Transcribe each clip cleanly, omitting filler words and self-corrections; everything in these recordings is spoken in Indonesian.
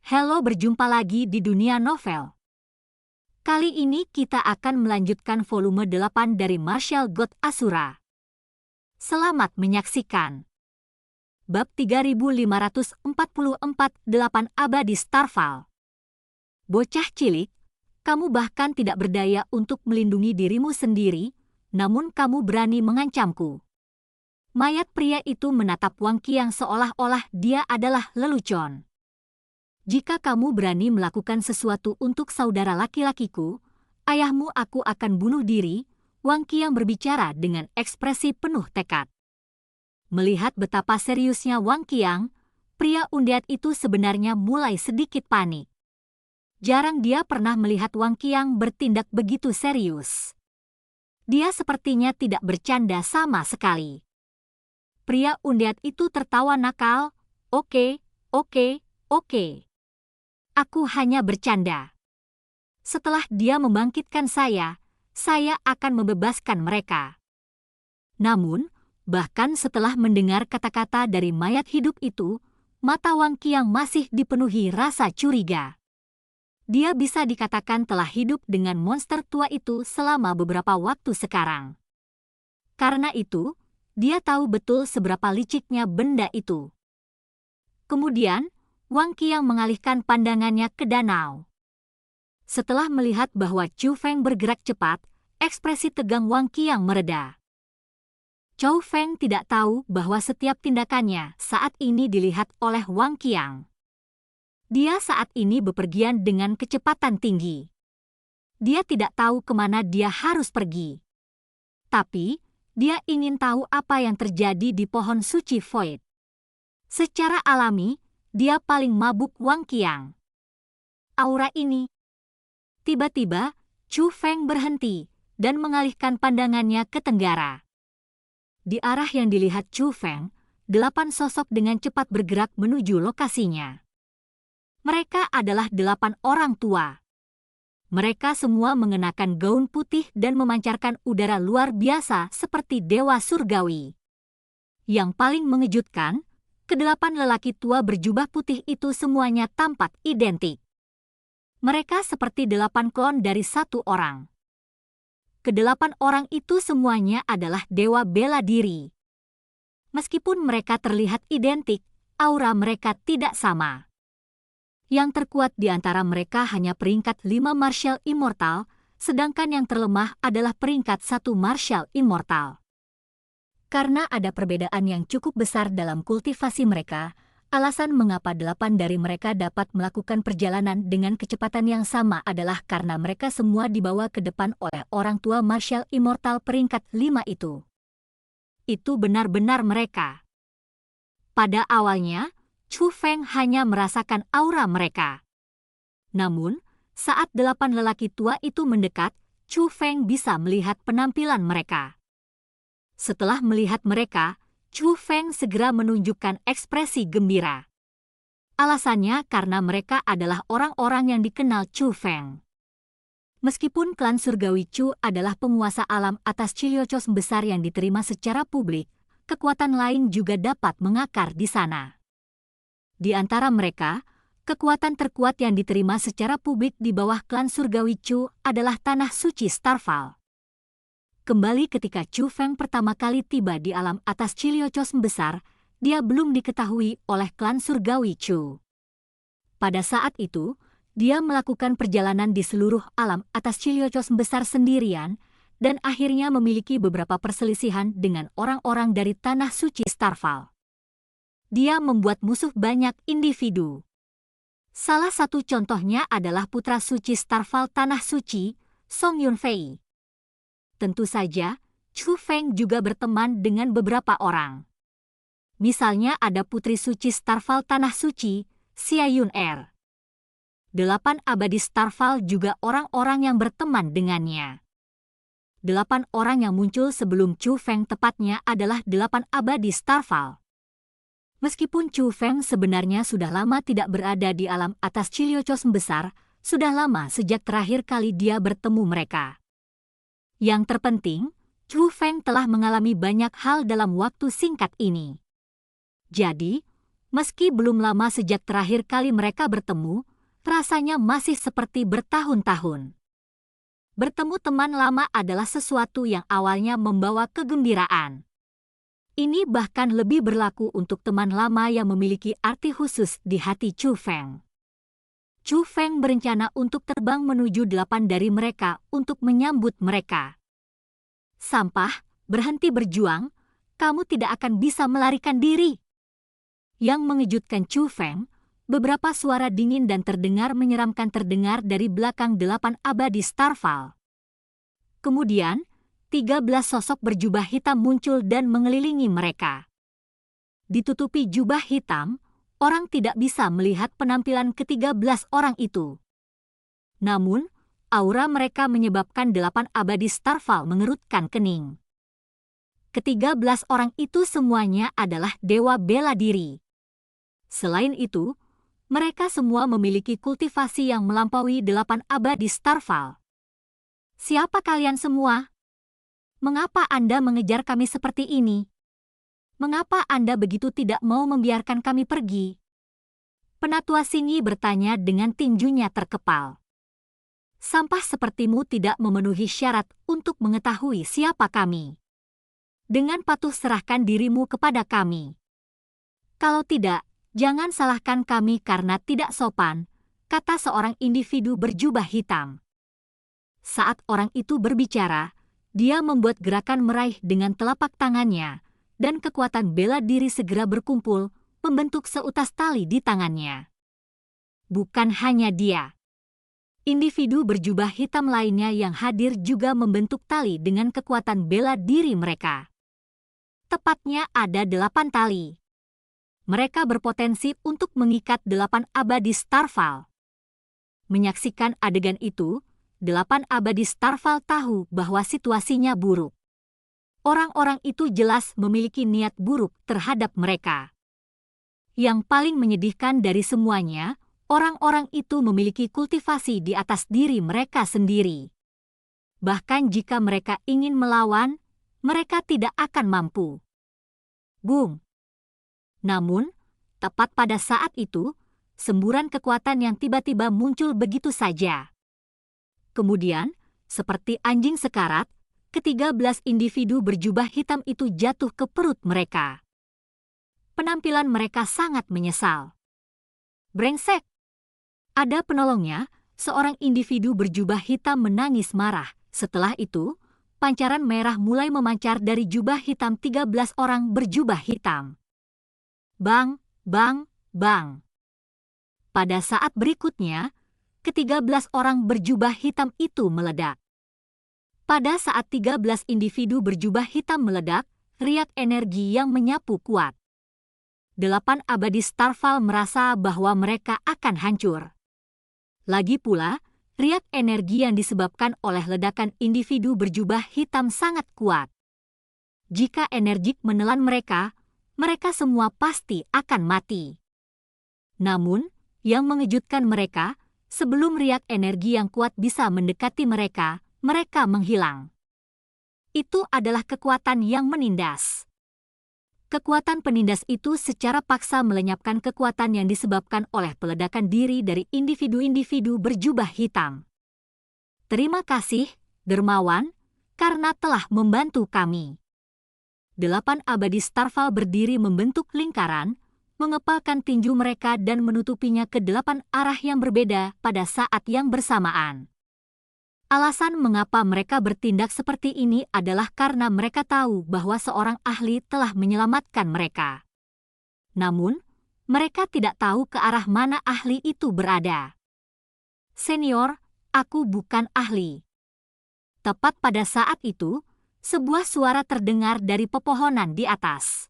Halo, berjumpa lagi di dunia novel. Kali ini kita akan melanjutkan volume 8 dari Martial God Asura. Selamat menyaksikan. Bab 3544, 8 Abadi Starfall. Bocah cilik, kamu bahkan tidak berdaya untuk melindungi dirimu sendiri, namun kamu berani mengancamku. Mayat pria itu menatap Wang Qiang seolah-olah dia adalah lelucon. Jika kamu berani melakukan sesuatu untuk saudara laki-lakiku, ayahmu, aku akan bunuh diri. Wang Qiang berbicara dengan ekspresi penuh tekad. Melihat betapa seriusnya Wang Qiang, pria undead itu sebenarnya mulai sedikit panik. Jarang dia pernah melihat Wang Qiang bertindak begitu serius. Dia sepertinya tidak bercanda sama sekali. Pria undead itu tertawa nakal. Oke. Aku hanya bercanda. Setelah dia membangkitkan saya akan membebaskan mereka. Namun, bahkan setelah mendengar kata-kata dari mayat hidup itu, mata Wang Qiang masih dipenuhi rasa curiga. Dia bisa dikatakan telah hidup dengan monster tua itu selama beberapa waktu sekarang. Karena itu, dia tahu betul seberapa liciknya benda itu. Kemudian, Wang Qiang mengalihkan pandangannya ke danau. Setelah melihat bahwa Chu Feng bergerak cepat, ekspresi tegang Wang Qiang mereda. Chu Feng tidak tahu bahwa setiap tindakannya saat ini dilihat oleh Wang Qiang. Dia saat ini bepergian dengan kecepatan tinggi. Dia tidak tahu kemana dia harus pergi. Tapi, dia ingin tahu apa yang terjadi di pohon suci Void. Secara alami, dia paling mabuk Wang Qiang. Aura ini. Tiba-tiba, Chu Feng berhenti dan mengalihkan pandangannya ke tenggara. Di arah yang dilihat Chu Feng, 8 sosok dengan cepat bergerak menuju lokasinya. Mereka adalah 8 orang tua. Mereka semua mengenakan gaun putih dan memancarkan udara luar biasa seperti dewa surgawi. Yang paling mengejutkan, ke-8 lelaki tua berjubah putih itu semuanya tampak identik. Mereka seperti 8 klon dari satu orang. Ke-8 orang itu semuanya adalah dewa bela diri. Meskipun mereka terlihat identik, aura mereka tidak sama. Yang terkuat di antara mereka hanya peringkat 5 martial immortal, sedangkan yang terlemah adalah peringkat 1 martial immortal. Karena ada perbedaan yang cukup besar dalam kultivasi mereka, alasan mengapa 8 dari mereka dapat melakukan perjalanan dengan kecepatan yang sama adalah karena mereka semua dibawa ke depan oleh orang tua martial immortal peringkat 5 itu. Itu benar-benar mereka. Pada awalnya, Chu Feng hanya merasakan aura mereka. Namun, saat 8 lelaki tua itu mendekat, Chu Feng bisa melihat penampilan mereka. Setelah melihat mereka, Chu Feng segera menunjukkan ekspresi gembira. Alasannya karena mereka adalah orang-orang yang dikenal Chu Feng. Meskipun klan surgawi Chu adalah penguasa alam atas Chiliocos besar yang diterima secara publik, kekuatan lain juga dapat mengakar di sana. Di antara mereka, kekuatan terkuat yang diterima secara publik di bawah klan surgawi Chu adalah tanah suci Starfall. Kembali ketika Chu Feng pertama kali tiba di alam atas Chiliocos besar, dia belum diketahui oleh klan surgawi Chu. Pada saat itu, dia melakukan perjalanan di seluruh alam atas Chiliocos besar sendirian, dan akhirnya memiliki beberapa perselisihan dengan orang-orang dari tanah suci Starfall. Dia membuat musuh banyak individu. Salah satu contohnya adalah putra suci Starfall tanah suci, Song Yunfei. Tentu saja, Chu Feng juga berteman dengan beberapa orang. Misalnya ada putri suci Starfall tanah suci, Xia Yun Er. 8 abadi Starfall juga orang-orang yang berteman dengannya. 8 orang yang muncul sebelum Chu Feng tepatnya adalah 8 abadi Starfall. Meskipun Chu Feng sebenarnya sudah lama tidak berada di alam atas Chiliocos besar, sudah lama sejak terakhir kali dia bertemu mereka. Yang terpenting, Chu Feng telah mengalami banyak hal dalam waktu singkat ini. Jadi, Meski belum lama sejak terakhir kali mereka bertemu, rasanya masih seperti bertahun-tahun. Bertemu teman lama adalah sesuatu yang awalnya membawa kegembiraan. Ini bahkan lebih berlaku untuk teman lama yang memiliki arti khusus di hati Chu Feng. Chu Feng berencana untuk terbang menuju 8 dari mereka untuk menyambut mereka. Sampah, berhenti berjuang, kamu tidak akan bisa melarikan diri. Yang mengejutkan Chu Feng, beberapa suara dingin dan terdengar menyeramkan terdengar dari belakang 8 abadi Starfall. Kemudian, 13 sosok berjubah hitam muncul dan mengelilingi mereka. Ditutupi jubah hitam, orang tidak bisa melihat penampilan ke-13 orang itu. Namun, aura mereka menyebabkan 8 abadi Starfall mengerutkan kening. Ke-13 orang itu semuanya adalah dewa bela diri. Selain itu, mereka semua memiliki kultivasi yang melampaui 8 abadi Starfall. Siapa kalian semua? Mengapa Anda mengejar kami seperti ini? Mengapa Anda begitu tidak mau membiarkan kami pergi? Penatua Singi bertanya dengan tinjunya terkepal. Sampah sepertimu tidak memenuhi syarat untuk mengetahui siapa kami. Dengan patuh serahkan dirimu kepada kami. Kalau tidak, jangan salahkan kami karena tidak sopan, kata seorang individu berjubah hitam. Saat orang itu berbicara, dia membuat gerakan meraih dengan telapak tangannya, dan kekuatan bela diri segera berkumpul, membentuk seutas tali di tangannya. Bukan hanya dia. Individu berjubah hitam lainnya yang hadir juga membentuk tali dengan kekuatan bela diri mereka. Tepatnya ada 8 tali. Mereka berpotensi untuk mengikat 8 abadi Starfall. Menyaksikan adegan itu, 8 abadi Starfall tahu bahwa situasinya buruk. Orang-orang itu jelas memiliki niat buruk terhadap mereka. Yang paling menyedihkan dari semuanya, orang-orang itu memiliki kultivasi di atas diri mereka sendiri. Bahkan jika mereka ingin melawan, mereka tidak akan mampu. Boom! Namun, tepat pada saat itu, semburan kekuatan yang tiba-tiba muncul begitu saja. Kemudian, seperti anjing sekarat, ke-13 individu berjubah hitam itu jatuh ke perut mereka. Penampilan mereka sangat menyesal. Brengsek! Ada penolongnya, seorang individu berjubah hitam menangis marah. Setelah itu, pancaran merah mulai memancar dari jubah hitam 13 orang berjubah hitam. Bang, bang, bang. Pada saat berikutnya, ke-13 orang berjubah hitam itu meledak. Pada saat 13 individu berjubah hitam meledak, riak energi yang menyapu kuat. 8 abadi Starfall merasa bahwa mereka akan hancur. Lagi pula, riak energi yang disebabkan oleh ledakan individu berjubah hitam sangat kuat. Jika energik menelan mereka, mereka semua pasti akan mati. Namun, yang mengejutkan mereka, sebelum riak energi yang kuat bisa mendekati mereka, mereka menghilang. Itu adalah kekuatan yang menindas. Kekuatan penindas itu secara paksa melenyapkan kekuatan yang disebabkan oleh peledakan diri dari individu-individu berjubah hitam. Terima kasih, dermawan, karena telah membantu kami. 8 abadi Starfall berdiri membentuk lingkaran, mengepalkan tinju mereka dan menutupinya ke 8 arah yang berbeda pada saat yang bersamaan. Alasan mengapa mereka bertindak seperti ini adalah karena mereka tahu bahwa seorang ahli telah menyelamatkan mereka. Namun, mereka tidak tahu ke arah mana ahli itu berada. Senior, aku bukan ahli. Tepat pada saat itu, sebuah suara terdengar dari pepohonan di atas.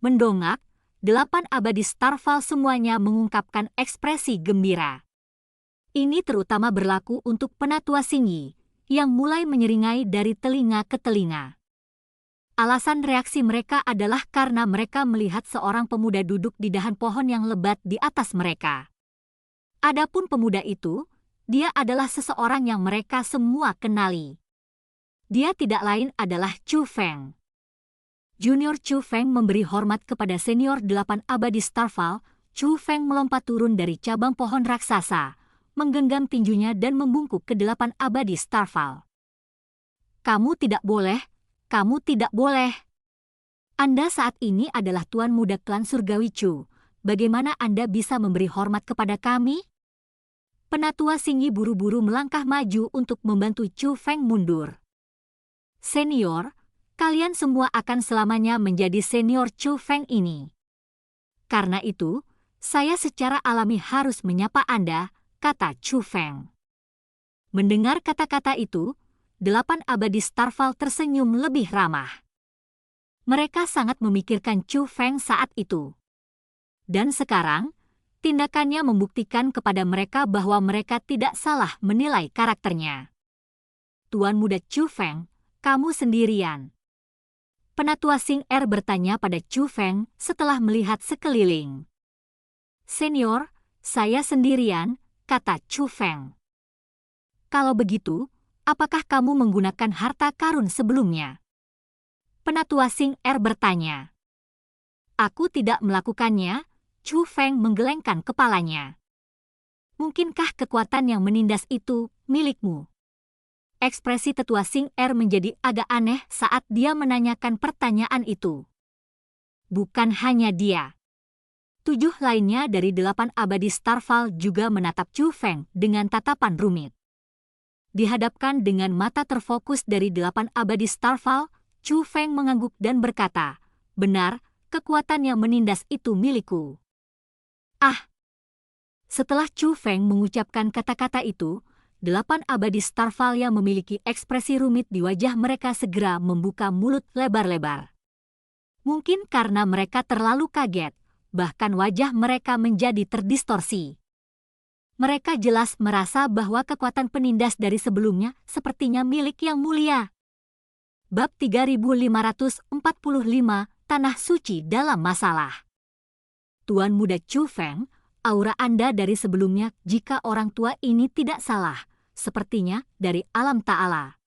Mendongak, 8 abadi Starfall semuanya mengungkapkan ekspresi gembira. Ini terutama berlaku untuk Penatua Singi, yang mulai menyeringai dari telinga ke telinga. Alasan reaksi mereka adalah karena mereka melihat seorang pemuda duduk di dahan pohon yang lebat di atas mereka. Adapun pemuda itu, dia adalah seseorang yang mereka semua kenali. Dia tidak lain adalah Chu Feng. Junior Chu Feng memberi hormat kepada senior 8 abadi Starfall. Chu Feng melompat turun dari cabang pohon raksasa, menggenggam tinjunya dan membungkuk ke 8 abadi Starfall. Kamu tidak boleh, kamu tidak boleh. Anda saat ini adalah Tuan Muda Klan Surgawi Chu. Bagaimana Anda bisa memberi hormat kepada kami? Penatua Singgi buru-buru melangkah maju untuk membantu Chu Feng mundur. Senior, kalian semua akan selamanya menjadi senior Chu Feng ini. Karena itu, saya secara alami harus menyapa Anda, kata Chu Feng. Mendengar kata-kata itu, 8 abadi Starfall tersenyum lebih ramah. Mereka sangat memikirkan Chu Feng saat itu. Dan sekarang, tindakannya membuktikan kepada mereka bahwa mereka tidak salah menilai karakternya. Tuan Muda Chu Feng, kamu sendirian. Penatua Sing Er bertanya pada Chu Feng setelah melihat sekeliling. Senior, saya sendirian, kata Chu Feng. Kalau begitu, apakah kamu menggunakan harta karun sebelumnya? Penatua Sing Er bertanya. Aku tidak melakukannya, Chu Feng menggelengkan kepalanya. Mungkinkah kekuatan yang menindas itu milikmu? Ekspresi tetua Sing Er menjadi agak aneh saat dia menanyakan pertanyaan itu. Bukan hanya dia. 7 lainnya dari 8 abadi Starfall juga menatap Chu Feng dengan tatapan rumit. Dihadapkan dengan mata terfokus dari 8 abadi Starfall, Chu Feng mengangguk dan berkata, benar, kekuatan yang menindas itu milikku. Ah! Setelah Chu Feng mengucapkan kata-kata itu, 8 abadi Starfall yang memiliki ekspresi rumit di wajah mereka segera membuka mulut lebar-lebar. Mungkin karena mereka terlalu kaget, bahkan wajah mereka menjadi terdistorsi. Mereka jelas merasa bahwa kekuatan penindas dari sebelumnya sepertinya milik yang mulia. Bab 3545, Tanah Suci dalam Masalah. Tuan Muda Chu Feng, aura Anda dari sebelumnya jika orang tua ini tidak salah, sepertinya dari alam ta'ala.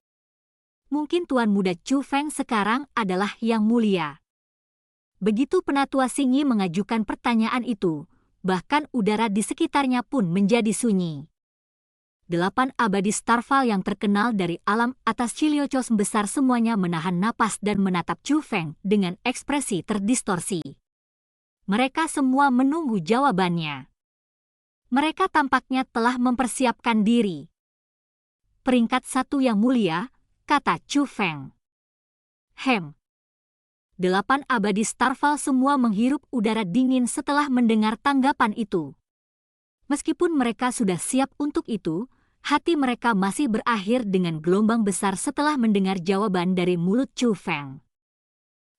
Mungkin Tuan Muda Chu Feng sekarang adalah yang mulia. Begitu Penatua Singgi mengajukan pertanyaan itu, bahkan udara di sekitarnya pun menjadi sunyi. 8 abadi Starfall yang terkenal dari alam atas Ciliocos besar semuanya menahan napas dan menatap Chu Feng dengan ekspresi terdistorsi. Mereka semua menunggu jawabannya. Mereka tampaknya telah mempersiapkan diri. Peringkat 1 yang mulia, kata Chu Feng. 8 abadi Starfall semua menghirup udara dingin setelah mendengar tanggapan itu. Meskipun mereka sudah siap untuk itu, hati mereka masih berakhir dengan gelombang besar setelah mendengar jawaban dari mulut Chu Feng.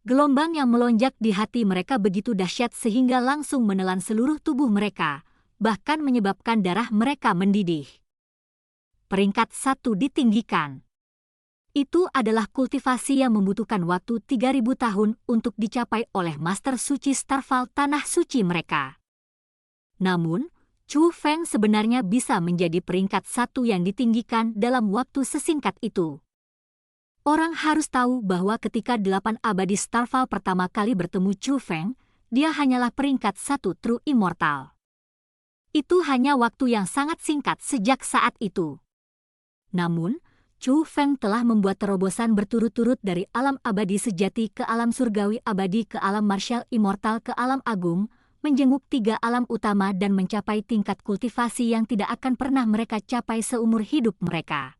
Gelombang yang melonjak di hati mereka begitu dahsyat sehingga langsung menelan seluruh tubuh mereka, bahkan menyebabkan darah mereka mendidih. Peringkat 1 ditinggikan. Itu adalah kultivasi yang membutuhkan waktu 3.000 tahun untuk dicapai oleh Master Suci Starfall Tanah Suci mereka. Namun, Chu Feng sebenarnya bisa menjadi peringkat 1 yang ditinggikan dalam waktu sesingkat itu. Orang harus tahu bahwa ketika 8 abadi Starfall pertama kali bertemu Chu Feng, dia hanyalah peringkat 1 True Immortal. Itu hanya waktu yang sangat singkat sejak saat itu. Namun, Chu Feng telah membuat terobosan berturut-turut dari alam abadi sejati ke alam surgawi abadi ke alam martial immortal ke alam agung, menjenguk 3 alam utama dan mencapai tingkat kultivasi yang tidak akan pernah mereka capai seumur hidup mereka.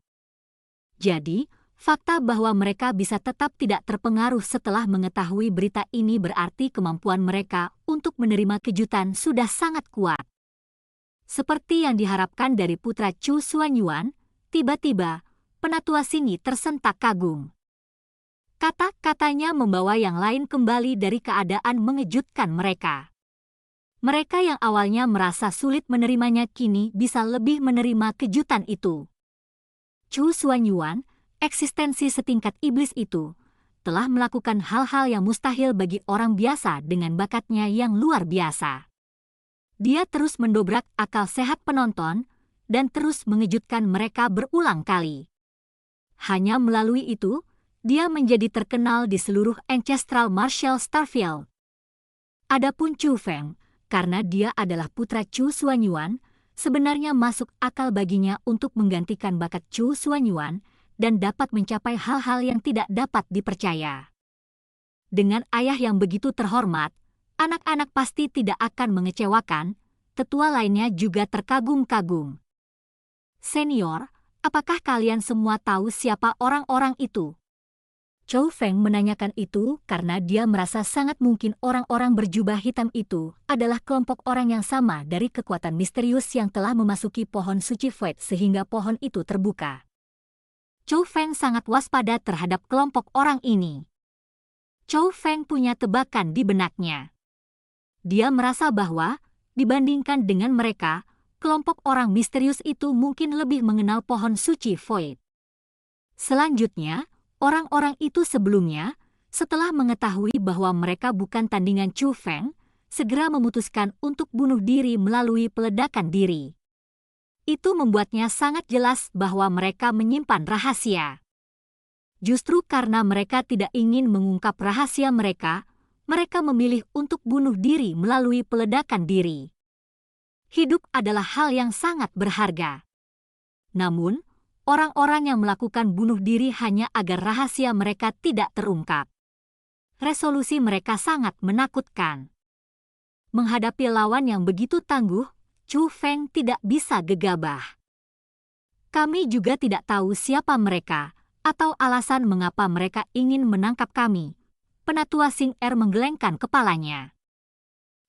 Jadi, fakta bahwa mereka bisa tetap tidak terpengaruh setelah mengetahui berita ini berarti kemampuan mereka untuk menerima kejutan sudah sangat kuat. Seperti yang diharapkan dari putra Chu Xuanyuan, tiba-tiba, Penatua Singgi tersentak kagum. Kata-katanya membawa yang lain kembali dari keadaan mengejutkan mereka. Mereka yang awalnya merasa sulit menerimanya kini bisa lebih menerima kejutan itu. Chu Xuanyuan, eksistensi setingkat iblis itu, telah melakukan hal-hal yang mustahil bagi orang biasa dengan bakatnya yang luar biasa. Dia terus mendobrak akal sehat penonton dan terus mengejutkan mereka berulang kali. Hanya melalui itu, dia menjadi terkenal di seluruh Ancestral Martial Starfield. Adapun Chu Feng, karena dia adalah putra Chu Xuanyuan, sebenarnya masuk akal baginya untuk menggantikan bakat Chu Xuanyuan dan dapat mencapai hal-hal yang tidak dapat dipercaya. Dengan ayah yang begitu terhormat, anak-anak pasti tidak akan mengecewakan, tetua lainnya juga terkagum-kagum. Senior, apakah kalian semua tahu siapa orang-orang itu? Chu Feng menanyakan itu karena dia merasa sangat mungkin orang-orang berjubah hitam itu adalah kelompok orang yang sama dari kekuatan misterius yang telah memasuki pohon suci Void sehingga pohon itu terbuka. Chu Feng sangat waspada terhadap kelompok orang ini. Chu Feng punya tebakan di benaknya. Dia merasa bahwa, dibandingkan dengan mereka, kelompok orang misterius itu mungkin lebih mengenal pohon suci Void. Selanjutnya, orang-orang itu sebelumnya, setelah mengetahui bahwa mereka bukan tandingan Chu Feng, segera memutuskan untuk bunuh diri melalui peledakan diri. Itu membuatnya sangat jelas bahwa mereka menyimpan rahasia. Justru karena mereka tidak ingin mengungkap rahasia mereka memilih untuk bunuh diri melalui peledakan diri. Hidup adalah hal yang sangat berharga. Namun, orang-orang yang melakukan bunuh diri hanya agar rahasia mereka tidak terungkap. Resolusi mereka sangat menakutkan. Menghadapi lawan yang begitu tangguh, Chu Feng tidak bisa gegabah. Kami juga tidak tahu siapa mereka atau alasan mengapa mereka ingin menangkap kami. Penatua Xing Er menggelengkan kepalanya.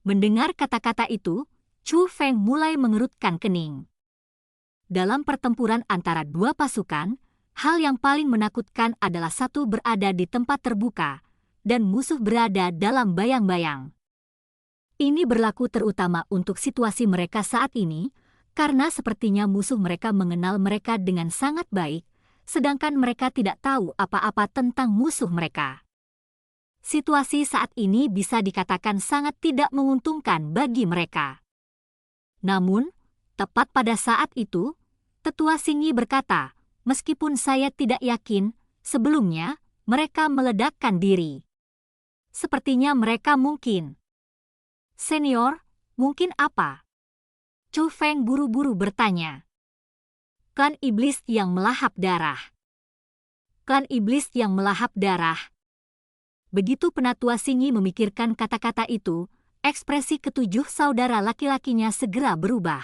Mendengar kata-kata itu, Chu Feng mulai mengerutkan kening. Dalam pertempuran antara dua pasukan, hal yang paling menakutkan adalah satu berada di tempat terbuka dan musuh berada dalam bayang-bayang. Ini berlaku terutama untuk situasi mereka saat ini, karena sepertinya musuh mereka mengenal mereka dengan sangat baik, sedangkan mereka tidak tahu apa-apa tentang musuh mereka. Situasi saat ini bisa dikatakan sangat tidak menguntungkan bagi mereka. Namun, tepat pada saat itu, Tetua Xingyi berkata, meskipun saya tidak yakin, sebelumnya mereka meledakkan diri. Sepertinya mereka mungkin. Senior, mungkin apa? Chu Feng buru-buru bertanya. Klan iblis yang melahap darah. Klan iblis yang melahap darah. Begitu Penatua Xingyi memikirkan kata-kata itu, ekspresi ketujuh saudara laki-lakinya segera berubah.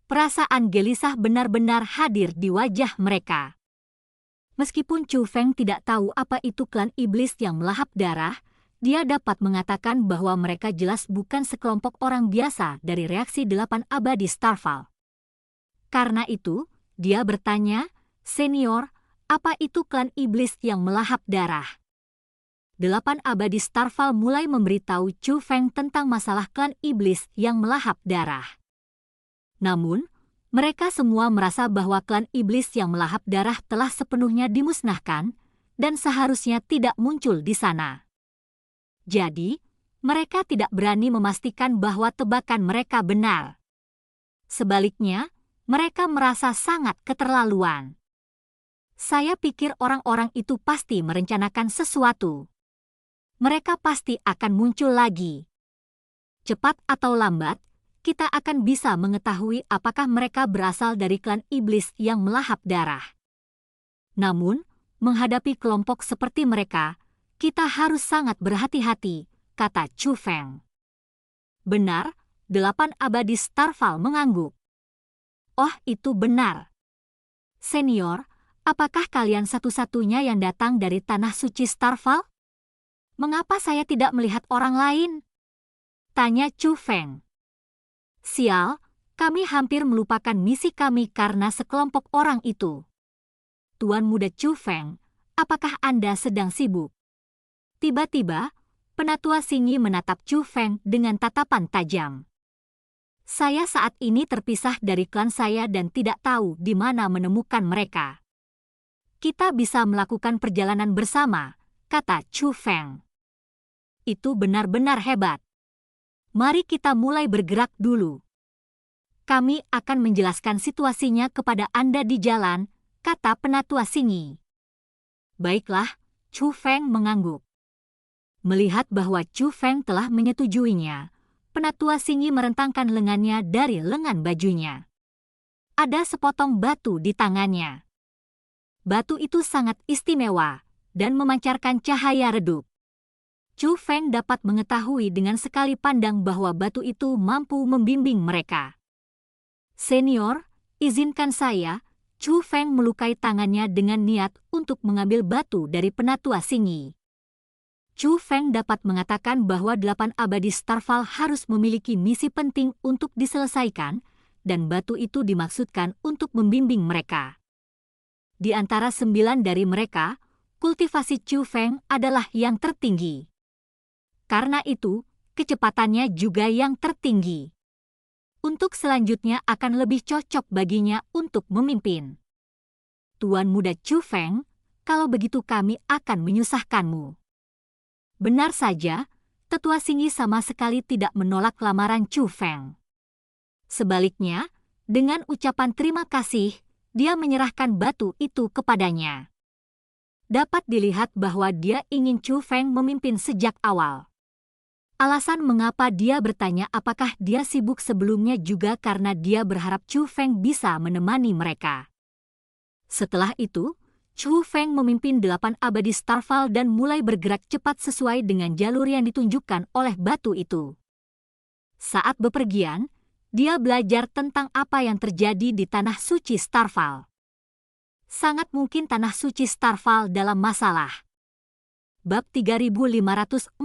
Perasaan gelisah benar-benar hadir di wajah mereka. Meskipun Chu Feng tidak tahu apa itu klan iblis yang melahap darah, dia dapat mengatakan bahwa mereka jelas bukan sekelompok orang biasa dari reaksi 8 abadi Starfall. Karena itu, dia bertanya, Senior, apa itu klan iblis yang melahap darah? 8 abadi Starfall mulai memberitahu Chu Feng tentang masalah klan iblis yang melahap darah. Namun, mereka semua merasa bahwa klan iblis yang melahap darah telah sepenuhnya dimusnahkan dan seharusnya tidak muncul di sana. Jadi, mereka tidak berani memastikan bahwa tebakan mereka benar. Sebaliknya, mereka merasa sangat keterlaluan. Saya pikir orang-orang itu pasti merencanakan sesuatu. Mereka pasti akan muncul lagi. Cepat atau lambat, kita akan bisa mengetahui apakah mereka berasal dari klan iblis yang melahap darah. Namun, menghadapi kelompok seperti mereka, kita harus sangat berhati-hati, kata Chu Feng. Benar, 8 abadi Starfall mengangguk. Oh, itu benar. Senior, apakah kalian satu-satunya yang datang dari tanah suci Starfall? Mengapa saya tidak melihat orang lain? Tanya Chu Feng. Sial, kami hampir melupakan misi kami karena sekelompok orang itu. Tuan Muda Chu Feng, apakah Anda sedang sibuk? Tiba-tiba, Penatua Xingyi menatap Chu Feng dengan tatapan tajam. Saya saat ini terpisah dari klan saya dan tidak tahu di mana menemukan mereka. Kita bisa melakukan perjalanan bersama, kata Chu Feng. Itu benar-benar hebat. Mari kita mulai bergerak dulu. Kami akan menjelaskan situasinya kepada Anda di jalan, kata Penatua Xingyi. Baiklah, Chu Feng mengangguk. Melihat bahwa Chu Feng telah menyetujuinya, Penatua Singi merentangkan lengannya dari lengan bajunya. Ada sepotong batu di tangannya. Batu itu sangat istimewa dan memancarkan cahaya redup. Chu Feng dapat mengetahui dengan sekali pandang bahwa batu itu mampu membimbing mereka. Senior, izinkan saya, Chu Feng melukai tangannya dengan niat untuk mengambil batu dari Penatua Singi. Chu Feng dapat mengatakan bahwa 8 abadi Starfall harus memiliki misi penting untuk diselesaikan, dan batu itu dimaksudkan untuk membimbing mereka. Di antara 9 dari mereka, kultivasi Chu Feng adalah yang tertinggi. Karena itu, kecepatannya juga yang tertinggi. Untuk selanjutnya akan lebih cocok baginya untuk memimpin. Tuan Muda Chu Feng, kalau begitu kami akan menyusahkanmu. Benar saja, Tetua Singi sama sekali tidak menolak lamaran Chu Feng. Sebaliknya, dengan ucapan terima kasih, dia menyerahkan batu itu kepadanya. Dapat dilihat bahwa dia ingin Chu Feng memimpin sejak awal. Alasan mengapa dia bertanya apakah dia sibuk sebelumnya juga karena dia berharap Chu Feng bisa menemani mereka. Setelah itu, Chu Feng memimpin 8 abadi Starfall dan mulai bergerak cepat sesuai dengan jalur yang ditunjukkan oleh batu itu. Saat bepergian, dia belajar tentang apa yang terjadi di Tanah Suci Starfall. Sangat mungkin Tanah Suci Starfall dalam masalah. Bab 3546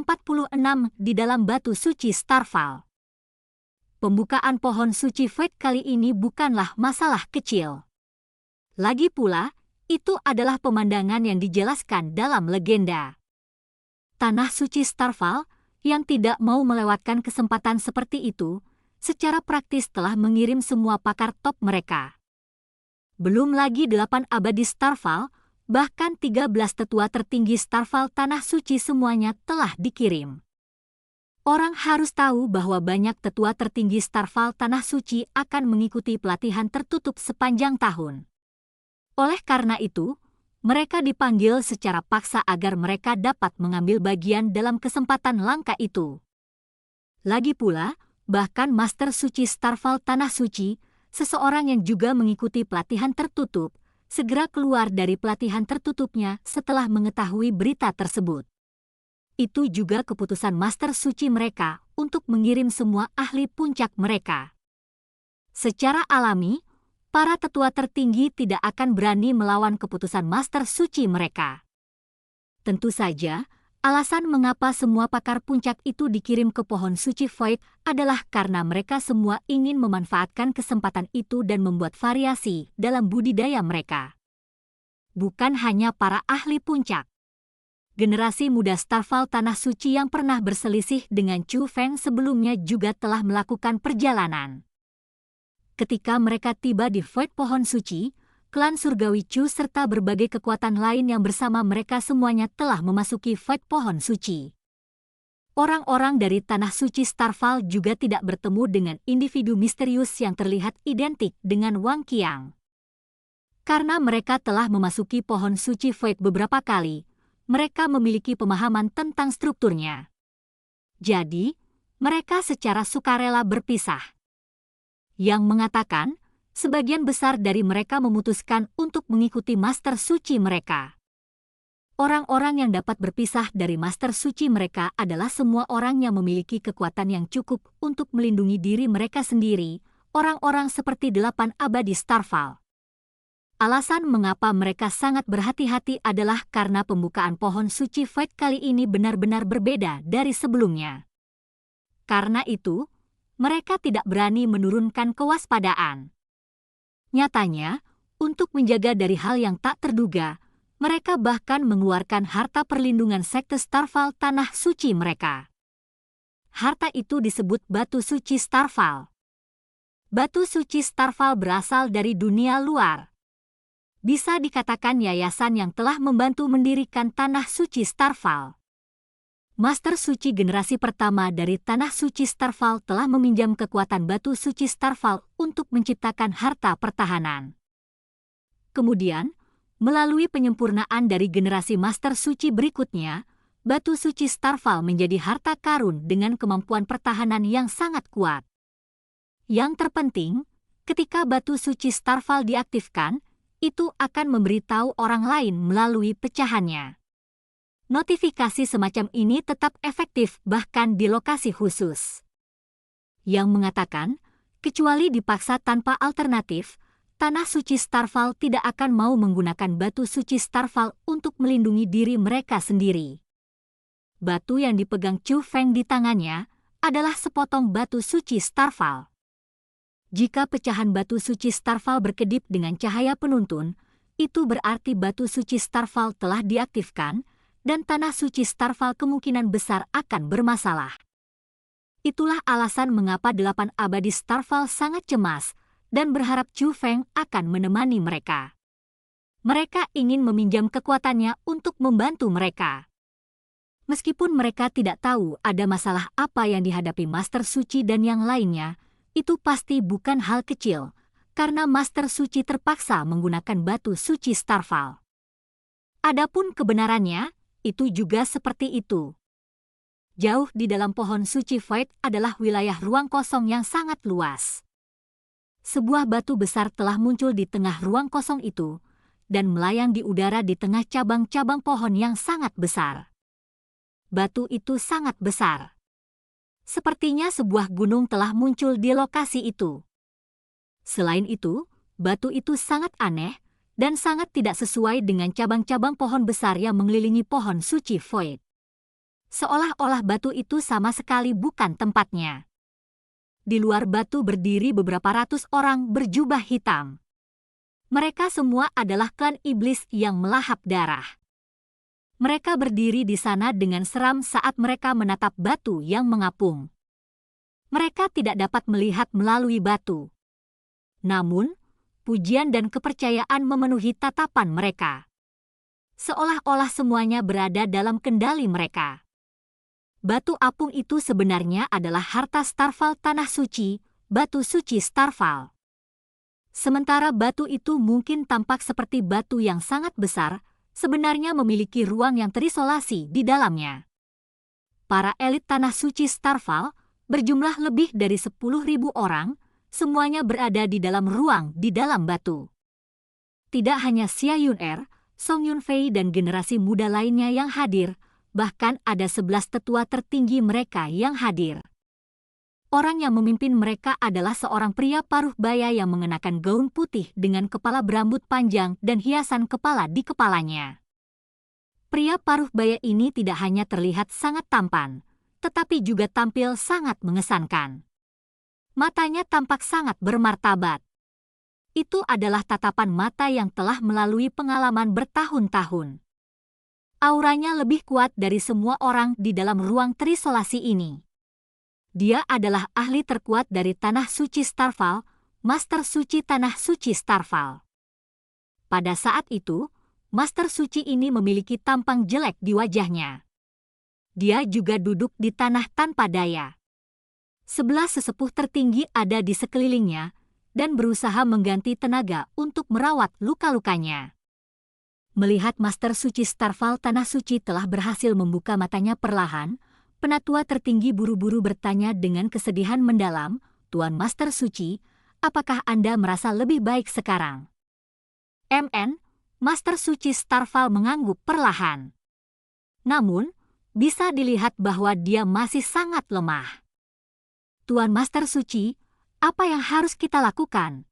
di dalam Batu Suci Starfall. Pembukaan pohon suci Fate kali ini bukanlah masalah kecil. Lagi pula, itu adalah pemandangan yang dijelaskan dalam legenda. Tanah Suci Starfall, yang tidak mau melewatkan kesempatan seperti itu, secara praktis telah mengirim semua pakar top mereka. Belum lagi 8 abadi Starfall, bahkan 13 tetua tertinggi Starfall Tanah Suci semuanya telah dikirim. Orang harus tahu bahwa banyak tetua tertinggi Starfall Tanah Suci akan mengikuti pelatihan tertutup sepanjang tahun. Oleh karena itu, mereka dipanggil secara paksa agar mereka dapat mengambil bagian dalam kesempatan langka itu. Lagi pula, bahkan Master Suci Starfall Tanah Suci, seseorang yang juga mengikuti pelatihan tertutup, segera keluar dari pelatihan tertutupnya setelah mengetahui berita tersebut. Itu juga keputusan Master Suci mereka untuk mengirim semua ahli puncak mereka. Secara alami, para tetua tertinggi tidak akan berani melawan keputusan Master Suci mereka. Tentu saja, alasan mengapa semua pakar puncak itu dikirim ke pohon suci Void adalah karena mereka semua ingin memanfaatkan kesempatan itu dan membuat variasi dalam budidaya mereka. Bukan hanya para ahli puncak. Generasi muda Starfall Tanah Suci yang pernah berselisih dengan Chu Feng sebelumnya juga telah melakukan perjalanan. Ketika mereka tiba di Void Pohon Suci, klan Surgawi Chu serta berbagai kekuatan lain yang bersama mereka semuanya telah memasuki Void Pohon Suci. Orang-orang dari Tanah Suci Starfall juga tidak bertemu dengan individu misterius yang terlihat identik dengan Wang Qiang. Karena mereka telah memasuki Pohon Suci Void beberapa kali, mereka memiliki pemahaman tentang strukturnya. Jadi, mereka secara sukarela berpisah. Yang mengatakan, sebagian besar dari mereka memutuskan untuk mengikuti Master Suci mereka. Orang-orang yang dapat berpisah dari Master Suci mereka adalah semua orang yang memiliki kekuatan yang cukup untuk melindungi diri mereka sendiri, orang-orang seperti 8 abadi Starfall. Alasan mengapa mereka sangat berhati-hati adalah karena pembukaan pohon suci Void kali ini benar-benar berbeda dari sebelumnya. Karena itu, mereka tidak berani menurunkan kewaspadaan. Nyatanya, untuk menjaga dari hal yang tak terduga, mereka bahkan mengeluarkan harta perlindungan sekte Starfall Tanah Suci mereka. Harta itu disebut Batu Suci Starfall. Batu Suci Starfall berasal dari dunia luar. Bisa dikatakan yayasan yang telah membantu mendirikan Tanah Suci Starfall. Master Suci generasi pertama dari Tanah Suci Starfall telah meminjam kekuatan Batu Suci Starfall untuk menciptakan harta pertahanan. Kemudian, Melalui penyempurnaan dari generasi Master Suci berikutnya, batu suci Starfall menjadi harta karun dengan kemampuan pertahanan yang sangat kuat. Yang terpenting, ketika batu suci Starfall diaktifkan, itu akan memberitahu orang lain melalui pecahannya. Notifikasi semacam ini tetap efektif bahkan di lokasi khusus. Yang mengatakan, kecuali dipaksa tanpa alternatif, Tanah Suci Starfall tidak akan mau menggunakan batu suci Starfall untuk melindungi diri mereka sendiri. Batu yang dipegang Chu Feng di tangannya adalah sepotong batu suci Starfall. Jika pecahan batu suci Starfall berkedip dengan cahaya penuntun, itu berarti batu suci Starfall telah diaktifkan dan Tanah Suci Starfall kemungkinan besar akan bermasalah. Itulah alasan mengapa 8 abadi Starfall sangat cemas dan berharap Chu Feng akan menemani mereka. Mereka ingin meminjam kekuatannya untuk membantu mereka. Meskipun mereka tidak tahu ada masalah apa yang dihadapi Master Suci dan yang lainnya, itu pasti bukan hal kecil, karena Master Suci terpaksa menggunakan batu suci Starfall. Adapun kebenarannya, itu juga seperti itu. Jauh di dalam pohon suci Void adalah wilayah ruang kosong yang sangat luas. Sebuah batu besar telah muncul di tengah ruang kosong itu dan melayang di udara di tengah cabang-cabang pohon yang sangat besar. Batu itu sangat besar. Sepertinya sebuah gunung telah muncul di lokasi itu. Selain itu, batu itu sangat aneh dan sangat tidak sesuai dengan cabang-cabang pohon besar yang mengelilingi pohon suci Void. Seolah-olah batu itu sama sekali bukan tempatnya. Di luar batu berdiri beberapa ratus orang berjubah hitam. Mereka semua adalah klan iblis yang melahap darah. Mereka berdiri di sana dengan seram saat mereka menatap batu yang mengapung. Mereka tidak dapat melihat melalui batu. Namun, pujian dan kepercayaan memenuhi tatapan mereka. Seolah-olah semuanya berada dalam kendali mereka. Batu apung itu sebenarnya adalah harta Starfall Tanah Suci, batu suci Starfall. Sementara batu itu mungkin tampak seperti batu yang sangat besar, sebenarnya memiliki ruang yang terisolasi di dalamnya. Para elit Tanah Suci Starfall berjumlah lebih dari 10.000 orang, semuanya berada di dalam ruang di dalam batu. Tidak hanya Xia Yun'er, Song Yunfei dan generasi muda lainnya yang hadir, bahkan ada 11 tetua tertinggi mereka yang hadir. Orang yang memimpin mereka adalah seorang pria paruh baya yang mengenakan gaun putih dengan kepala berambut panjang dan hiasan kepala di kepalanya. Pria paruh baya ini tidak hanya terlihat sangat tampan, tetapi juga tampil sangat mengesankan. Matanya tampak sangat bermartabat. Itu adalah tatapan mata yang telah melalui pengalaman bertahun-tahun. Auranya lebih kuat dari semua orang di dalam ruang terisolasi ini. Dia adalah ahli terkuat dari Tanah Suci Starfall, Master Suci Tanah Suci Starfall. Pada saat itu, Master Suci ini memiliki tampang jelek di wajahnya. Dia juga duduk di tanah tanpa daya. 11 sesepuh tertinggi ada di sekelilingnya dan berusaha mengganti tenaga untuk merawat luka-lukanya. Melihat Master Suci Starfall Tanah Suci telah berhasil membuka matanya perlahan, penatua tertinggi buru-buru bertanya dengan kesedihan mendalam, "Tuan Master Suci, apakah Anda merasa lebih baik sekarang?" Master Suci Starfall mengangguk perlahan. Namun, bisa dilihat bahwa dia masih sangat lemah. "Tuan Master Suci, apa yang harus kita lakukan?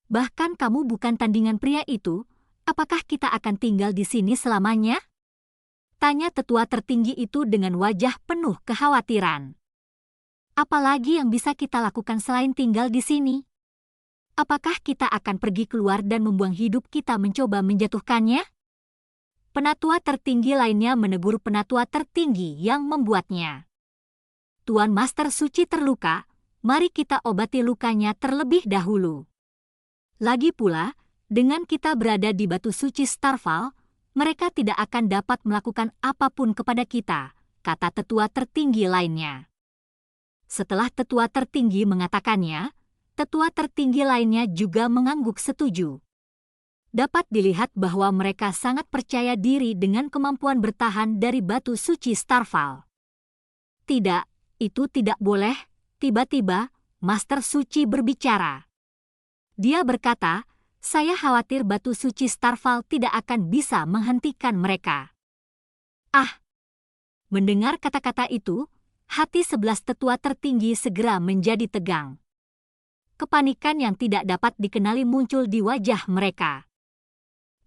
Bahkan kamu bukan tandingan pria itu. Apakah kita akan tinggal di sini selamanya?" Tanya tetua tertinggi itu dengan wajah penuh kekhawatiran. "Apalagi yang bisa kita lakukan selain tinggal di sini? Apakah kita akan pergi keluar dan membuang hidup kita mencoba menjatuhkannya?" Penatua tertinggi lainnya menegur penatua tertinggi yang membuatnya. "Tuan Master Suci terluka, mari kita obati lukanya terlebih dahulu. Lagi pula, dengan kita berada di batu suci Starfall, mereka tidak akan dapat melakukan apapun kepada kita," kata tetua tertinggi lainnya. Setelah tetua tertinggi mengatakannya, tetua tertinggi lainnya juga mengangguk setuju. dapat dilihat bahwa mereka sangat percaya diri dengan kemampuan bertahan dari batu suci Starfall. Tidak, itu tidak boleh. Tiba-tiba, Master Suci berbicara. Dia berkata, saya khawatir batu suci Starfall tidak akan bisa menghentikan mereka. Ah! Mendengar kata-kata itu, hati 11 tetua tertinggi segera menjadi tegang. Kepanikan yang tidak dapat dikenali muncul di wajah mereka.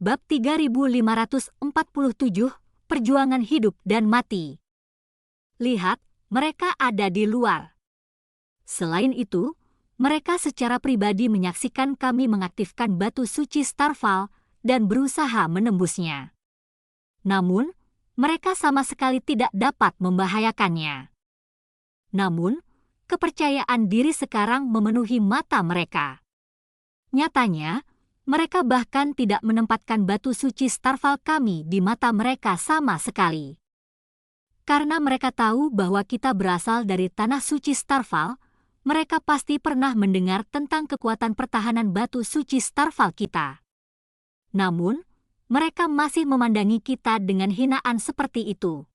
Bab 3547, Perjuangan Hidup dan Mati. Lihat, mereka ada di luar. Selain itu, mereka secara pribadi menyaksikan kami mengaktifkan batu suci Starfall dan berusaha menembusnya. Namun, mereka sama sekali tidak dapat membahayakannya. Namun, kepercayaan diri sekarang memenuhi mata mereka. Nyatanya, mereka bahkan tidak menempatkan batu suci Starfall kami di mata mereka sama sekali. Karena mereka tahu bahwa kita berasal dari tanah suci Starfall, mereka pasti pernah mendengar tentang kekuatan pertahanan batu suci Starfall kita. Namun, mereka masih memandangi kita dengan hinaan seperti itu.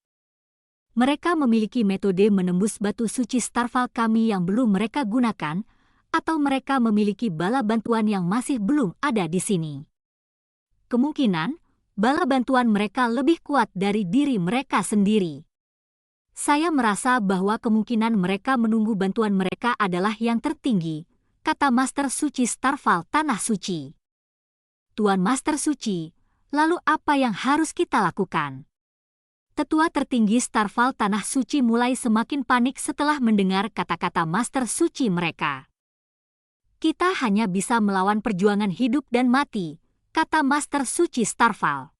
Mereka memiliki metode menembus batu suci Starfall kami yang belum mereka gunakan, atau mereka memiliki bala bantuan yang masih belum ada di sini. Kemungkinan, bala bantuan mereka lebih kuat dari diri mereka sendiri. Saya merasa bahwa kemungkinan mereka menunggu bantuan mereka adalah yang tertinggi, kata Master Suci Starfall Tanah Suci. Tuan Master Suci, lalu apa yang harus kita lakukan? Tetua tertinggi Starfall Tanah Suci mulai semakin panik setelah mendengar kata-kata Master Suci mereka. Kita hanya bisa melawan perjuangan hidup dan mati, kata Master Suci Starfall.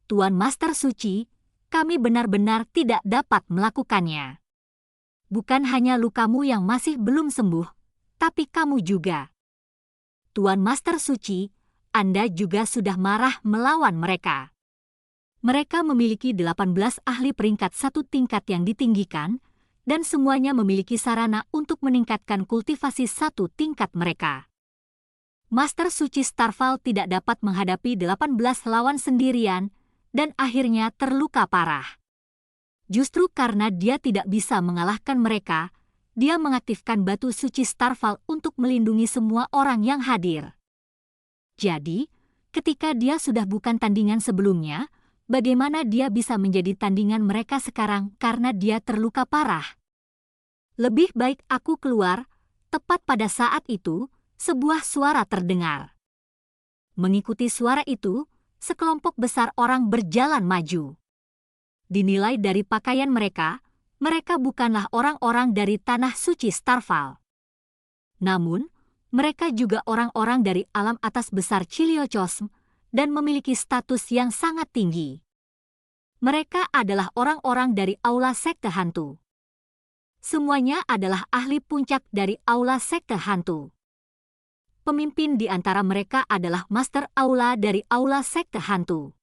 Tuan Master Suci, kami benar-benar tidak dapat melakukannya. Bukan hanya lukamu yang masih belum sembuh, tapi kamu juga. Tuan Master Suci, Anda juga sudah marah melawan mereka. Mereka memiliki 18 ahli peringkat 1 tingkat yang ditinggikan, dan semuanya memiliki sarana untuk meningkatkan kultivasi 1 tingkat mereka. Master Suci Starfall tidak dapat menghadapi 18 lawan sendirian, dan akhirnya terluka parah. Justru karena dia tidak bisa mengalahkan mereka, dia mengaktifkan batu suci Starfall untuk melindungi semua orang yang hadir. Jadi, ketika dia sudah bukan tandingan sebelumnya, bagaimana dia bisa menjadi tandingan mereka sekarang karena dia terluka parah? Lebih baik aku keluar. Tepat pada saat itu, sebuah suara terdengar. Mengikuti suara itu, sekelompok besar orang berjalan maju. Dinilai dari pakaian mereka, mereka bukanlah orang-orang dari tanah suci Starfall. Namun, mereka juga orang-orang dari alam atas besar Chiliocosm dan memiliki status yang sangat tinggi. Mereka adalah orang-orang dari Aula Sekte Hantu. Semuanya adalah ahli puncak dari Aula Sekte Hantu. Pemimpin di antara mereka adalah Master Aula dari Aula Sekte Hantu.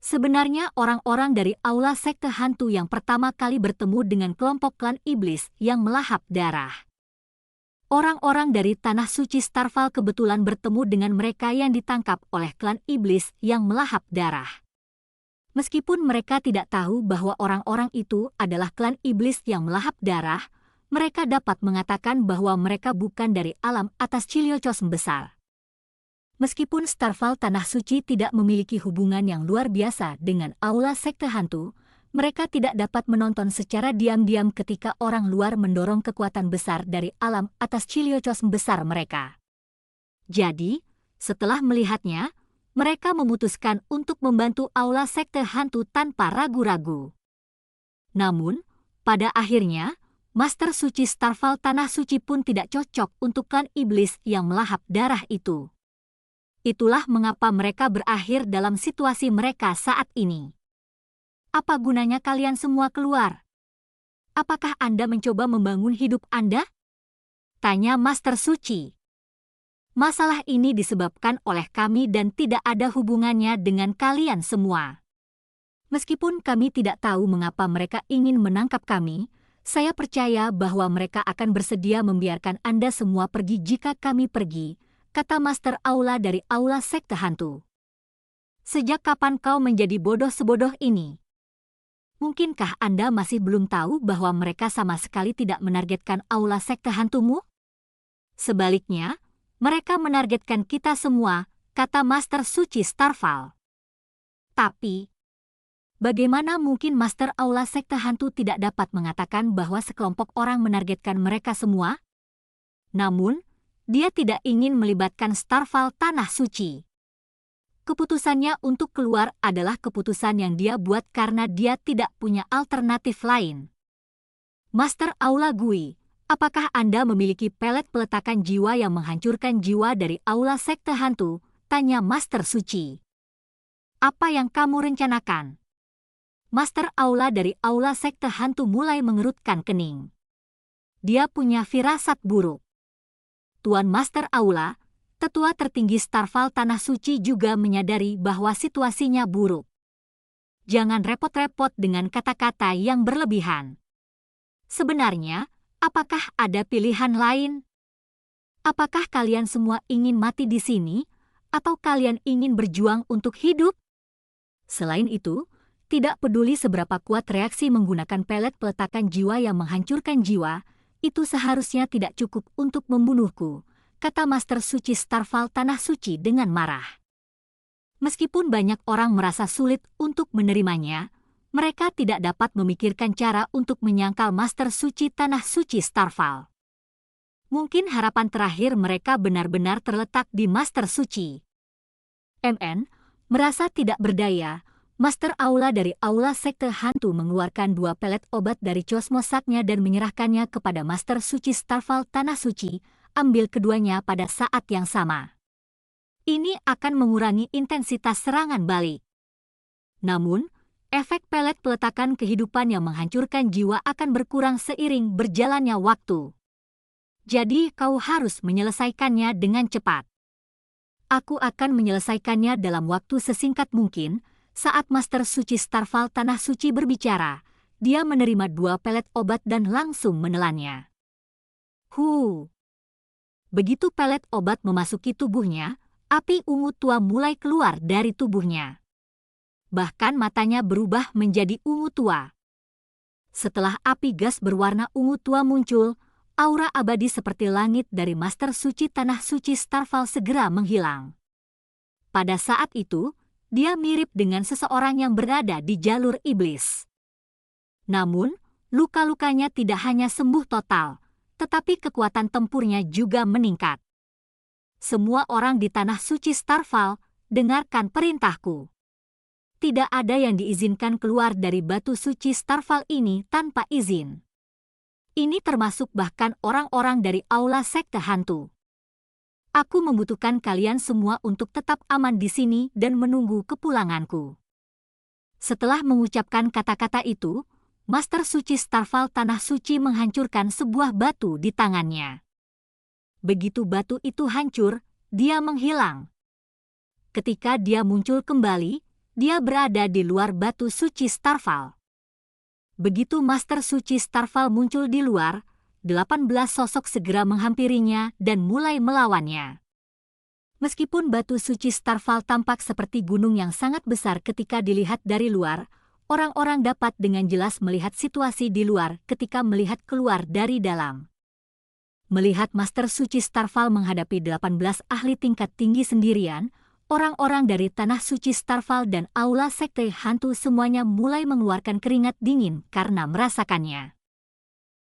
Sebenarnya orang-orang dari Aula Sekte Hantu yang pertama kali bertemu dengan kelompok klan iblis yang melahap darah. Orang-orang dari Tanah Suci Starfall kebetulan bertemu dengan mereka yang ditangkap oleh klan iblis yang melahap darah. Meskipun mereka tidak tahu bahwa orang-orang itu adalah klan iblis yang melahap darah, mereka dapat mengatakan bahwa mereka bukan dari alam atas Chiliocosm besar. Meskipun Starfall Tanah Suci tidak memiliki hubungan yang luar biasa dengan Aula Sekte Hantu, mereka tidak dapat menonton secara diam-diam ketika orang luar mendorong kekuatan besar dari alam atas Chiliocosm besar mereka. Jadi, setelah melihatnya, mereka memutuskan untuk membantu Aula Sekte Hantu tanpa ragu-ragu. Namun, pada akhirnya, Master Suci Starfall Tanah Suci pun tidak cocok untuk klan iblis yang melahap darah itu. Itulah mengapa mereka berakhir dalam situasi mereka saat ini. Apa gunanya kalian semua keluar? Apakah Anda mencoba membangun hidup Anda? Tanya Master Suci. Masalah ini disebabkan oleh kami dan tidak ada hubungannya dengan kalian semua. Meskipun kami tidak tahu mengapa mereka ingin menangkap kami, saya percaya bahwa mereka akan bersedia membiarkan Anda semua pergi jika kami pergi, kata Master Aula dari Aula Sekte Hantu. Sejak kapan kau menjadi bodoh sebodoh ini? Mungkinkah Anda masih belum tahu bahwa mereka sama sekali tidak menargetkan Aula Sekte Hantumu? Sebaliknya, mereka menargetkan kita semua, kata Master Suci Starfall. Tapi, bagaimana mungkin Master Aula Sekte Hantu tidak dapat mengatakan bahwa sekelompok orang menargetkan mereka semua? Namun, dia tidak ingin melibatkan Starfall Tanah Suci. Keputusannya untuk keluar adalah keputusan yang dia buat karena dia tidak punya alternatif lain. Master Aula Gui, apakah Anda memiliki pelet peletakan jiwa yang menghancurkan jiwa dari Aula Sekte Hantu? Tanya Master Suci. Apa yang kamu rencanakan? Master Aula dari Aula Sekte Hantu mulai mengerutkan kening. Dia punya firasat buruk. Tuan Master Aula, tetua tertinggi Starfall Tanah Suci juga menyadari bahwa situasinya buruk. Jangan repot-repot dengan kata-kata yang berlebihan. Sebenarnya, apakah ada pilihan lain? Apakah kalian semua ingin mati di sini, atau kalian ingin berjuang untuk hidup? Selain itu, tidak peduli seberapa kuat reaksi menggunakan pelet peletakan jiwa yang menghancurkan jiwa, itu seharusnya tidak cukup untuk membunuhku, kata Master Suci Starfall Tanah Suci dengan marah. Meskipun banyak orang merasa sulit untuk menerimanya, mereka tidak dapat memikirkan cara untuk menyangkal Master Suci Tanah Suci Starfall. Mungkin harapan terakhir mereka benar-benar terletak di Master Suci. MN merasa tidak berdaya. Master Aula dari Aula Sekte Hantu mengeluarkan 2 pelet obat dari cosmosatnya dan menyerahkannya kepada Master Suci Starfall Tanah Suci. Ambil keduanya pada saat yang sama. Ini akan mengurangi intensitas serangan balik. Namun, efek pelet peletakan kehidupan yang menghancurkan jiwa akan berkurang seiring berjalannya waktu. Jadi kau harus menyelesaikannya dengan cepat. Aku akan menyelesaikannya dalam waktu sesingkat mungkin. Saat Master Suci Starfall Tanah Suci berbicara, dia menerima 2 pelet obat dan langsung menelannya. Begitu pelet obat memasuki tubuhnya, api ungu tua mulai keluar dari tubuhnya. Bahkan matanya berubah menjadi ungu tua. Setelah api gas berwarna ungu tua muncul, aura abadi seperti langit dari Master Suci Tanah Suci Starfall segera menghilang. Pada saat itu, dia mirip dengan seseorang yang berada di jalur iblis. Namun, luka-lukanya tidak hanya sembuh total, tetapi kekuatan tempurnya juga meningkat. Semua orang di Tanah Suci Starfall, dengarkan perintahku. Tidak ada yang diizinkan keluar dari batu suci Starfall ini tanpa izin. Ini termasuk bahkan orang-orang dari Aula Sekte Hantu. Aku membutuhkan kalian semua untuk tetap aman di sini dan menunggu kepulanganku. Setelah mengucapkan kata-kata itu, Master Suci Starfall Tanah Suci menghancurkan sebuah batu di tangannya. Begitu batu itu hancur, dia menghilang. Ketika dia muncul kembali, dia berada di luar batu suci Starfall. Begitu Master Suci Starfall muncul di luar, 18 sosok segera menghampirinya dan mulai melawannya. Meskipun batu suci Starfall tampak seperti gunung yang sangat besar ketika dilihat dari luar, orang-orang dapat dengan jelas melihat situasi di luar ketika melihat keluar dari dalam. Melihat Master Suci Starfall menghadapi 18 ahli tingkat tinggi sendirian, orang-orang dari Tanah Suci Starfall dan Aula Sekte Hantu semuanya mulai mengeluarkan keringat dingin karena merasakannya.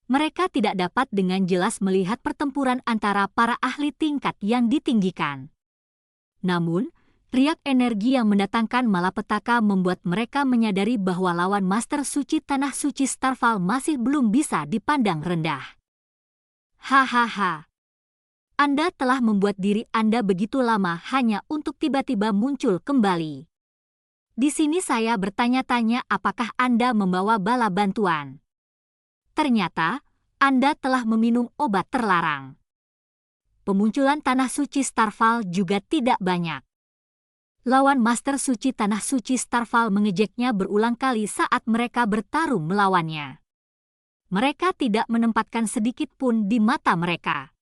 Mereka tidak dapat dengan jelas melihat pertempuran antara para ahli tingkat yang ditinggikan. Namun, riak energi yang mendatangkan malapetaka membuat mereka menyadari bahwa lawan Master Suci Tanah Suci Starfall masih belum bisa dipandang rendah. Hahaha. Anda telah membuat diri Anda begitu lama hanya untuk tiba-tiba muncul kembali. Di sini saya bertanya-tanya apakah Anda membawa bala bantuan. Ternyata, Anda telah meminum obat terlarang. Pemunculan Tanah Suci Starfall juga tidak banyak. Lawan Master Suci Tanah Suci Starfall mengejeknya berulang kali saat mereka bertarung melawannya. Mereka tidak menempatkan sedikit pun di mata mereka.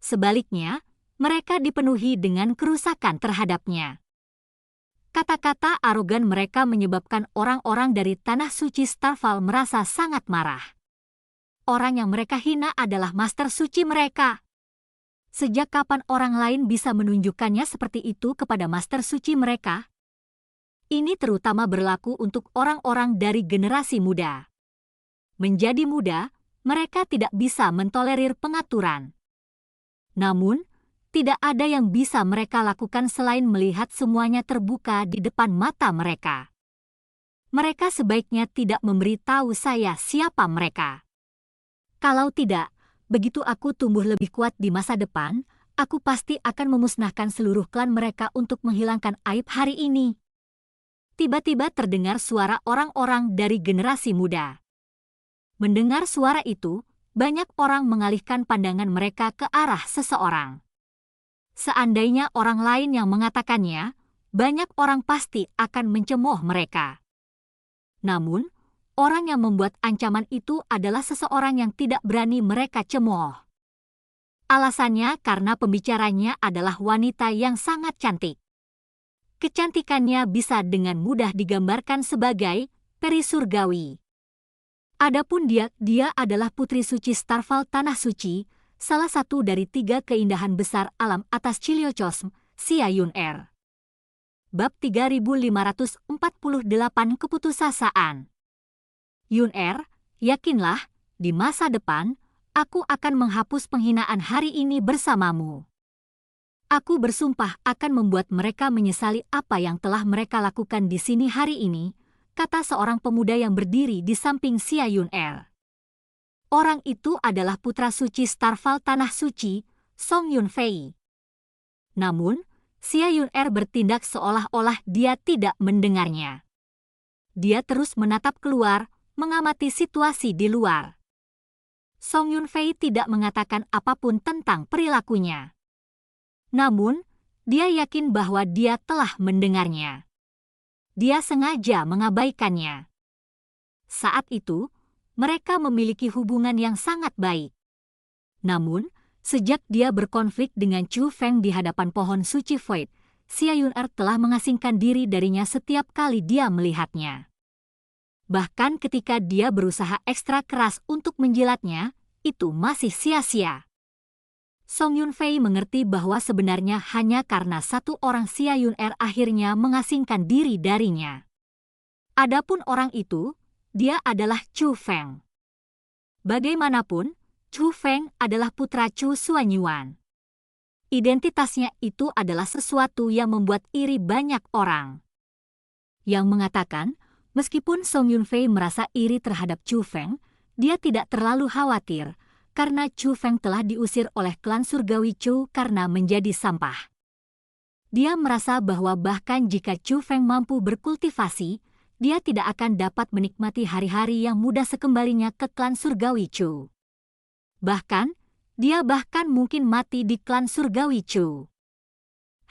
Sebaliknya, mereka dipenuhi dengan kerusakan terhadapnya. Kata-kata arogan mereka menyebabkan orang-orang dari Tanah Suci Starfall merasa sangat marah. Orang yang mereka hina adalah Master Suci mereka. Sejak kapan orang lain bisa menunjukkannya seperti itu kepada Master Suci mereka? Ini terutama berlaku untuk orang-orang dari generasi muda. Menjadi muda, mereka tidak bisa mentolerir pengaturan. Namun, tidak ada yang bisa mereka lakukan selain melihat semuanya terbuka di depan mata mereka. Mereka sebaiknya tidak memberitahu saya siapa mereka. Kalau tidak, begitu aku tumbuh lebih kuat di masa depan, aku pasti akan memusnahkan seluruh klan mereka untuk menghilangkan aib hari ini. Tiba-tiba terdengar suara orang-orang dari generasi muda. Mendengar suara itu, banyak orang mengalihkan pandangan mereka ke arah seseorang. Seandainya orang lain yang mengatakannya, banyak orang pasti akan mencemooh mereka. Namun, orang yang membuat ancaman itu adalah seseorang yang tidak berani mereka cemooh. Alasannya karena pembicaranya adalah wanita yang sangat cantik. Kecantikannya bisa dengan mudah digambarkan sebagai peri surgawi. Adapun dia adalah putri suci Starfall Tanah Suci, salah satu dari 3 keindahan besar alam atas Chiliocosm, Xia Yun-Er. Bab 3548 Keputusasaan. Yun-Er, yakinlah, di masa depan, aku akan menghapus penghinaan hari ini bersamamu. Aku bersumpah akan membuat mereka menyesali apa yang telah mereka lakukan di sini hari ini, kata seorang pemuda yang berdiri di samping Xia Yun-Er. Orang itu adalah putra suci Starfall Tanah Suci, Song Yunfei. Namun, Xia Yun-Er bertindak seolah-olah dia tidak mendengarnya. Dia terus menatap keluar, mengamati situasi di luar. Song Yunfei tidak mengatakan apapun tentang perilakunya. Namun, dia yakin bahwa dia telah mendengarnya. Dia sengaja mengabaikannya. Saat itu, mereka memiliki hubungan yang sangat baik. Namun, sejak dia berkonflik dengan Chu Feng di hadapan pohon suci Void, Xia Yun-Er telah mengasingkan diri darinya setiap kali dia melihatnya. Bahkan ketika dia berusaha ekstra keras untuk menjilatnya, itu masih sia-sia. Song Yunfei mengerti bahwa sebenarnya hanya karena satu orang Xia Yun-Er akhirnya mengasingkan diri darinya. Adapun orang itu, dia adalah Chu Feng. Bagaimanapun, Chu Feng adalah putra Chu Xuanyuan. Identitasnya itu adalah sesuatu yang membuat iri banyak orang. Yang mengatakan, meskipun Song Yunfei merasa iri terhadap Chu Feng, dia tidak terlalu khawatir, karena Chu Feng telah diusir oleh klan surgawi Chu karena menjadi sampah. Dia merasa bahwa bahkan jika Chu Feng mampu berkultivasi, dia tidak akan dapat menikmati hari-hari yang mudah sekembalinya ke klan surgawi Chu. Bahkan, dia mungkin mati di klan surgawi Chu.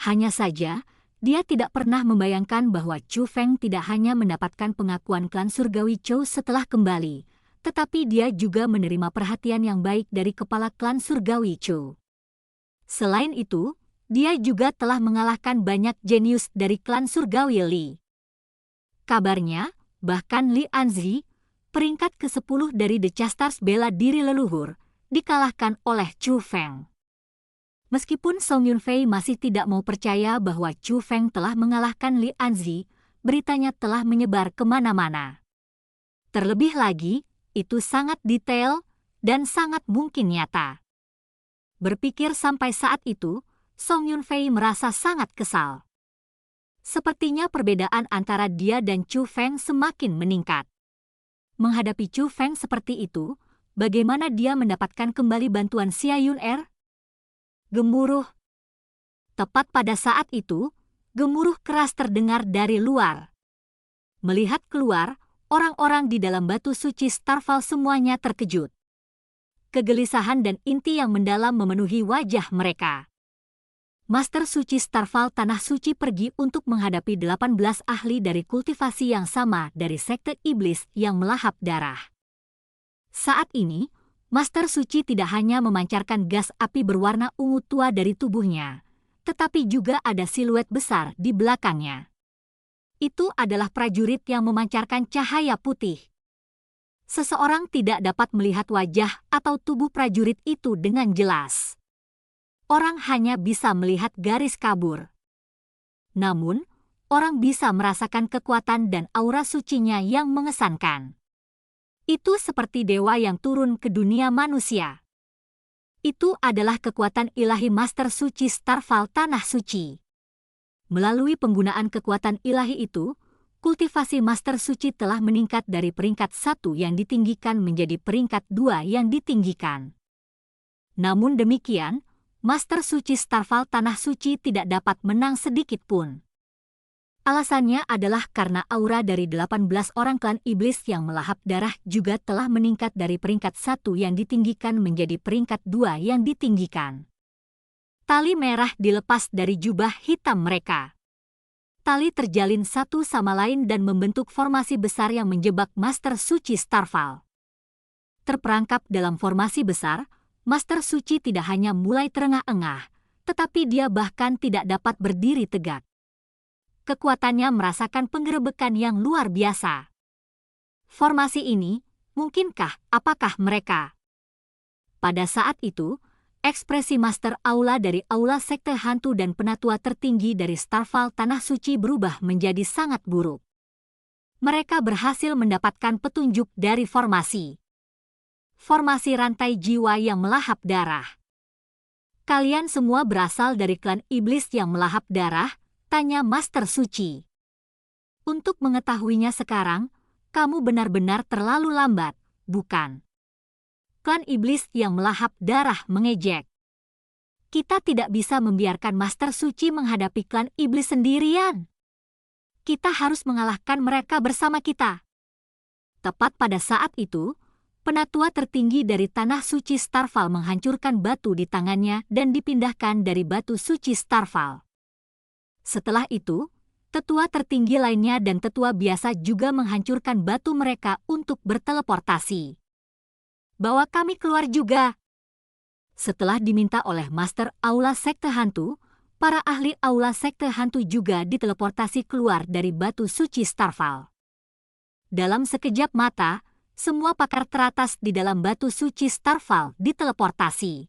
Hanya saja, dia tidak pernah membayangkan bahwa Chu Feng tidak hanya mendapatkan pengakuan klan surgawi Chu setelah kembali, tetapi dia juga menerima perhatian yang baik dari kepala klan surgawi Chu. Selain itu, dia juga telah mengalahkan banyak jenius dari klan surgawi Li. Kabarnya, bahkan Li Anzi, peringkat ke-10 dari The Chastars bela diri leluhur, dikalahkan oleh Chu Feng. Meskipun Song Yunfei masih tidak mau percaya bahwa Chu Feng telah mengalahkan Li Anzi, beritanya telah menyebar kemana-mana. Terlebih lagi, itu sangat detail dan sangat mungkin nyata. Berpikir sampai saat itu, Song Yunfei merasa sangat kesal. Sepertinya perbedaan antara dia dan Chu Feng semakin meningkat. Menghadapi Chu Feng seperti itu, bagaimana dia mendapatkan kembali bantuan Xia Yun-Er? Gemuruh. Tepat pada saat itu, gemuruh keras terdengar dari luar. Melihat keluar, orang-orang di dalam batu suci Starfall semuanya terkejut. Kegelisahan dan inti yang mendalam memenuhi wajah mereka. Master Suci Starfall Tanah Suci pergi untuk menghadapi 18 ahli dari kultivasi yang sama dari sekte iblis yang melahap darah. Saat ini, Master Suci tidak hanya memancarkan gas api berwarna ungu tua dari tubuhnya, tetapi juga ada siluet besar di belakangnya. Itu adalah prajurit yang memancarkan cahaya putih. Seseorang tidak dapat melihat wajah atau tubuh prajurit itu dengan jelas. Orang hanya bisa melihat garis kabur. Namun, orang bisa merasakan kekuatan dan aura sucinya yang mengesankan. Itu seperti dewa yang turun ke dunia manusia. Itu adalah kekuatan ilahi Master Suci Starfall Tanah Suci. Melalui penggunaan kekuatan ilahi itu, kultivasi Master Suci telah meningkat dari peringkat 1 yang ditinggikan menjadi peringkat 2 yang ditinggikan. Namun demikian, Master Suci Starfall Tanah Suci tidak dapat menang sedikit pun. Alasannya adalah karena aura dari 18 orang klan iblis yang melahap darah juga telah meningkat dari peringkat 1 yang ditinggikan menjadi peringkat 2 yang ditinggikan. Tali merah dilepas dari jubah hitam mereka. Tali terjalin satu sama lain dan membentuk formasi besar yang menjebak Master Suci Starfall. Terperangkap dalam formasi besar, Master Suci tidak hanya mulai terengah-engah, tetapi dia bahkan tidak dapat berdiri tegak. Kekuatannya merasakan penggerebekan yang luar biasa. Formasi ini, mungkinkah, apakah mereka? Pada saat itu, ekspresi Master Aula dari Aula Sekte Hantu dan penatua tertinggi dari Starfall Tanah Suci berubah menjadi sangat buruk. Mereka berhasil mendapatkan petunjuk dari formasi. Formasi rantai jiwa yang melahap darah. Kalian semua berasal dari klan iblis yang melahap darah, tanya Master Suci. Untuk mengetahuinya sekarang, kamu benar-benar terlalu lambat, bukan? Klan iblis yang melahap darah mengejek. Kita tidak bisa membiarkan Master Suci menghadapi klan iblis sendirian. Kita harus mengalahkan mereka bersama kita. Tepat pada saat itu, penatua tertinggi dari Tanah Suci Starfall menghancurkan batu di tangannya dan dipindahkan dari batu suci Starfall. Setelah itu, tetua tertinggi lainnya dan tetua biasa juga menghancurkan batu mereka untuk berteleportasi. Bawa kami keluar juga. Setelah diminta oleh Master Aula Sekte Hantu, para ahli Aula Sekte Hantu juga diteleportasi keluar dari batu suci Starfall. Dalam sekejap mata, semua pakar teratas di dalam batu suci Starfall diteleportasi.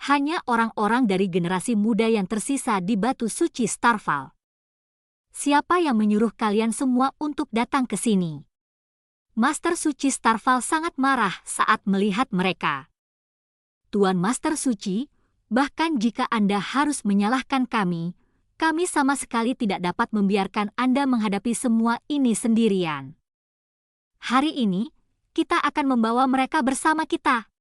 Hanya orang-orang dari generasi muda yang tersisa di batu suci Starfall. Siapa yang menyuruh kalian semua untuk datang ke sini? Master Suci Starfall sangat marah saat melihat mereka. Tuan Master Suci, bahkan jika Anda harus menyalahkan kami sama sekali tidak dapat membiarkan Anda menghadapi semua ini sendirian. Hari ini, kita akan membawa mereka bersama kita.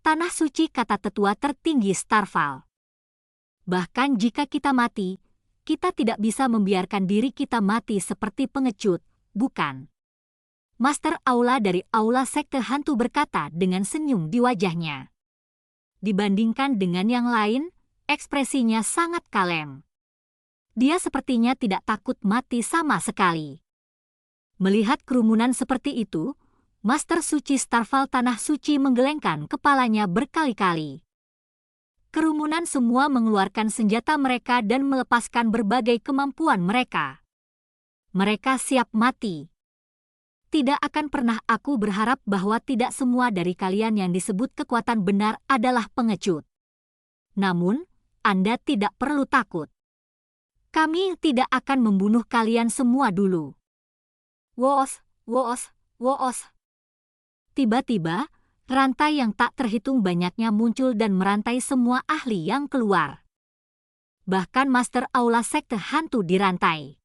Tanah Suci, kata tetua tertinggi Starfall. Bahkan jika kita mati, kita tidak bisa membiarkan diri kita mati seperti pengecut, bukan? Master Aula dari Aula Sekte Hantu berkata dengan senyum di wajahnya. Dibandingkan dengan yang lain, ekspresinya sangat kalem. Dia sepertinya tidak takut mati sama sekali. Melihat kerumunan seperti itu, Master Suci Starfall Tanah Suci menggelengkan kepalanya berkali-kali. Kerumunan semua mengeluarkan senjata mereka dan melepaskan berbagai kemampuan mereka. Mereka siap mati. Tidak akan pernah aku berharap bahwa tidak semua dari kalian yang disebut kekuatan benar adalah pengecut. Namun, Anda tidak perlu takut. Kami tidak akan membunuh kalian semua dulu. Woos, woos, woos. Tiba-tiba, rantai yang tak terhitung banyaknya muncul dan merantai semua ahli yang keluar. Bahkan Master Aula Sekte Hantu dirantai.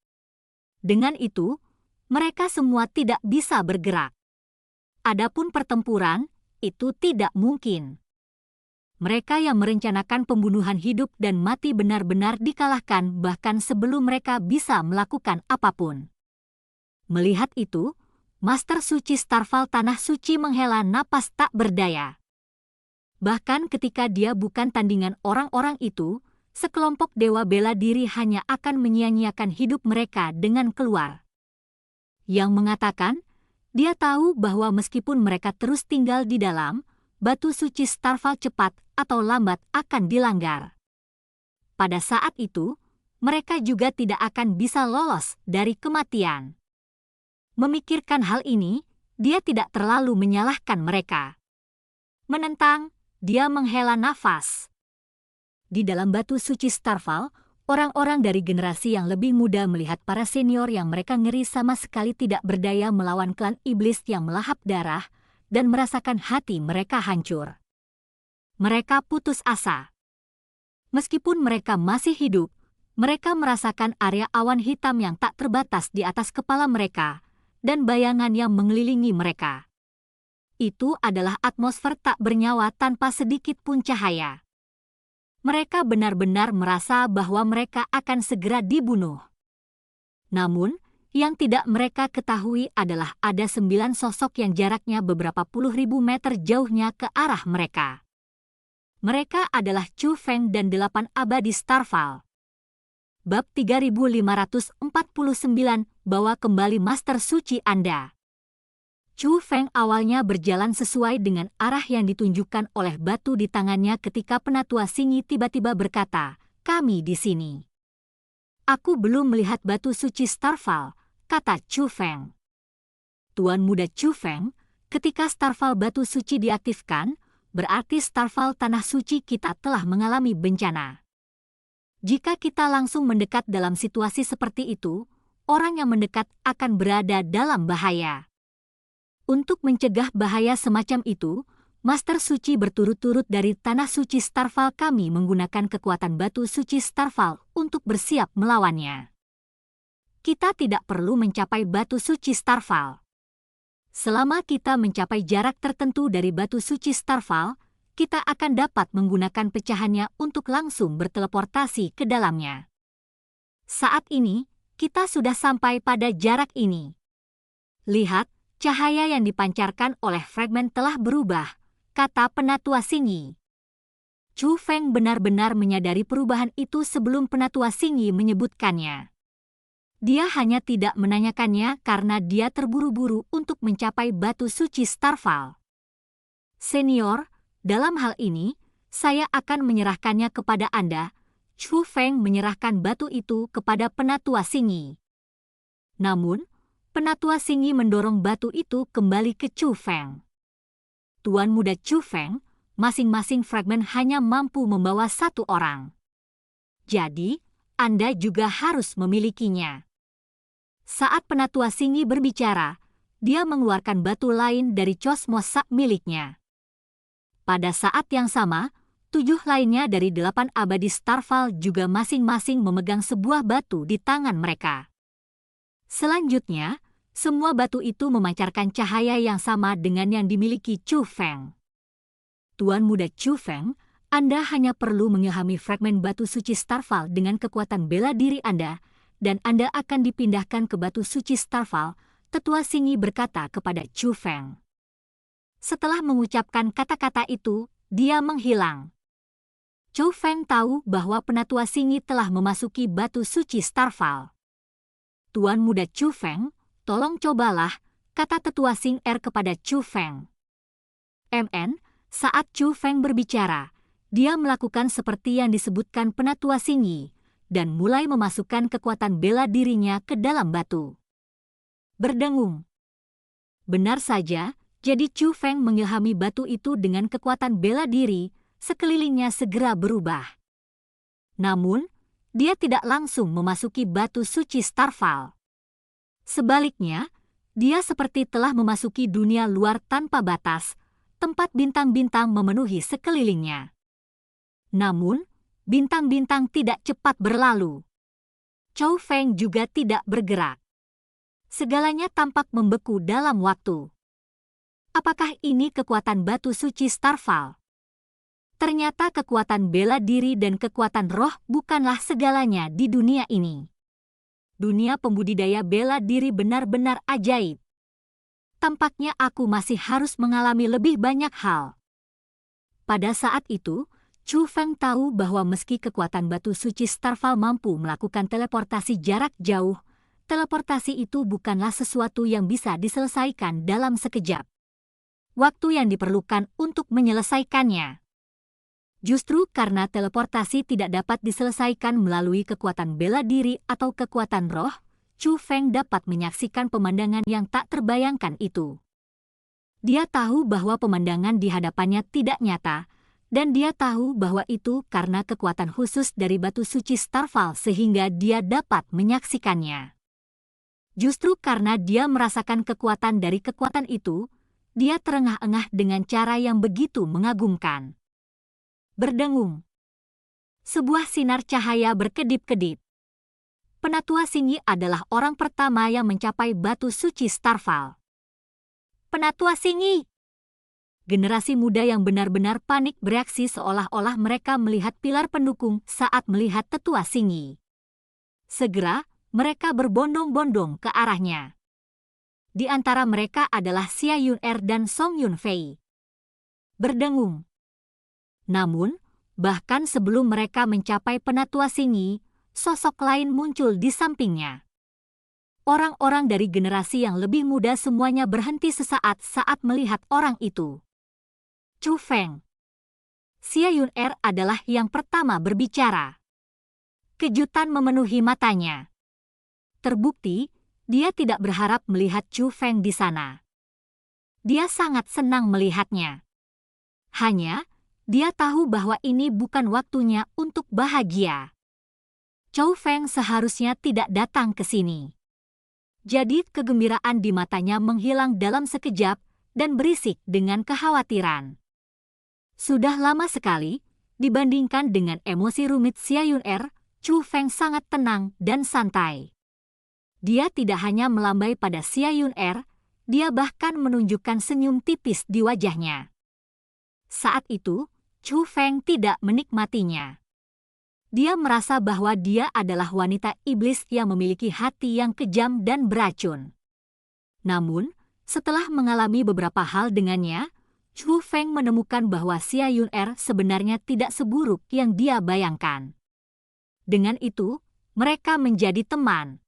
Dengan itu, mereka semua tidak bisa bergerak. Adapun pertempuran, itu tidak mungkin. Mereka yang merencanakan pembunuhan hidup dan mati benar-benar dikalahkan bahkan sebelum mereka bisa melakukan apapun. Melihat itu, Master Suci Starfall Tanah Suci menghela napas tak berdaya. Bahkan ketika dia bukan tandingan orang-orang itu, sekelompok dewa bela diri hanya akan menyia-nyiakan hidup mereka dengan keluar. Yang mengatakan, Dia tahu bahwa meskipun mereka terus tinggal di dalam, batu suci Starfall cepat atau lambat akan dilanggar. Pada saat itu, mereka juga tidak akan bisa lolos dari kematian. Memikirkan hal ini, dia tidak terlalu menyalahkan mereka. Menentang, dia menghela nafas. Di dalam batu suci Starfall, orang-orang dari generasi yang lebih muda melihat para senior yang mereka ngeri sama sekali tidak berdaya melawan klan iblis yang melahap darah dan merasakan hati mereka hancur. Mereka putus asa. Meskipun mereka masih hidup, mereka merasakan area awan hitam yang tak terbatas di atas kepala mereka dan bayangan yang mengelilingi mereka. Itu adalah atmosfer tak bernyawa tanpa sedikit pun cahaya. Mereka benar-benar merasa bahwa mereka akan segera dibunuh. Namun, yang tidak mereka ketahui adalah ada 9 sosok yang jaraknya beberapa puluh ribu meter jauhnya ke arah mereka. Mereka adalah Chu Feng dan 8 abadi Starfall. Bab 3549, bawa kembali Master Suci Anda. Chu Feng awalnya berjalan sesuai dengan arah yang ditunjukkan oleh batu di tangannya ketika Penatua Singi tiba-tiba berkata, "Kami di sini." "Aku belum melihat batu suci Starfall," kata Chu Feng. Tuan Muda Chu Feng, ketika Starfall batu suci diaktifkan, berarti Starfall tanah suci kita telah mengalami bencana. Jika kita langsung mendekat dalam situasi seperti itu, orang yang mendekat akan berada dalam bahaya. Untuk mencegah bahaya semacam itu, Master Suci berturut-turut dari Tanah Suci Starfall kami menggunakan kekuatan batu suci Starfall untuk bersiap melawannya. Kita tidak perlu mencapai batu suci Starfall. Selama kita mencapai jarak tertentu dari batu suci Starfall, kita akan dapat menggunakan pecahannya untuk langsung berteleportasi ke dalamnya. Saat ini, kita sudah sampai pada jarak ini. Lihat, cahaya yang dipancarkan oleh fragmen telah berubah, kata Penatua Singi. Chu Feng benar-benar menyadari perubahan itu sebelum Penatua Singi menyebutkannya. Dia hanya tidak menanyakannya karena dia terburu-buru untuk mencapai batu suci Starfall. "Senior, dalam hal ini, saya akan menyerahkannya kepada Anda." Chu Feng menyerahkan batu itu kepada Penatua Singi. Namun, Penatua Singi mendorong batu itu kembali ke Chu Feng. Tuan Muda Chu Feng, masing-masing fragmen hanya mampu membawa 1 orang. Jadi, Anda juga harus memilikinya. Saat Penatua Singi berbicara, dia mengeluarkan batu lain dari Cosmos Sak miliknya. Pada saat yang sama, 7 lainnya dari 8 abadi Starfall juga masing-masing memegang sebuah batu di tangan mereka. Selanjutnya, semua batu itu memancarkan cahaya yang sama dengan yang dimiliki Chu Feng. Tuan Muda Chu Feng, Anda hanya perlu mengilhami fragmen batu suci Starfall dengan kekuatan bela diri Anda, dan Anda akan dipindahkan ke batu suci Starfall, Tetua Singi berkata kepada Chu Feng. Setelah mengucapkan kata-kata itu, dia menghilang. Chu Feng tahu bahwa Penatua Singi telah memasuki batu suci Starfall. Tuan Muda Chu Feng, tolong cobalah, kata Tetua Sing Er kepada Chu Feng. Saat Chu Feng berbicara, dia melakukan seperti yang disebutkan Penatua Singi, dan mulai memasukkan kekuatan bela dirinya ke dalam batu. Berdengung. Benar saja, jadi Chu Feng mengilhami batu itu dengan kekuatan bela diri, sekelilingnya segera berubah. Namun, dia tidak langsung memasuki batu suci Starfall. Sebaliknya, dia seperti telah memasuki dunia luar tanpa batas, tempat bintang-bintang memenuhi sekelilingnya. Namun, bintang-bintang tidak cepat berlalu. Chu Feng juga tidak bergerak. Segalanya tampak membeku dalam waktu. Apakah ini kekuatan batu suci Starfall? Ternyata kekuatan bela diri dan kekuatan roh bukanlah segalanya di dunia ini. Dunia pembudidaya bela diri benar-benar ajaib. Tampaknya aku masih harus mengalami lebih banyak hal. Pada saat itu, Chu Feng tahu bahwa meski kekuatan batu suci Starfall mampu melakukan teleportasi jarak jauh, teleportasi itu bukanlah sesuatu yang bisa diselesaikan dalam sekejap. Waktu yang diperlukan untuk menyelesaikannya. Justru karena teleportasi tidak dapat diselesaikan melalui kekuatan bela diri atau kekuatan roh, Chu Feng dapat menyaksikan pemandangan yang tak terbayangkan itu. Dia tahu bahwa pemandangan di hadapannya tidak nyata, dan dia tahu bahwa itu karena kekuatan khusus dari batu suci Starfall sehingga dia dapat menyaksikannya. Justru karena dia merasakan kekuatan dari kekuatan itu, dia terengah-engah dengan cara yang begitu mengagumkan. Berdengung. Sebuah sinar cahaya berkedip-kedip. Penatua Singi adalah orang pertama yang mencapai batu suci Starfall. Penatua Singi! Generasi muda yang benar-benar panik bereaksi seolah-olah mereka melihat pilar pendukung saat melihat Tetua Singi. Segera, mereka berbondong-bondong ke arahnya. Di antara mereka adalah Xia Yun'er dan Song Yunfei. Berdengung. Namun, bahkan sebelum mereka mencapai Penatua Singi, sosok lain muncul di sampingnya. Orang-orang dari generasi yang lebih muda semuanya berhenti sesaat saat melihat orang itu. Chu Feng. Xia Yun'er adalah yang pertama berbicara. Kejutan memenuhi matanya. Terbukti, dia tidak berharap melihat Chu Feng di sana. Dia sangat senang melihatnya. Hanya, dia tahu bahwa ini bukan waktunya untuk bahagia. Chu Feng seharusnya tidak datang ke sini. Jadi kegembiraan di matanya menghilang dalam sekejap dan berisik dengan kekhawatiran. Sudah lama sekali, dibandingkan dengan emosi rumit Xia Yun'er, Chu Feng sangat tenang dan santai. Dia tidak hanya melambai pada Xia Yun'er, dia bahkan menunjukkan senyum tipis di wajahnya. Saat itu, Chu Feng tidak menikmatinya. Dia merasa bahwa dia adalah wanita iblis yang memiliki hati yang kejam dan beracun. Namun, setelah mengalami beberapa hal dengannya, Chu Feng menemukan bahwa Xia Yun'er sebenarnya tidak seburuk yang dia bayangkan. Dengan itu, mereka menjadi teman.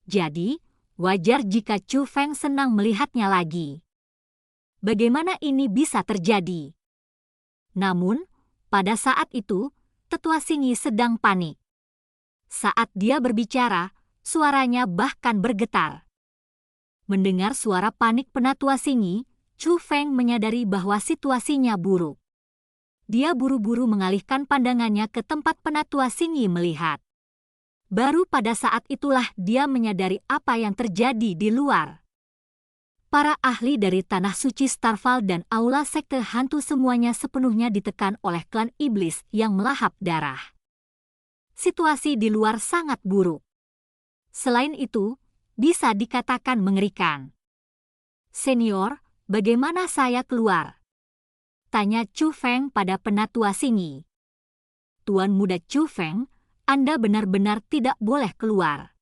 Jadi, wajar jika Chu Feng senang melihatnya lagi. Bagaimana ini bisa terjadi? Namun, pada saat itu, Tetua Singi sedang panik. Saat dia berbicara, suaranya bahkan bergetar. Mendengar suara panik Penatua Singi, Chu Feng menyadari bahwa situasinya buruk. Dia buru-buru mengalihkan pandangannya ke tempat Penatua Singi melihat. Baru pada saat itulah dia menyadari apa yang terjadi di luar. Para ahli dari Tanah Suci Starfall dan Aula Sekte Hantu semuanya sepenuhnya ditekan oleh klan iblis yang melahap darah. Situasi di luar sangat buruk. Selain itu, bisa dikatakan mengerikan. Senior, bagaimana saya keluar? Tanya Chu Feng pada Penatua Singi. Tuan Muda Chu Feng, Anda benar-benar tidak boleh keluar.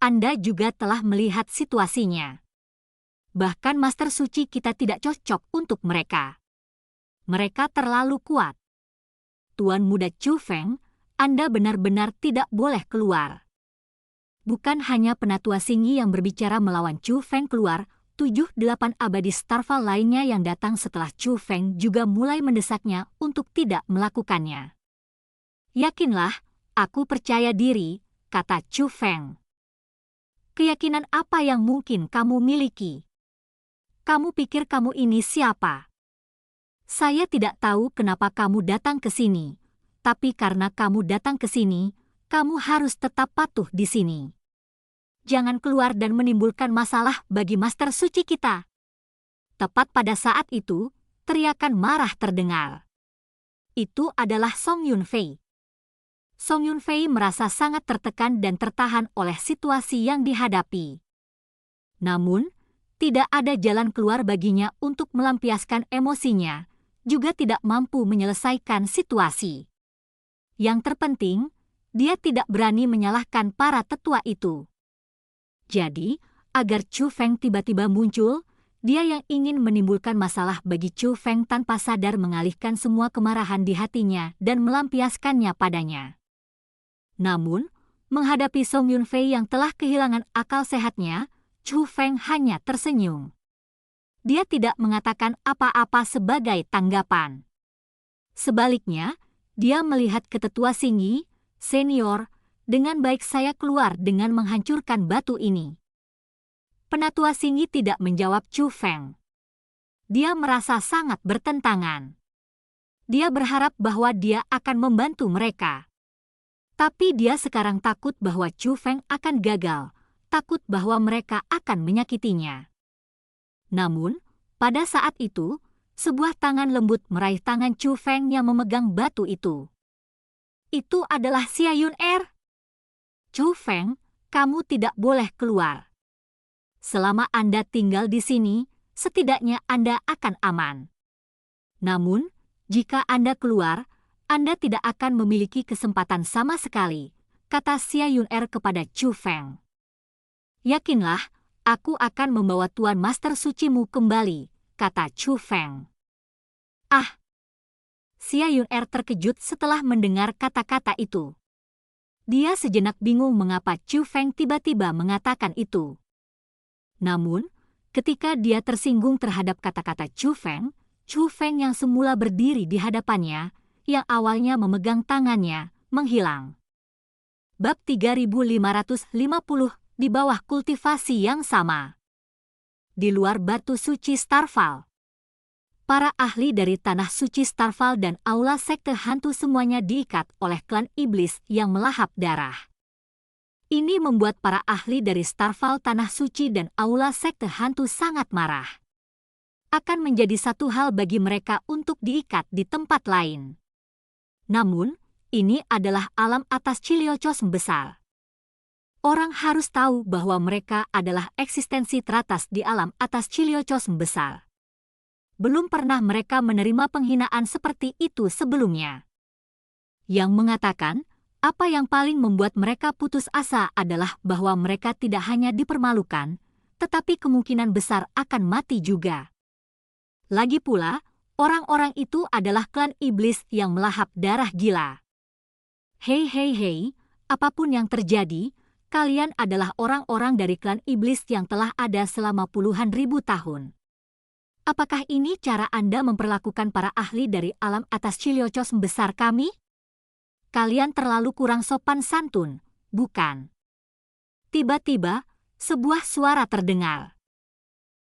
Anda juga telah melihat situasinya. Bahkan Master Suci kita tidak cocok untuk mereka. Mereka terlalu kuat. Tuan Muda Chu Feng, Anda benar-benar tidak boleh keluar. Bukan hanya Penatua Singi yang berbicara melawan Chu Feng keluar, 7-8 abadi Starfall lainnya yang datang setelah Chu Feng juga mulai mendesaknya untuk tidak melakukannya. Yakinlah, aku percaya diri, kata Chu Feng. Keyakinan apa yang mungkin kamu miliki? Kamu pikir kamu ini siapa? Saya tidak tahu kenapa kamu datang ke sini, tapi karena kamu datang ke sini, kamu harus tetap patuh di sini. Jangan keluar dan menimbulkan masalah bagi Master Suci kita. Tepat pada saat itu, teriakan marah terdengar. Itu adalah Song Yunfei. Song Yunfei merasa sangat tertekan dan tertahan oleh situasi yang dihadapi. Namun, tidak ada jalan keluar baginya untuk melampiaskan emosinya, juga tidak mampu menyelesaikan situasi. Yang terpenting, dia tidak berani menyalahkan para tetua itu. Jadi, agar Chu Feng tiba-tiba muncul, dia yang ingin menimbulkan masalah bagi Chu Feng tanpa sadar mengalihkan semua kemarahan di hatinya dan melampiaskannya padanya. Namun, Menghadapi Song Yunfei yang telah kehilangan akal sehatnya, Chu Feng hanya tersenyum. Dia tidak mengatakan apa-apa sebagai tanggapan. Sebaliknya, dia melihat ke Tetua Singyi, senior, dengan baik saya keluar dengan menghancurkan batu ini. Penatua Singyi tidak menjawab Chu Feng. Dia merasa sangat bertentangan. Dia berharap bahwa dia akan membantu mereka. Tapi dia sekarang takut bahwa Chu Feng akan gagal, takut bahwa mereka akan menyakitinya. Namun, pada saat itu, sebuah tangan lembut meraih tangan Chu Feng yang memegang batu itu. Itu adalah Xia Yun-er. Chu Feng, kamu tidak boleh keluar. Selama Anda tinggal di sini, setidaknya Anda akan aman. Namun, jika Anda keluar, Anda tidak akan memiliki kesempatan sama sekali, kata Xia Yun-er kepada Chu Feng. Yakinlah, aku akan membawa Tuan Master Sucimu kembali, kata Chu Feng. Ah! Xia Yun-er terkejut setelah mendengar kata-kata itu. Dia sejenak bingung mengapa Chu Feng tiba-tiba mengatakan itu. Namun, ketika dia tersinggung terhadap kata-kata Chu Feng yang semula berdiri di hadapannya, yang awalnya memegang tangannya, menghilang. Bab 3550 di bawah kultivasi yang sama. Di luar batu suci Starfall. Para ahli dari Tanah Suci Starfall dan Aula Sekte Hantu semuanya diikat oleh klan iblis yang melahap darah. Ini membuat para ahli dari Starfall Tanah Suci dan Aula Sekte Hantu sangat marah. Akan menjadi satu hal bagi mereka untuk diikat di tempat lain. Namun, ini adalah alam atas Chiliocos besar. Orang harus tahu bahwa mereka adalah eksistensi teratas di alam atas Chiliocos besar. Belum pernah mereka menerima penghinaan seperti itu sebelumnya. Yang mengatakan, apa yang paling membuat mereka putus asa adalah bahwa mereka tidak hanya dipermalukan, tetapi kemungkinan besar akan mati juga. Lagi pula, orang-orang itu adalah klan iblis yang melahap darah gila. Hei, apapun yang terjadi, kalian adalah orang-orang dari klan iblis yang telah ada selama puluhan ribu tahun. Apakah ini cara Anda memperlakukan para ahli dari alam atas Chiliocos besar kami? Kalian terlalu kurang sopan santun, bukan? Tiba-tiba, sebuah suara terdengar.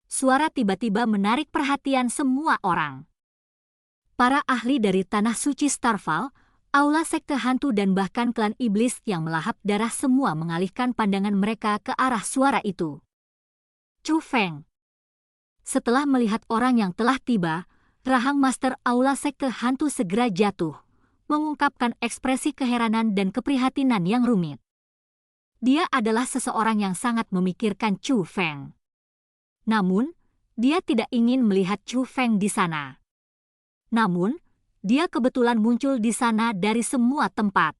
Suara tiba-tiba menarik perhatian semua orang. Para ahli dari Tanah Suci Starfall, Aula Sekte Hantu dan bahkan klan iblis yang melahap darah semua mengalihkan pandangan mereka ke arah suara itu. Chu Feng. Setelah melihat orang yang telah tiba, rahang Master Aula Sekte Hantu segera jatuh, mengungkapkan ekspresi keheranan dan keprihatinan yang rumit. Dia adalah seseorang yang sangat memikirkan Chu Feng. Namun, dia tidak ingin melihat Chu Feng di sana. Namun, dia kebetulan muncul di sana dari semua tempat.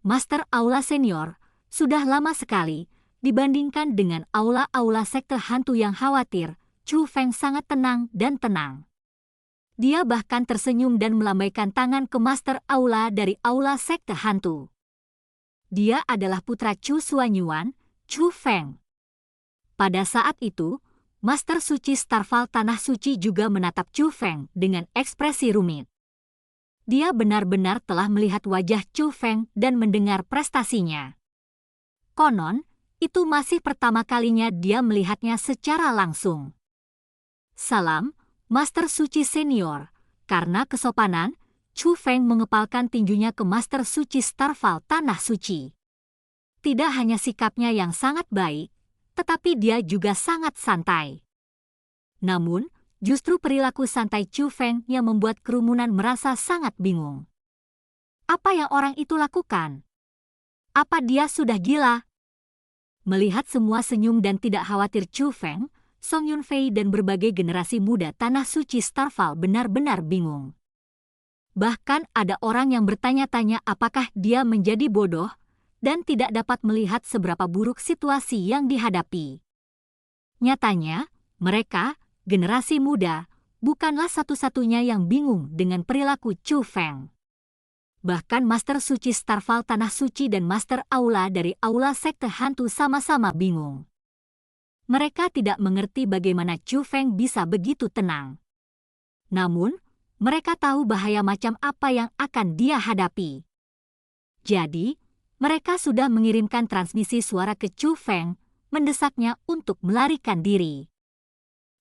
Master Aula Senior sudah lama sekali, dibandingkan dengan aula-aula sekte hantu yang khawatir, Chu Feng sangat tenang dan tenang. Dia bahkan tersenyum dan melambaikan tangan ke Master Aula dari Aula Sekte Hantu. Dia adalah putra Chu Xuanyuan, Chu Feng. Pada saat itu, Master Suci Starfall Tanah Suci juga menatap Chu Feng dengan ekspresi rumit. Dia benar-benar telah melihat wajah Chu Feng dan mendengar prestasinya. Konon, itu masih pertama kalinya dia melihatnya secara langsung. Salam, Master Suci Senior. Karena kesopanan, Chu Feng mengepalkan tinjunya ke Master Suci Starfall Tanah Suci. Tidak hanya sikapnya yang sangat baik, tetapi dia juga sangat santai. Namun, justru perilaku santai Chu Feng yang membuat kerumunan merasa sangat bingung. Apa yang orang itu lakukan? Apa dia sudah gila? Melihat semua senyum dan tidak khawatir Chu Feng, Song Yunfei dan berbagai generasi muda Tanah Suci Starfall benar-benar bingung. Bahkan ada orang yang bertanya-tanya apakah dia menjadi bodoh dan tidak dapat melihat seberapa buruk situasi yang dihadapi. Nyatanya, mereka, generasi muda, bukanlah satu-satunya yang bingung dengan perilaku Chu Feng. Bahkan Master Suci Starfall Tanah Suci dan Master Aula dari Aula Sekte Hantu sama-sama bingung. Mereka tidak mengerti bagaimana Chu Feng bisa begitu tenang. Namun, mereka tahu bahaya macam apa yang akan dia hadapi. Jadi, mereka sudah mengirimkan transmisi suara ke Chu Feng, mendesaknya untuk melarikan diri.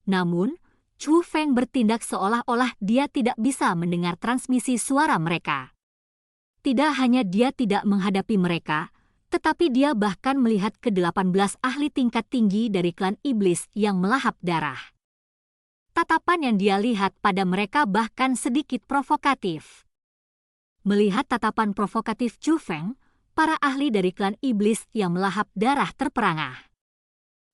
Namun, Chu Feng bertindak seolah-olah dia tidak bisa mendengar transmisi suara mereka. Tidak hanya dia tidak menghadapi mereka, tetapi dia bahkan melihat ke-18 ahli tingkat tinggi dari klan iblis yang melahap darah. Tatapan yang dia lihat pada mereka bahkan sedikit provokatif. Melihat tatapan provokatif Chu Feng, para ahli dari klan iblis yang melahap darah terperangah.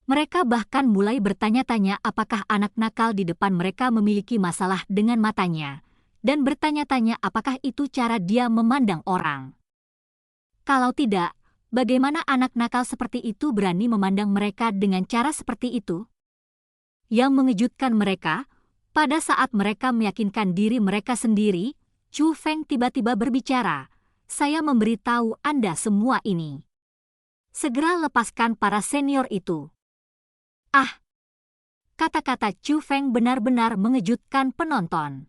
Mereka bahkan mulai bertanya-tanya apakah anak nakal di depan mereka memiliki masalah dengan matanya, dan bertanya-tanya apakah itu cara dia memandang orang. Kalau tidak, bagaimana anak nakal seperti itu berani memandang mereka dengan cara seperti itu? Yang mengejutkan mereka, pada saat mereka meyakinkan diri mereka sendiri, Chu Feng tiba-tiba berbicara, "Saya memberitahu Anda semua ini. Segera lepaskan para senior itu." Ah! Kata-kata Chu Feng benar-benar mengejutkan penonton.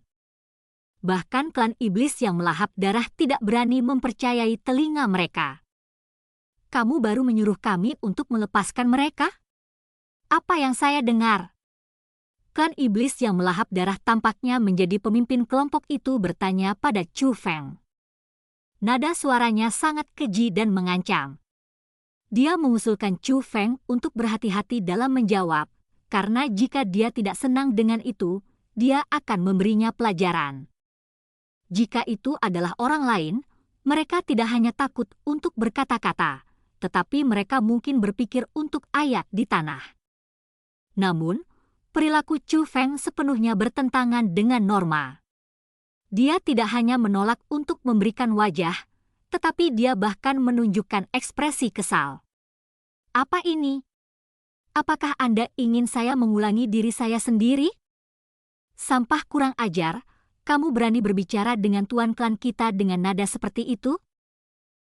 Bahkan klan iblis yang melahap darah tidak berani mempercayai telinga mereka. "Kamu baru menyuruh kami untuk melepaskan mereka? Apa yang saya dengar?" Klan iblis yang melahap darah tampaknya menjadi pemimpin kelompok itu bertanya pada Chu Feng. Nada suaranya sangat keji dan mengancam. Dia mengusulkan Chu Feng untuk berhati-hati dalam menjawab, karena jika dia tidak senang dengan itu, dia akan memberinya pelajaran. Jika itu adalah orang lain, mereka tidak hanya takut untuk berkata-kata, tetapi mereka mungkin berpikir untuk ayat di tanah. Namun, perilaku Chu Feng sepenuhnya bertentangan dengan norma. Dia tidak hanya menolak untuk memberikan wajah, tetapi dia bahkan menunjukkan ekspresi kesal. "Apa ini? Apakah Anda ingin saya mengulangi diri saya sendiri? Sampah kurang ajar, kamu berani berbicara dengan tuan klan kita dengan nada seperti itu?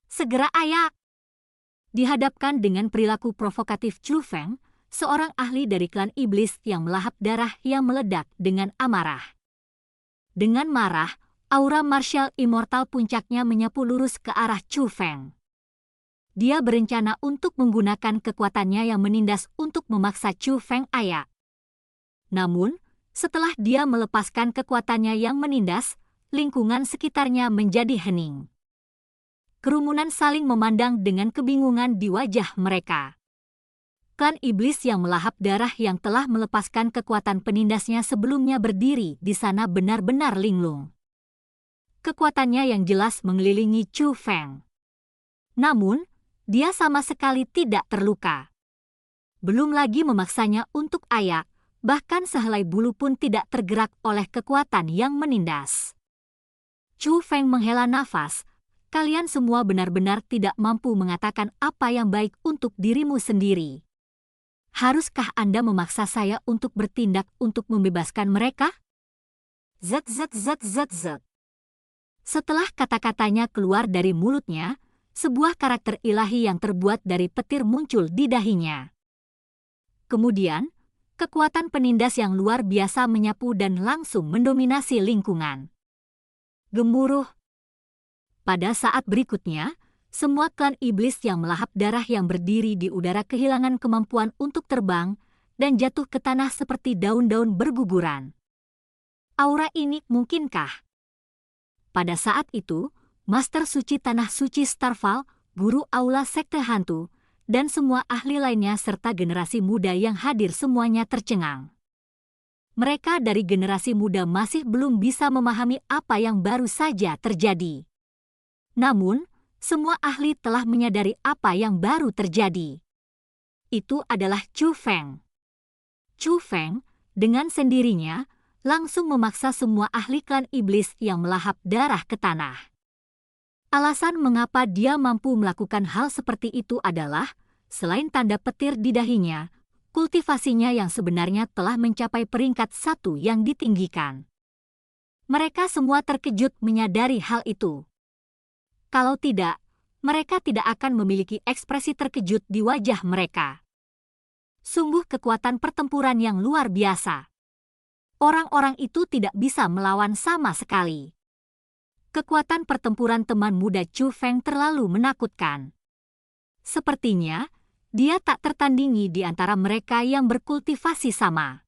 Segera ayak!" Dihadapkan dengan perilaku provokatif Chu Feng, seorang ahli dari klan iblis yang melahap darah yang meledak dengan amarah. Dengan marah, aura martial immortal puncaknya menyapu lurus ke arah Chu Feng. Dia berencana untuk menggunakan kekuatannya yang menindas untuk memaksa Chu Feng ayak. Namun, setelah dia melepaskan kekuatannya yang menindas, lingkungan sekitarnya menjadi hening. Kerumunan saling memandang dengan kebingungan di wajah mereka. Klan iblis yang melahap darah yang telah melepaskan kekuatan penindasnya sebelumnya berdiri di sana benar-benar linglung. Kekuatannya yang jelas mengelilingi Chu Feng. Namun, dia sama sekali tidak terluka. Belum lagi memaksanya untuk ayak, bahkan sehelai bulu pun tidak tergerak oleh kekuatan yang menindas. Chu Feng menghela nafas, "Kalian semua benar-benar tidak mampu mengatakan apa yang baik untuk dirimu sendiri. Haruskah Anda memaksa saya untuk bertindak untuk membebaskan mereka?" Zat. Setelah kata-katanya keluar dari mulutnya, sebuah karakter ilahi yang terbuat dari petir muncul di dahinya. Kemudian, kekuatan penindas yang luar biasa menyapu dan langsung mendominasi lingkungan. Gemuruh. Pada saat berikutnya, semua klan iblis yang melahap darah yang berdiri di udara kehilangan kemampuan untuk terbang dan jatuh ke tanah seperti daun-daun berguguran. Aura ini mungkinkah? Pada saat itu, Master Suci Tanah Suci Starfall, Guru Aula Sekte Hantu, dan semua ahli lainnya serta generasi muda yang hadir semuanya tercengang. Mereka dari generasi muda masih belum bisa memahami apa yang baru saja terjadi. Namun, semua ahli telah menyadari apa yang baru terjadi. Itu adalah Chu Feng. Chu Feng, dengan sendirinya, langsung memaksa semua ahli klan iblis yang melahap darah ke tanah. Alasan mengapa dia mampu melakukan hal seperti itu adalah, selain tanda petir di dahinya, kultivasinya yang sebenarnya telah mencapai peringkat 1 yang ditinggikan. Mereka semua terkejut menyadari hal itu. Kalau tidak, mereka tidak akan memiliki ekspresi terkejut di wajah mereka. Sungguh kekuatan pertempuran yang luar biasa. Orang-orang itu tidak bisa melawan sama sekali. Kekuatan pertempuran teman muda Chu Feng terlalu menakutkan. Sepertinya, dia tak tertandingi di antara mereka yang berkultivasi sama.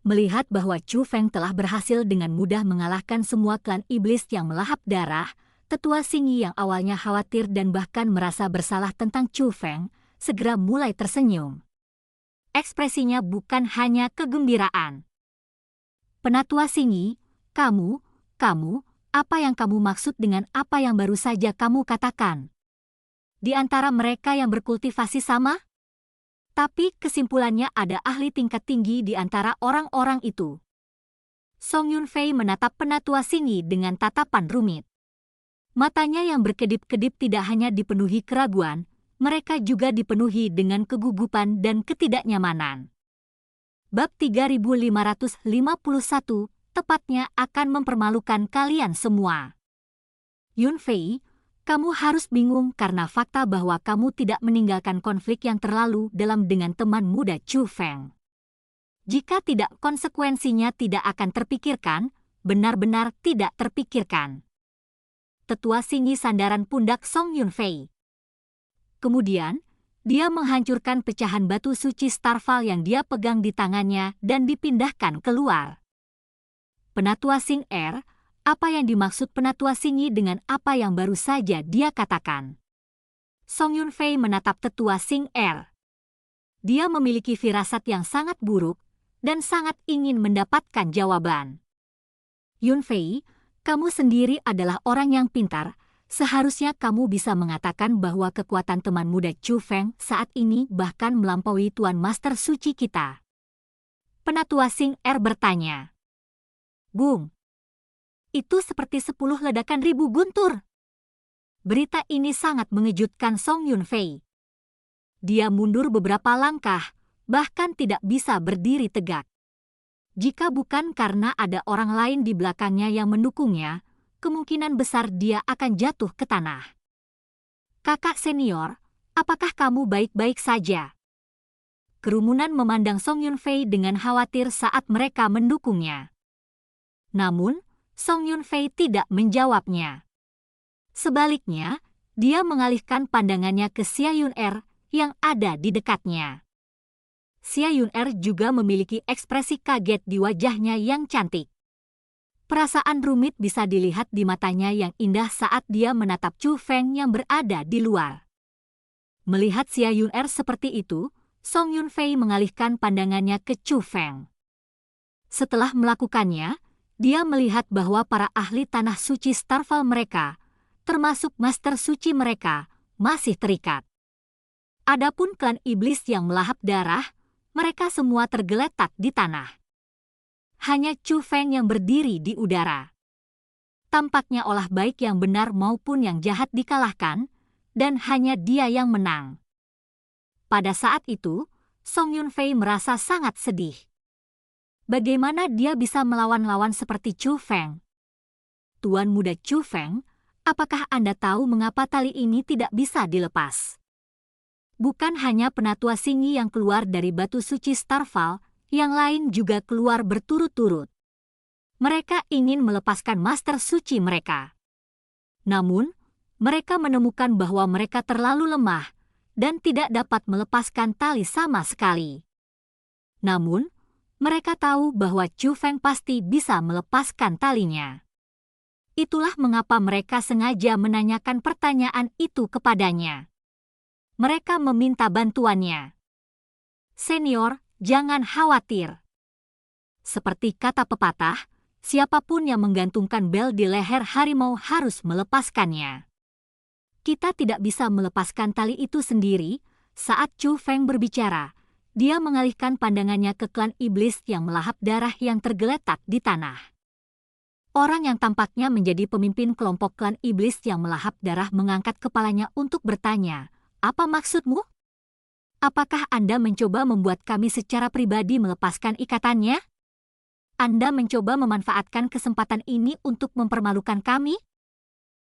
Melihat bahwa Chu Feng telah berhasil dengan mudah mengalahkan semua klan iblis yang melahap darah, Tetua Singi yang awalnya khawatir dan bahkan merasa bersalah tentang Chu Feng, segera mulai tersenyum. Ekspresinya bukan hanya kegembiraan. Penatua Singi, kamu, apa yang kamu maksud dengan apa yang baru saja kamu katakan? Di antara mereka yang berkultivasi sama? Tapi kesimpulannya ada ahli tingkat tinggi di antara orang-orang itu. Song Yunfei menatap Penatua Singi dengan tatapan rumit. Matanya yang berkedip-kedip tidak hanya dipenuhi keraguan, mereka juga dipenuhi dengan kegugupan dan ketidaknyamanan. Bab 3551, tepatnya akan mempermalukan kalian semua. Yunfei, kamu harus bingung karena fakta bahwa kamu tidak meninggalkan konflik yang terlalu dalam dengan teman muda Chu Feng. Jika tidak, konsekuensinya tidak akan terpikirkan, benar-benar tidak terpikirkan. Tetua Singi sandaran pundak Song Yunfei. Kemudian, dia menghancurkan pecahan batu suci Starfall yang dia pegang di tangannya dan dipindahkan keluar. Penatua Sing Er, apa yang dimaksud Penatua Singi dengan apa yang baru saja dia katakan? Song Yunfei menatap Tetua Sing Er. Dia memiliki firasat yang sangat buruk dan sangat ingin mendapatkan jawaban. Yunfei, kamu sendiri adalah orang yang pintar. Seharusnya kamu bisa mengatakan bahwa kekuatan teman muda Chu Feng saat ini bahkan melampaui Tuan Master Suci kita. Penatua Sing Er bertanya. Bung, itu seperti 10 ledakan ribu guntur. Berita ini sangat mengejutkan Song Yunfei. Dia mundur beberapa langkah, bahkan tidak bisa berdiri tegak. Jika bukan karena ada orang lain di belakangnya yang mendukungnya, kemungkinan besar dia akan jatuh ke tanah. Kakak senior, apakah kamu baik-baik saja? Kerumunan memandang Song Yunfei dengan khawatir saat mereka mendukungnya. Namun, Song Yunfei tidak menjawabnya. Sebaliknya, dia mengalihkan pandangannya ke Xia Yun-er yang ada di dekatnya. Xia Yun-er juga memiliki ekspresi kaget di wajahnya yang cantik. Perasaan rumit bisa dilihat di matanya yang indah saat dia menatap Chu Feng yang berada di luar. Melihat Xia Yun-er seperti itu, Song Yunfei mengalihkan pandangannya ke Chu Feng. Setelah melakukannya, dia melihat bahwa para ahli tanah suci Starfall mereka, termasuk Master Suci mereka, masih terikat. Adapun klan iblis yang melahap darah, mereka semua tergeletak di tanah. Hanya Chu Feng yang berdiri di udara. Tampaknya olah baik yang benar maupun yang jahat dikalahkan, dan hanya dia yang menang. Pada saat itu, Song Yunfei merasa sangat sedih. Bagaimana dia bisa melawan-lawan seperti Chu Feng? Tuan muda Chu Feng, apakah Anda tahu mengapa tali ini tidak bisa dilepas? Bukan hanya Penatua Singi yang keluar dari batu suci Starfall, yang lain juga keluar berturut-turut. Mereka ingin melepaskan Master Suci mereka. Namun, mereka menemukan bahwa mereka terlalu lemah dan tidak dapat melepaskan tali sama sekali. Namun, mereka tahu bahwa Chu Feng pasti bisa melepaskan talinya. Itulah mengapa mereka sengaja menanyakan pertanyaan itu kepadanya. Mereka meminta bantuannya. Senior, jangan khawatir. Seperti kata pepatah, siapapun yang menggantungkan bel di leher harimau harus melepaskannya. Kita tidak bisa melepaskan tali itu sendiri. Saat Chu Feng berbicara, dia mengalihkan pandangannya ke klan iblis yang melahap darah yang tergeletak di tanah. Orang yang tampaknya menjadi pemimpin kelompok klan iblis yang melahap darah mengangkat kepalanya untuk bertanya, "Apa maksudmu? Apakah Anda mencoba membuat kami secara pribadi melepaskan ikatannya? Anda mencoba memanfaatkan kesempatan ini untuk mempermalukan kami?"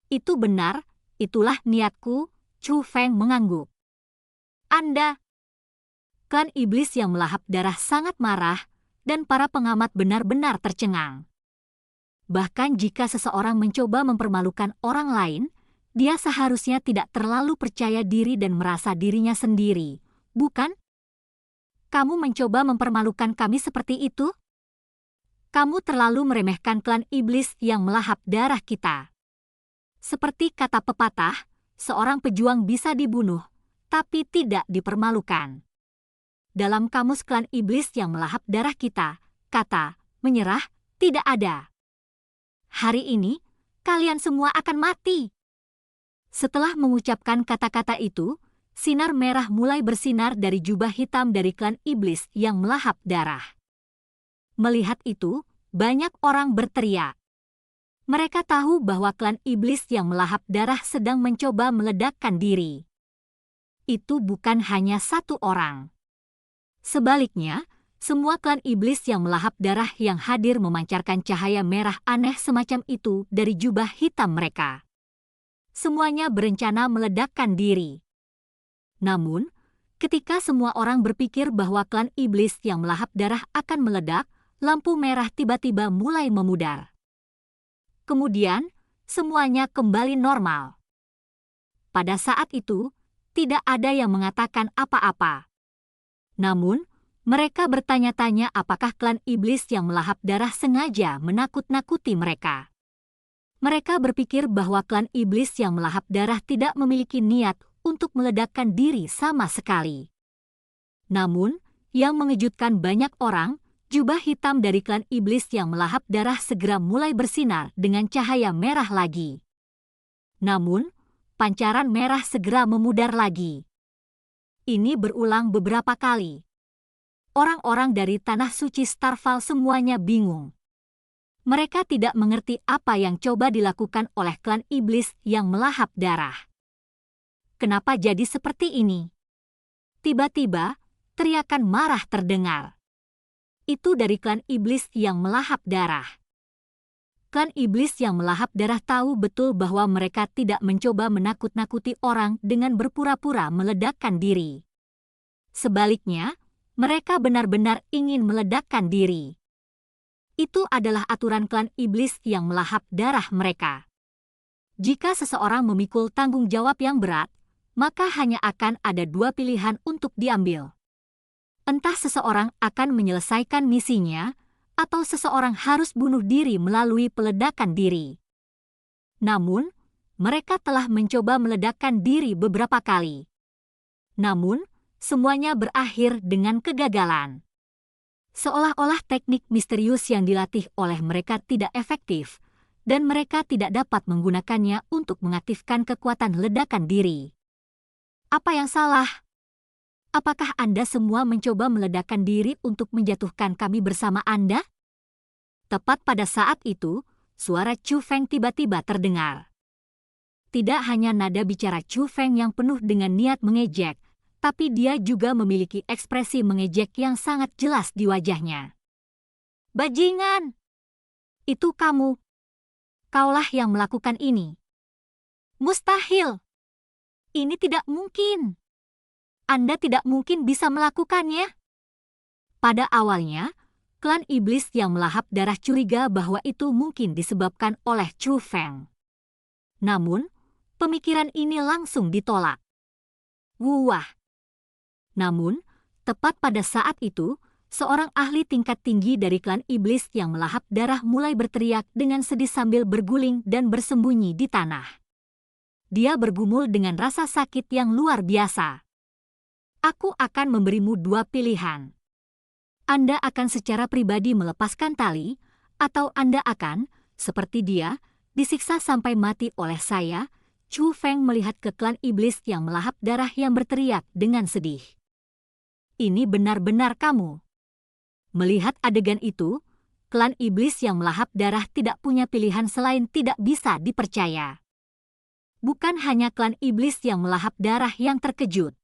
Itu benar, itulah niatku, Chu Feng mengangguk. Anda, klan iblis yang melahap darah sangat marah, dan para pengamat benar-benar tercengang. Bahkan jika seseorang mencoba mempermalukan orang lain, dia seharusnya tidak terlalu percaya diri dan merasa dirinya sendiri, bukan? Kamu mencoba mempermalukan kami seperti itu? Kamu terlalu meremehkan klan iblis yang melahap darah kita. Seperti kata pepatah, seorang pejuang bisa dibunuh, tapi tidak dipermalukan. Dalam kamus klan iblis yang melahap darah kita, kata menyerah tidak ada. Hari ini, kalian semua akan mati. Setelah mengucapkan kata-kata itu, sinar merah mulai bersinar dari jubah hitam dari klan iblis yang melahap darah. Melihat itu, banyak orang berteriak. Mereka tahu bahwa klan iblis yang melahap darah sedang mencoba meledakkan diri. Itu bukan hanya satu orang. Sebaliknya, semua klan iblis yang melahap darah yang hadir memancarkan cahaya merah aneh semacam itu dari jubah hitam mereka. Semuanya berencana meledakkan diri. Namun, ketika semua orang berpikir bahwa klan iblis yang melahap darah akan meledak, lampu merah tiba-tiba mulai memudar. Kemudian, semuanya kembali normal. Pada saat itu, tidak ada yang mengatakan apa-apa. Namun, mereka bertanya-tanya apakah klan iblis yang melahap darah sengaja menakut-nakuti mereka. Mereka berpikir bahwa klan iblis yang melahap darah tidak memiliki niat untuk meledakkan diri sama sekali. Namun, yang mengejutkan banyak orang, jubah hitam dari klan iblis yang melahap darah segera mulai bersinar dengan cahaya merah lagi. Namun, pancaran merah segera memudar lagi. Ini berulang beberapa kali. Orang-orang dari Tanah Suci Starfall semuanya bingung. Mereka tidak mengerti apa yang coba dilakukan oleh klan iblis yang melahap darah. Kenapa jadi seperti ini? Tiba-tiba, teriakan marah terdengar. Itu dari klan iblis yang melahap darah. Klan iblis yang melahap darah tahu betul bahwa mereka tidak mencoba menakut-nakuti orang dengan berpura-pura meledakkan diri. Sebaliknya, mereka benar-benar ingin meledakkan diri. Itu adalah aturan klan iblis yang melahap darah mereka. Jika seseorang memikul tanggung jawab yang berat, maka hanya akan ada dua pilihan untuk diambil. Entah seseorang akan menyelesaikan misinya, atau seseorang harus bunuh diri melalui peledakan diri. Namun, mereka telah mencoba meledakkan diri beberapa kali. Namun, semuanya berakhir dengan kegagalan. Seolah-olah teknik misterius yang dilatih oleh mereka tidak efektif, dan mereka tidak dapat menggunakannya untuk mengaktifkan kekuatan ledakan diri. Apa yang salah? Apakah Anda semua mencoba meledakkan diri untuk menjatuhkan kami bersama Anda? Tepat pada saat itu, suara Chu Feng tiba-tiba terdengar. Tidak hanya nada bicara Chu Feng yang penuh dengan niat mengejek, tapi dia juga memiliki ekspresi mengejek yang sangat jelas di wajahnya. Bajingan! Itu kamu. Kaulah yang melakukan ini. Mustahil! Ini tidak mungkin. Anda tidak mungkin bisa melakukannya. Pada awalnya, klan iblis yang melahap darah curiga bahwa itu mungkin disebabkan oleh Chu Feng. Namun, pemikiran ini langsung ditolak. Wah! Namun, tepat pada saat itu, seorang ahli tingkat tinggi dari klan iblis yang melahap darah mulai berteriak dengan sedih sambil berguling dan bersembunyi di tanah. Dia bergumul dengan rasa sakit yang luar biasa. Aku akan memberimu dua pilihan. Anda akan secara pribadi melepaskan tali, atau Anda akan, seperti dia, disiksa sampai mati oleh saya. Chu Feng melihat ke klan iblis yang melahap darah yang berteriak dengan sedih. Ini benar-benar kamu. Melihat adegan itu, klan iblis yang melahap darah tidak punya pilihan selain tidak bisa dipercaya. Bukan hanya klan iblis yang melahap darah yang terkejut.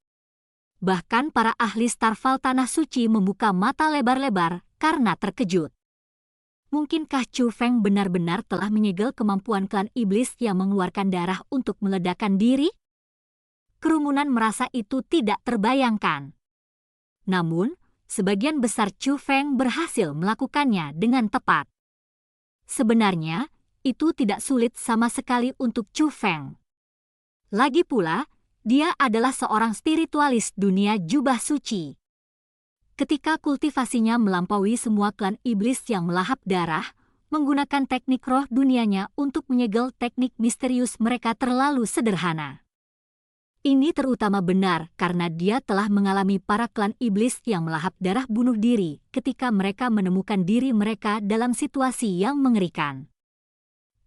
Bahkan para ahli Starfall Tanah Suci membuka mata lebar-lebar karena terkejut. Mungkinkah Chu Feng benar-benar telah menyegel kemampuan klan iblis yang mengeluarkan darah untuk meledakkan diri? Kerumunan merasa itu tidak terbayangkan. Namun, sebagian besar Chu Feng berhasil melakukannya dengan tepat. Sebenarnya, itu tidak sulit sama sekali untuk Chu Feng. Lagi pula, dia adalah seorang spiritualis dunia jubah suci. Ketika kultivasinya melampaui semua klan iblis yang melahap darah, menggunakan teknik roh dunianya untuk menyegel teknik misterius mereka terlalu sederhana. Ini terutama benar karena dia telah mengalami para klan iblis yang melahap darah bunuh diri ketika mereka menemukan diri mereka dalam situasi yang mengerikan.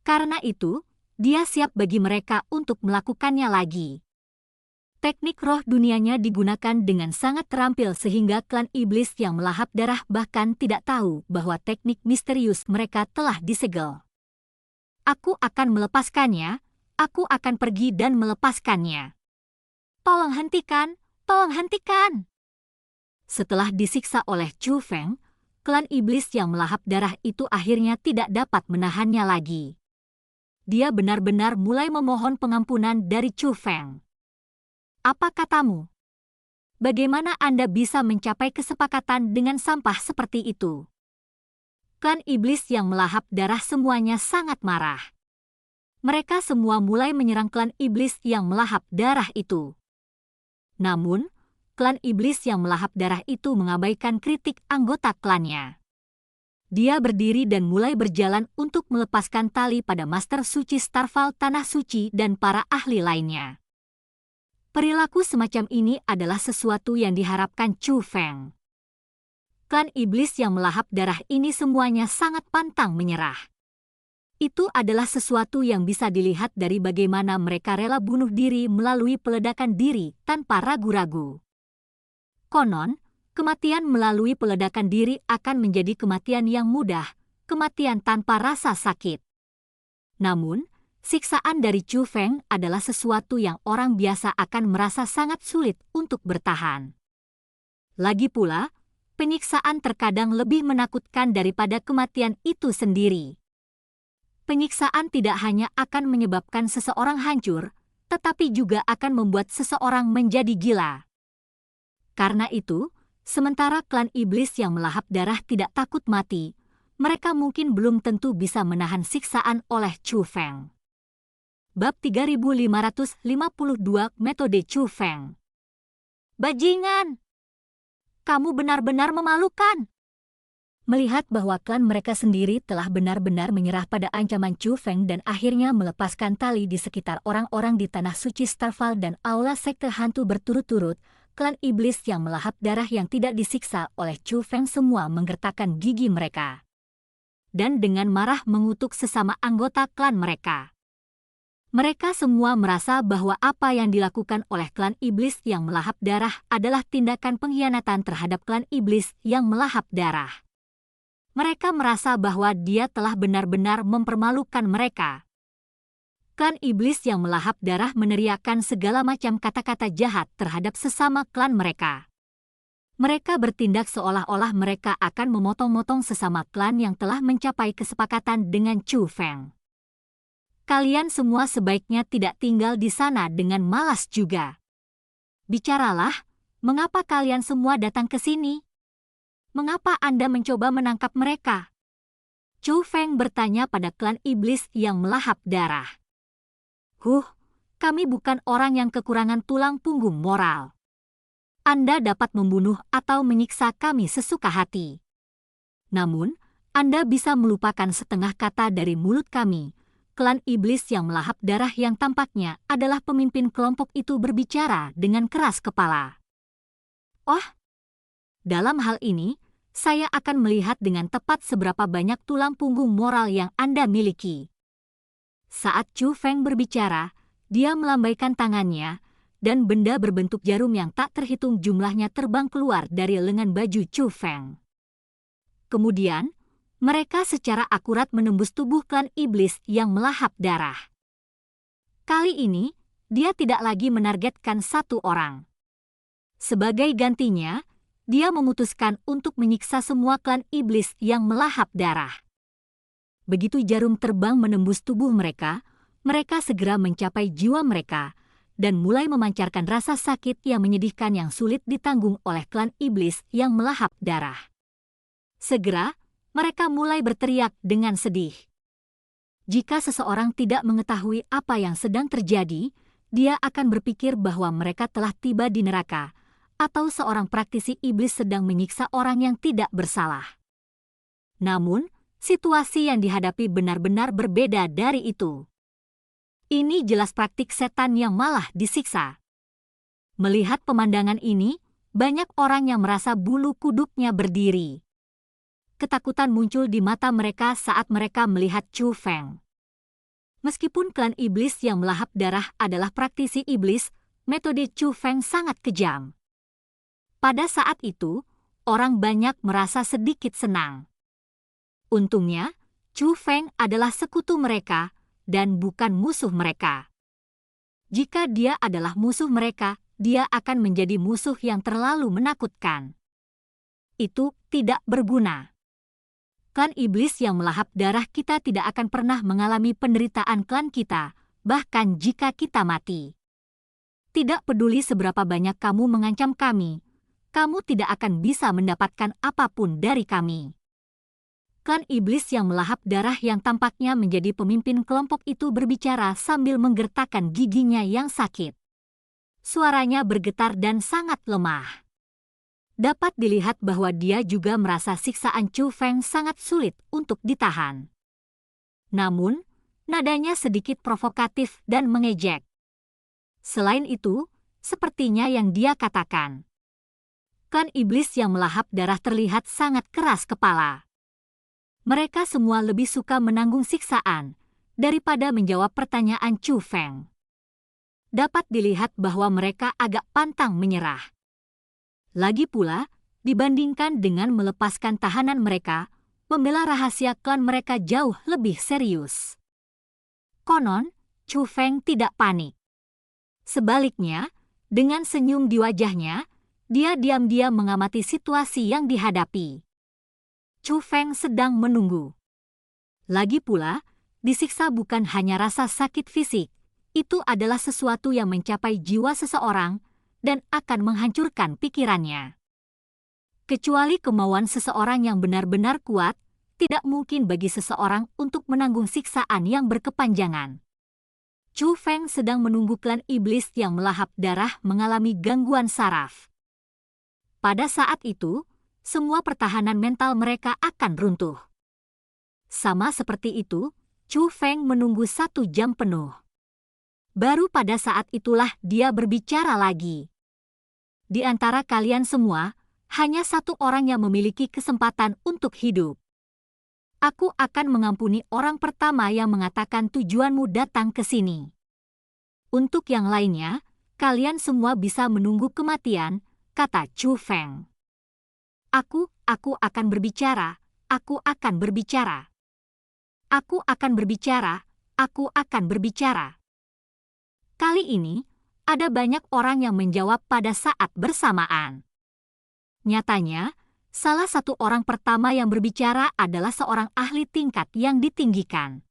Karena itu, dia siap bagi mereka untuk melakukannya lagi. Teknik roh dunianya digunakan dengan sangat terampil sehingga klan iblis yang melahap darah bahkan tidak tahu bahwa teknik misterius mereka telah disegel. Aku akan melepaskannya, aku akan pergi dan melepaskannya. Tolong hentikan, tolong hentikan. Setelah disiksa oleh Chu Feng, klan iblis yang melahap darah itu akhirnya tidak dapat menahannya lagi. Dia benar-benar mulai memohon pengampunan dari Chu Feng. Apa katamu? Bagaimana Anda bisa mencapai kesepakatan dengan sampah seperti itu? Klan iblis yang melahap darah semuanya sangat marah. Mereka semua mulai menyerang klan iblis yang melahap darah itu. Namun, klan iblis yang melahap darah itu mengabaikan kritik anggota klannya. Dia berdiri dan mulai berjalan untuk melepaskan tali pada Master Suci Starfall Tanah Suci dan para ahli lainnya. Perilaku semacam ini adalah sesuatu yang diharapkan Chu Feng. Klan iblis yang melahap darah ini semuanya sangat pantang menyerah. Itu adalah sesuatu yang bisa dilihat dari bagaimana mereka rela bunuh diri melalui peledakan diri tanpa ragu-ragu. Konon, kematian melalui peledakan diri akan menjadi kematian yang mudah, kematian tanpa rasa sakit. Namun, siksaan dari Chu Feng adalah sesuatu yang orang biasa akan merasa sangat sulit untuk bertahan. Lagi pula, penyiksaan terkadang lebih menakutkan daripada kematian itu sendiri. Penyiksaan tidak hanya akan menyebabkan seseorang hancur, tetapi juga akan membuat seseorang menjadi gila. Karena itu, sementara klan iblis yang melahap darah tidak takut mati, mereka mungkin belum tentu bisa menahan siksaan oleh Chu Feng. Bab 3552 Metode Chu Feng. Bajingan! Kamu benar-benar memalukan! Melihat bahwa klan mereka sendiri telah benar-benar menyerah pada ancaman Chu Feng dan akhirnya melepaskan tali di sekitar orang-orang di Tanah Suci Starfall dan Aula Sekte Hantu berturut-turut, klan iblis yang melahap darah yang tidak disiksa oleh Chu Feng semua menggertakkan gigi mereka. Dan dengan marah mengutuk sesama anggota klan mereka. Mereka semua merasa bahwa apa yang dilakukan oleh klan iblis yang melahap darah adalah tindakan pengkhianatan terhadap klan iblis yang melahap darah. Mereka merasa bahwa dia telah benar-benar mempermalukan mereka. Klan iblis yang melahap darah meneriakkan segala macam kata-kata jahat terhadap sesama klan mereka. Mereka bertindak seolah-olah mereka akan memotong-motong sesama klan yang telah mencapai kesepakatan dengan Chu Feng. Kalian semua sebaiknya tidak tinggal di sana dengan malas juga. Bicaralah, mengapa kalian semua datang ke sini? Mengapa Anda mencoba menangkap mereka? Chu Feng bertanya pada klan iblis yang melahap darah. Kami bukan orang yang kekurangan tulang punggung moral. Anda dapat membunuh atau menyiksa kami sesuka hati. Namun, Anda bisa melupakan setengah kata dari mulut kami. Klan iblis yang melahap darah yang tampaknya adalah pemimpin kelompok itu berbicara dengan keras kepala. Oh, dalam hal ini, saya akan melihat dengan tepat seberapa banyak tulang punggung moral yang Anda miliki. Saat Chu Feng berbicara, dia melambaikan tangannya, dan benda berbentuk jarum yang tak terhitung jumlahnya terbang keluar dari lengan baju Chu Feng. Kemudian, mereka secara akurat menembus tubuh klan iblis yang melahap darah. Kali ini, dia tidak lagi menargetkan satu orang. Sebagai gantinya, dia memutuskan untuk menyiksa semua klan iblis yang melahap darah. begitu jarum terbang menembus tubuh mereka, mereka segera mencapai jiwa mereka dan mulai memancarkan rasa sakit yang menyedihkan yang sulit ditanggung oleh klan iblis yang melahap darah. Segera, mereka mulai berteriak dengan sedih. Jika seseorang tidak mengetahui apa yang sedang terjadi, dia akan berpikir bahwa mereka telah tiba di neraka, atau seorang praktisi iblis sedang menyiksa orang yang tidak bersalah. Namun, situasi yang dihadapi benar-benar berbeda dari itu. Ini jelas praktik setan yang malah disiksa. Melihat pemandangan ini, banyak orang yang merasa bulu kuduknya berdiri. Ketakutan muncul di mata mereka saat mereka melihat Chu Feng. Meskipun klan iblis yang melahap darah adalah praktisi iblis, metode Chu Feng sangat kejam. Pada saat itu, orang banyak merasa sedikit senang. Untungnya, Chu Feng adalah sekutu mereka dan bukan musuh mereka. Jika dia adalah musuh mereka, dia akan menjadi musuh yang terlalu menakutkan. Itu tidak berguna. Klan iblis yang melahap darah kita tidak akan pernah mengalami penderitaan klan kita, bahkan jika kita mati. Tidak peduli seberapa banyak kamu mengancam kami, kamu tidak akan bisa mendapatkan apapun dari kami. Klan iblis yang melahap darah yang tampaknya menjadi pemimpin kelompok itu berbicara sambil menggertakkan giginya yang sakit. Suaranya bergetar dan sangat lemah. Dapat dilihat bahwa dia juga merasa siksaan Chu Feng sangat sulit untuk ditahan. Namun, nadanya sedikit provokatif dan mengejek. Selain itu, sepertinya yang dia katakan, klan iblis yang melahap darah terlihat sangat keras kepala. Mereka semua lebih suka menanggung siksaan daripada menjawab pertanyaan Chu Feng. Dapat dilihat bahwa mereka agak pantang menyerah. Lagi pula, dibandingkan dengan melepaskan tahanan mereka, membela rahasia klan mereka jauh lebih serius. Konon, Chu Feng tidak panik. Sebaliknya, dengan senyum di wajahnya, dia diam-diam mengamati situasi yang dihadapi. Chu Feng sedang menunggu. Lagi pula, disiksa bukan hanya rasa sakit fisik, itu adalah sesuatu yang mencapai jiwa seseorang dan akan menghancurkan pikirannya. Kecuali kemauan seseorang yang benar-benar kuat, tidak mungkin bagi seseorang untuk menanggung siksaan yang berkepanjangan. Chu Feng sedang menunggu klan iblis yang melahap darah mengalami gangguan saraf. Pada saat itu, semua pertahanan mental mereka akan runtuh. Sama seperti itu, Chu Feng menunggu 1 jam penuh. Baru pada saat itulah dia berbicara lagi. Di antara kalian semua, hanya 1 orang yang memiliki kesempatan untuk hidup. Aku akan mengampuni orang pertama yang mengatakan tujuanmu datang ke sini. Untuk yang lainnya, kalian semua bisa menunggu kematian, kata Chu Feng. Aku akan berbicara, aku akan berbicara. Aku akan berbicara, aku akan berbicara. Kali ini, ada banyak orang yang menjawab pada saat bersamaan. Nyatanya, salah satu orang pertama yang berbicara adalah seorang ahli tingkat yang ditinggikan.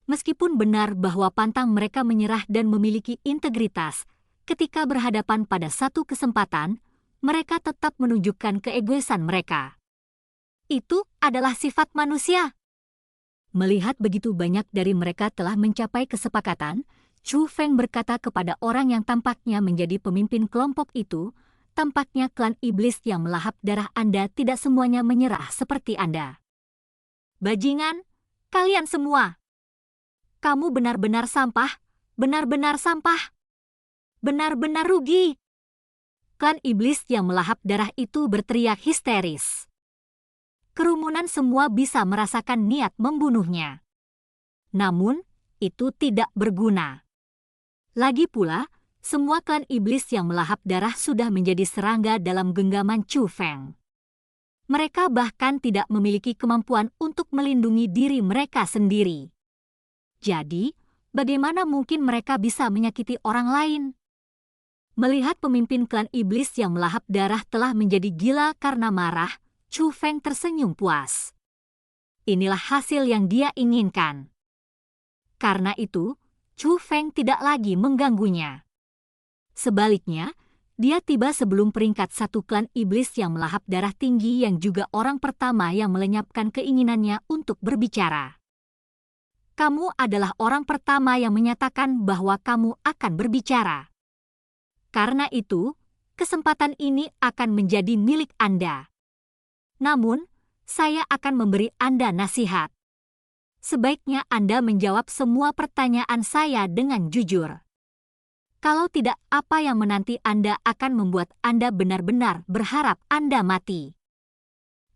Meskipun benar bahwa pantang mereka menyerah dan memiliki integritas, ketika berhadapan pada satu kesempatan, mereka tetap menunjukkan keegoisan mereka. Itu adalah sifat manusia. Melihat begitu banyak dari mereka telah mencapai kesepakatan, Chu Feng berkata kepada orang yang tampaknya menjadi pemimpin kelompok itu, tampaknya klan iblis yang melahap darah Anda tidak semuanya menyerah seperti Anda. Bajingan, kalian semua. Kamu benar-benar sampah, benar-benar sampah. Benar-benar rugi. Klan iblis yang melahap darah itu berteriak histeris. Kerumunan semua bisa merasakan niat membunuhnya. Namun, itu tidak berguna. Lagi pula, semua klan iblis yang melahap darah sudah menjadi serangga dalam genggaman Chu Feng. Mereka bahkan tidak memiliki kemampuan untuk melindungi diri mereka sendiri. Jadi, bagaimana mungkin mereka bisa menyakiti orang lain? Melihat pemimpin klan iblis yang melahap darah telah menjadi gila karena marah, Chu Feng tersenyum puas. inilah hasil yang dia inginkan. Karena itu, Chu Feng tidak lagi mengganggunya. Sebaliknya, dia tiba sebelum peringkat 1 klan iblis yang melahap darah tinggi yang juga orang pertama yang melenyapkan keinginannya untuk berbicara. Kamu adalah orang pertama yang menyatakan bahwa kamu akan berbicara. Karena itu, kesempatan ini akan menjadi milik Anda. Namun, saya akan memberi Anda nasihat. Sebaiknya Anda menjawab semua pertanyaan saya dengan jujur. Kalau tidak, apa yang menanti Anda akan membuat Anda benar-benar berharap Anda mati.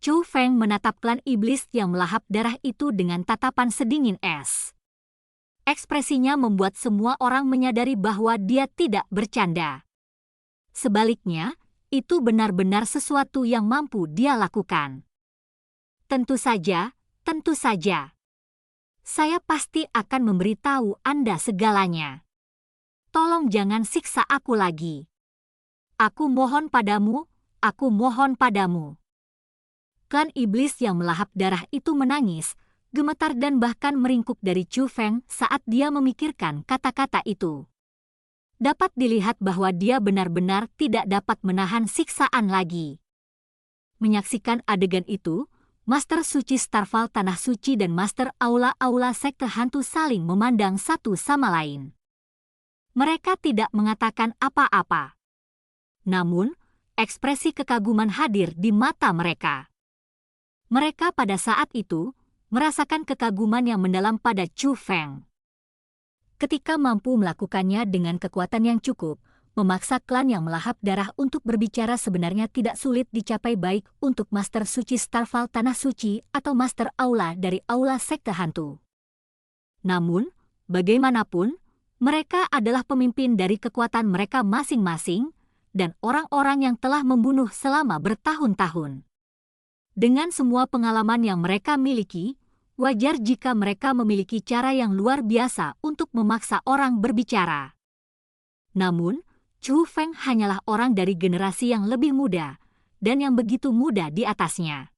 Chu Feng menatap klan iblis yang melahap darah itu dengan tatapan sedingin es. Ekspresinya membuat semua orang menyadari bahwa dia tidak bercanda. Sebaliknya, itu benar-benar sesuatu yang mampu dia lakukan. Tentu saja, tentu saja. Saya pasti akan memberitahu Anda segalanya. Tolong jangan siksa aku lagi. Aku mohon padamu, aku mohon padamu. Klan iblis yang melahap darah itu menangis, gemetar dan bahkan meringkuk dari Chu Feng saat dia memikirkan kata-kata itu. Dapat dilihat bahwa dia benar-benar tidak dapat menahan siksaan lagi. Menyaksikan adegan itu, Master Suci Starfall Tanah Suci dan Master Aula-Aula Sekte Hantu saling memandang satu sama lain. Mereka tidak mengatakan apa-apa. Namun, ekspresi kekaguman hadir di mata mereka. Mereka pada saat itu merasakan kekaguman yang mendalam pada Chu Feng. Ketika mampu melakukannya dengan kekuatan yang cukup, memaksa klan yang melahap darah untuk berbicara sebenarnya tidak sulit dicapai baik untuk Master Suci Starfall Tanah Suci atau Master Aula dari Aula Sekte Hantu. Namun, bagaimanapun, mereka adalah pemimpin dari kekuatan mereka masing-masing dan orang-orang yang telah membunuh selama bertahun-tahun. Dengan semua pengalaman yang mereka miliki, wajar jika mereka memiliki cara yang luar biasa untuk memaksa orang berbicara. Namun, Chu Feng hanyalah orang dari generasi yang lebih muda dan yang begitu muda di atasnya.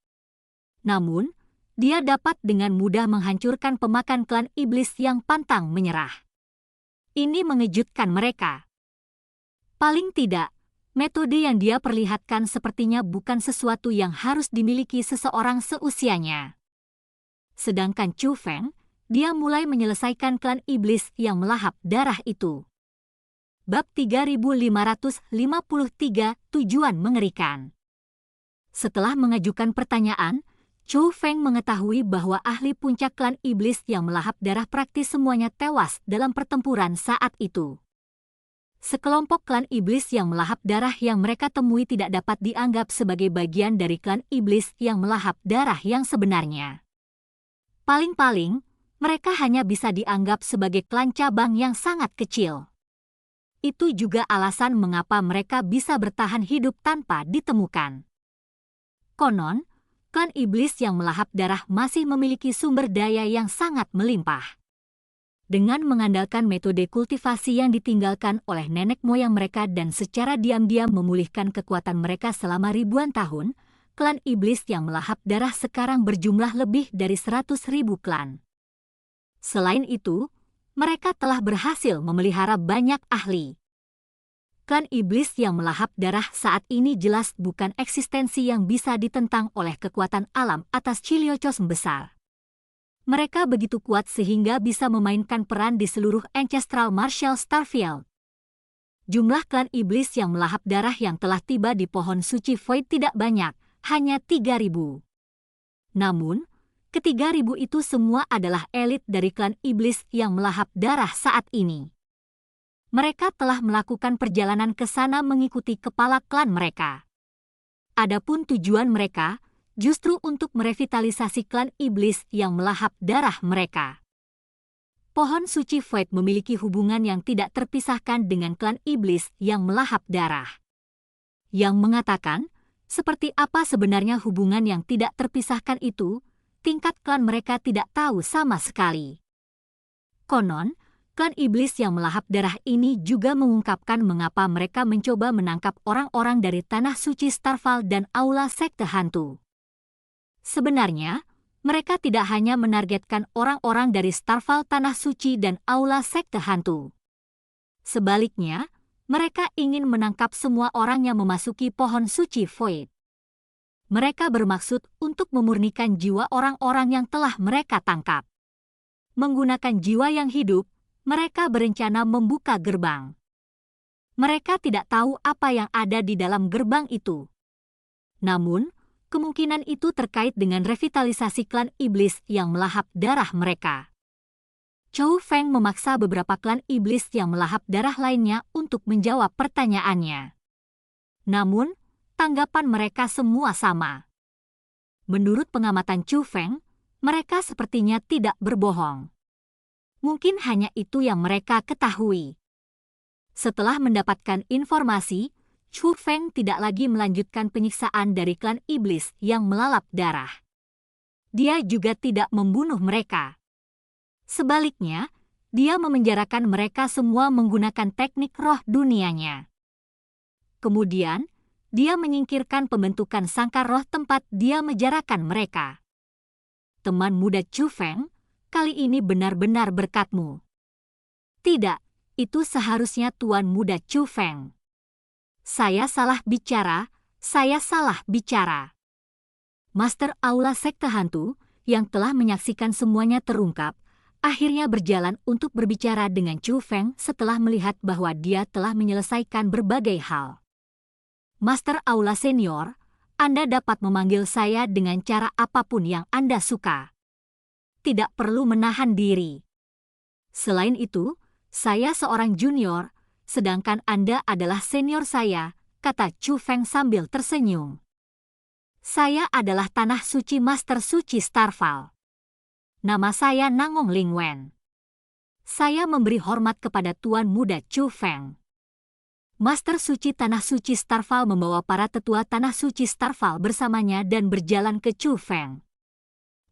Namun, dia dapat dengan mudah menghancurkan pemakan klan iblis yang pantang menyerah. Ini mengejutkan mereka. Paling tidak, metode yang dia perlihatkan sepertinya bukan sesuatu yang harus dimiliki seseorang seusianya. Sedangkan Chu Feng, dia mulai menyelesaikan klan iblis yang melahap darah itu. Bab 3553, Tujuan Mengerikan. Setelah mengajukan pertanyaan, Chu Feng mengetahui bahwa ahli puncak klan iblis yang melahap darah praktis semuanya tewas dalam pertempuran saat itu. Sekelompok klan iblis yang melahap darah yang mereka temui tidak dapat dianggap sebagai bagian dari klan iblis yang melahap darah yang sebenarnya. Paling-paling, mereka hanya bisa dianggap sebagai klan cabang yang sangat kecil. Itu juga alasan mengapa mereka bisa bertahan hidup tanpa ditemukan. Konon, klan iblis yang melahap darah masih memiliki sumber daya yang sangat melimpah. Dengan mengandalkan metode kultivasi yang ditinggalkan oleh nenek moyang mereka dan secara diam-diam memulihkan kekuatan mereka selama ribuan tahun, klan iblis yang melahap darah sekarang berjumlah lebih dari 100.000 klan. Selain itu, mereka telah berhasil memelihara banyak ahli. Klan iblis yang melahap darah saat ini jelas bukan eksistensi yang bisa ditentang oleh kekuatan alam atas Chiliocos besar. Mereka begitu kuat sehingga bisa memainkan peran di seluruh Ancestral Martial Starfield. Jumlah klan iblis yang melahap darah yang telah tiba di pohon suci Void tidak banyak, hanya 3.000. Namun, ke-3.000 itu semua adalah elit dari klan iblis yang melahap darah saat ini. Mereka telah melakukan perjalanan ke sana mengikuti kepala klan mereka. Adapun tujuan mereka justru untuk merevitalisasi klan iblis yang melahap darah mereka. Pohon suci Void memiliki hubungan yang tidak terpisahkan dengan klan iblis yang melahap darah. Yang mengatakan, seperti apa sebenarnya hubungan yang tidak terpisahkan itu, tingkat klan mereka tidak tahu sama sekali. Konon, klan iblis yang melahap darah ini juga mengungkapkan mengapa mereka mencoba menangkap orang-orang dari Tanah Suci Starfall dan Aula Sekte Hantu. Sebenarnya, Mereka tidak hanya menargetkan orang-orang dari Starfall Tanah Suci dan Aula Sekte Hantu. Sebaliknya, mereka ingin menangkap semua orang yang memasuki pohon suci Void. Mereka bermaksud untuk memurnikan jiwa orang-orang yang telah mereka tangkap. Menggunakan jiwa yang hidup, mereka berencana membuka gerbang. Mereka tidak tahu apa yang ada di dalam gerbang itu. Namun, kemungkinan itu terkait dengan revitalisasi klan iblis yang melahap darah mereka. Chou Feng memaksa beberapa klan iblis yang melahap darah lainnya untuk menjawab pertanyaannya. Namun, tanggapan mereka semua sama. Menurut pengamatan Chou Feng, mereka sepertinya tidak berbohong. Mungkin hanya itu yang mereka ketahui. Setelah mendapatkan informasi, Chou Feng tidak lagi melanjutkan penyiksaan dari klan iblis yang melalap darah. Dia juga tidak membunuh mereka. Sebaliknya, dia memenjarakan mereka semua menggunakan teknik roh dunianya. Kemudian, dia menyingkirkan pembentukan sangkar roh tempat dia menjarakan mereka. Teman muda Chou Feng, kali ini benar-benar berkatmu. Tidak, itu seharusnya Tuan Muda Chou Feng. Saya salah bicara, saya salah bicara. Master Aula Sekte Hantu, yang telah menyaksikan semuanya terungkap, akhirnya berjalan untuk berbicara dengan Chou Feng setelah melihat bahwa dia telah menyelesaikan berbagai hal. Master Aula Senior, Anda dapat memanggil saya dengan cara apapun yang Anda suka. Tidak perlu menahan diri. Selain itu, saya seorang junior, sedangkan Anda adalah senior saya, kata Chou Feng sambil tersenyum. Saya adalah Tanah Suci Master Suci Starfall. Nama saya Nangong Lingwen. Saya memberi hormat kepada Tuan Muda Chou Feng. Master Suci Tanah Suci Starfall membawa para tetua Tanah Suci Starfall bersamanya dan berjalan ke Chou Feng.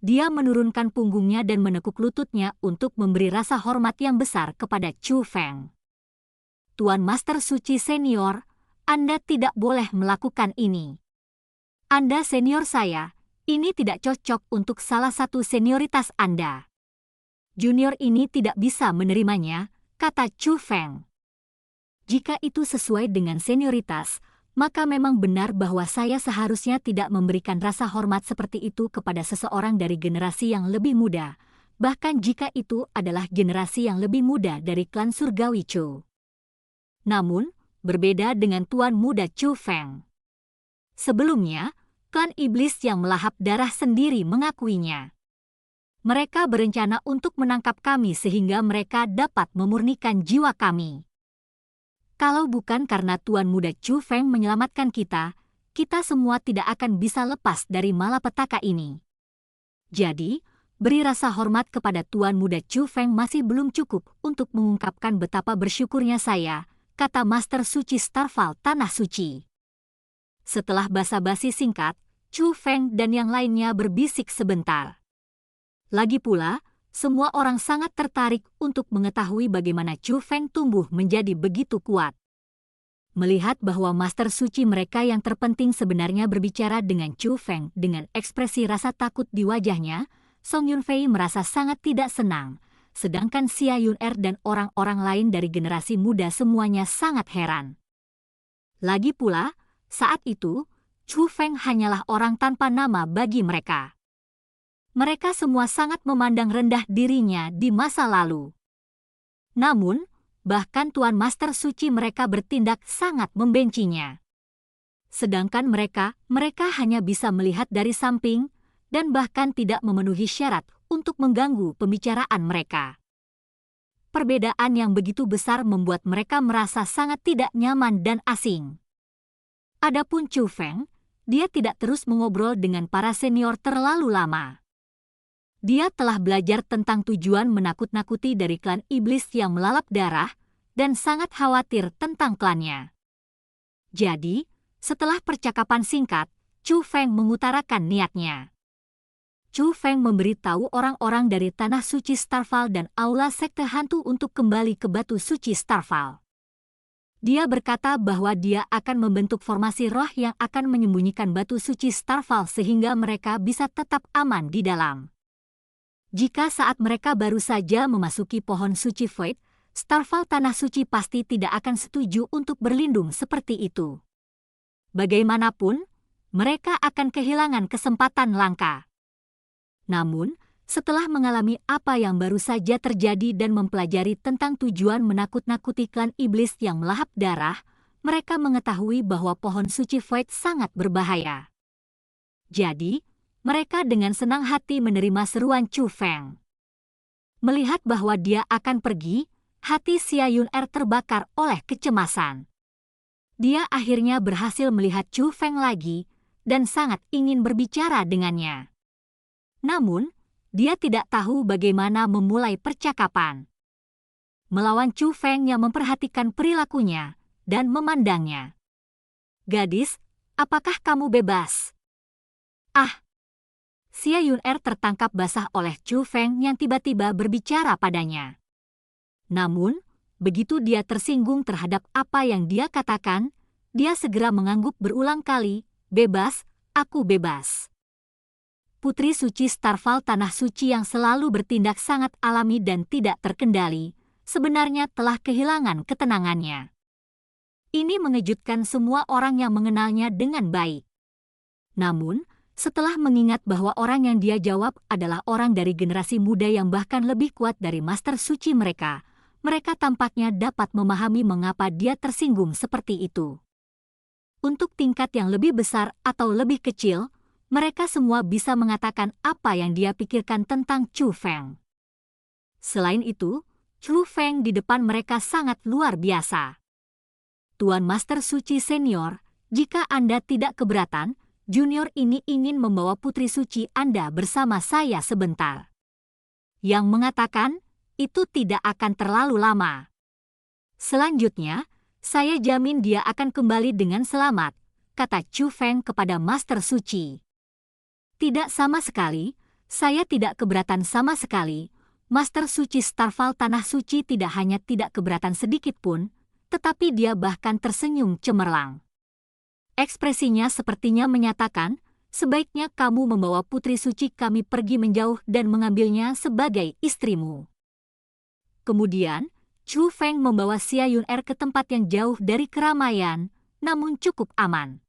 Dia menurunkan punggungnya dan menekuk lututnya untuk memberi rasa hormat yang besar kepada Chou Feng. Tuan Master Suci Senior, Anda tidak boleh melakukan ini. Anda senior saya, ini tidak cocok untuk salah satu senioritas Anda. Junior ini tidak bisa menerimanya, kata Chou Feng. Jika itu sesuai dengan senioritas, maka memang benar bahwa saya seharusnya tidak memberikan rasa hormat seperti itu kepada seseorang dari generasi yang lebih muda, bahkan jika itu adalah generasi yang lebih muda dari klan Surgawi Chou. Namun, berbeda dengan Tuan Muda Chou Feng. Sebelumnya, klan iblis yang melahap darah sendiri mengakuinya. Mereka berencana untuk menangkap kami sehingga mereka dapat memurnikan jiwa kami. Kalau bukan karena Tuan Muda Chou Feng menyelamatkan kita, kita semua tidak akan bisa lepas dari malapetaka ini. Jadi, beri rasa hormat kepada Tuan Muda Chou Feng masih belum cukup untuk mengungkapkan betapa bersyukurnya saya, kata Master Suci Starfall Tanah Suci. Setelah basa-basi singkat, Chou Feng dan yang lainnya berbisik sebentar. Lagi pula, semua orang sangat tertarik untuk mengetahui bagaimana Chou Feng tumbuh menjadi begitu kuat. Melihat bahwa Master Suci mereka yang terpenting sebenarnya berbicara dengan Chou Feng dengan ekspresi rasa takut di wajahnya, Song Yunfei merasa sangat tidak senang. Sedangkan Xia Yun-er dan orang-orang lain dari generasi muda semuanya sangat heran. Lagi pula, saat itu, Chou Feng hanyalah orang tanpa nama bagi mereka. Mereka semua sangat memandang rendah dirinya di masa lalu. Namun, bahkan Tuan Master Suci mereka bertindak sangat membencinya. Sedangkan mereka hanya bisa melihat dari samping, dan bahkan tidak memenuhi syarat untuk mengganggu pembicaraan mereka. Perbedaan yang begitu besar membuat mereka merasa sangat tidak nyaman dan asing. Adapun Chou Feng, dia tidak terus mengobrol dengan para senior terlalu lama. Dia telah belajar tentang tujuan menakut-nakuti dari klan iblis yang melalap darah, dan sangat khawatir tentang klannya. Jadi, setelah percakapan singkat, Chou Feng mengutarakan niatnya. Chou Feng memberitahu orang-orang dari Tanah Suci Starfall dan Aula Sekte Hantu untuk kembali ke Batu Suci Starfall. Dia berkata bahwa dia akan membentuk formasi roh yang akan menyembunyikan batu suci Starfall sehingga mereka bisa tetap aman di dalam. Jika saat mereka baru saja memasuki pohon suci Void, Starfall Tanah Suci pasti tidak akan setuju untuk berlindung seperti itu. Bagaimanapun, mereka akan kehilangan kesempatan langka. Namun, setelah mengalami apa yang baru saja terjadi dan mempelajari tentang tujuan menakut-nakuti klan iblis yang melahap darah, mereka mengetahui bahwa pohon suci Void sangat berbahaya. Jadi, mereka dengan senang hati menerima seruan Chu Feng. Melihat bahwa dia akan pergi, hati Xia Yun'er terbakar oleh kecemasan. Dia akhirnya berhasil melihat Chu Feng lagi dan sangat ingin berbicara dengannya. Namun, dia tidak tahu bagaimana memulai percakapan. Melawan Chu Feng yang memperhatikan perilakunya dan memandangnya. "Gadis, apakah kamu bebas?" Ah! Xia Yun'er tertangkap basah oleh Chu Feng yang tiba-tiba berbicara padanya. Namun, begitu dia tersinggung terhadap apa yang dia katakan, dia segera mengangguk berulang kali, "Bebas, aku bebas." Putri suci Starfall Tanah Suci yang selalu bertindak sangat alami dan tidak terkendali, sebenarnya telah kehilangan ketenangannya. Ini mengejutkan semua orang yang mengenalnya dengan baik. Namun, setelah mengingat bahwa orang yang dia jawab adalah orang dari generasi muda yang bahkan lebih kuat dari Master Suci mereka tampaknya dapat memahami mengapa dia tersinggung seperti itu. Untuk tingkat yang lebih besar atau lebih kecil, mereka semua bisa mengatakan apa yang dia pikirkan tentang Chu Feng. Selain itu, Chu Feng di depan mereka sangat luar biasa. "Tuan Master Suci Senior, jika Anda tidak keberatan, Junior ini ingin membawa Putri Suci Anda bersama saya sebentar." Yang mengatakan, "Itu tidak akan terlalu lama. Selanjutnya, saya jamin dia akan kembali dengan selamat," kata Chu Feng kepada Master Suci. "Tidak sama sekali, saya tidak keberatan sama sekali." Master Suci Starfall Tanah Suci tidak hanya tidak keberatan sedikit pun, tetapi dia bahkan tersenyum cemerlang. Ekspresinya sepertinya menyatakan, "Sebaiknya kamu membawa Putri Suci kami pergi menjauh dan mengambilnya sebagai istrimu." Kemudian, Chu Feng membawa Xia Yun'er ke tempat yang jauh dari keramaian, namun cukup aman.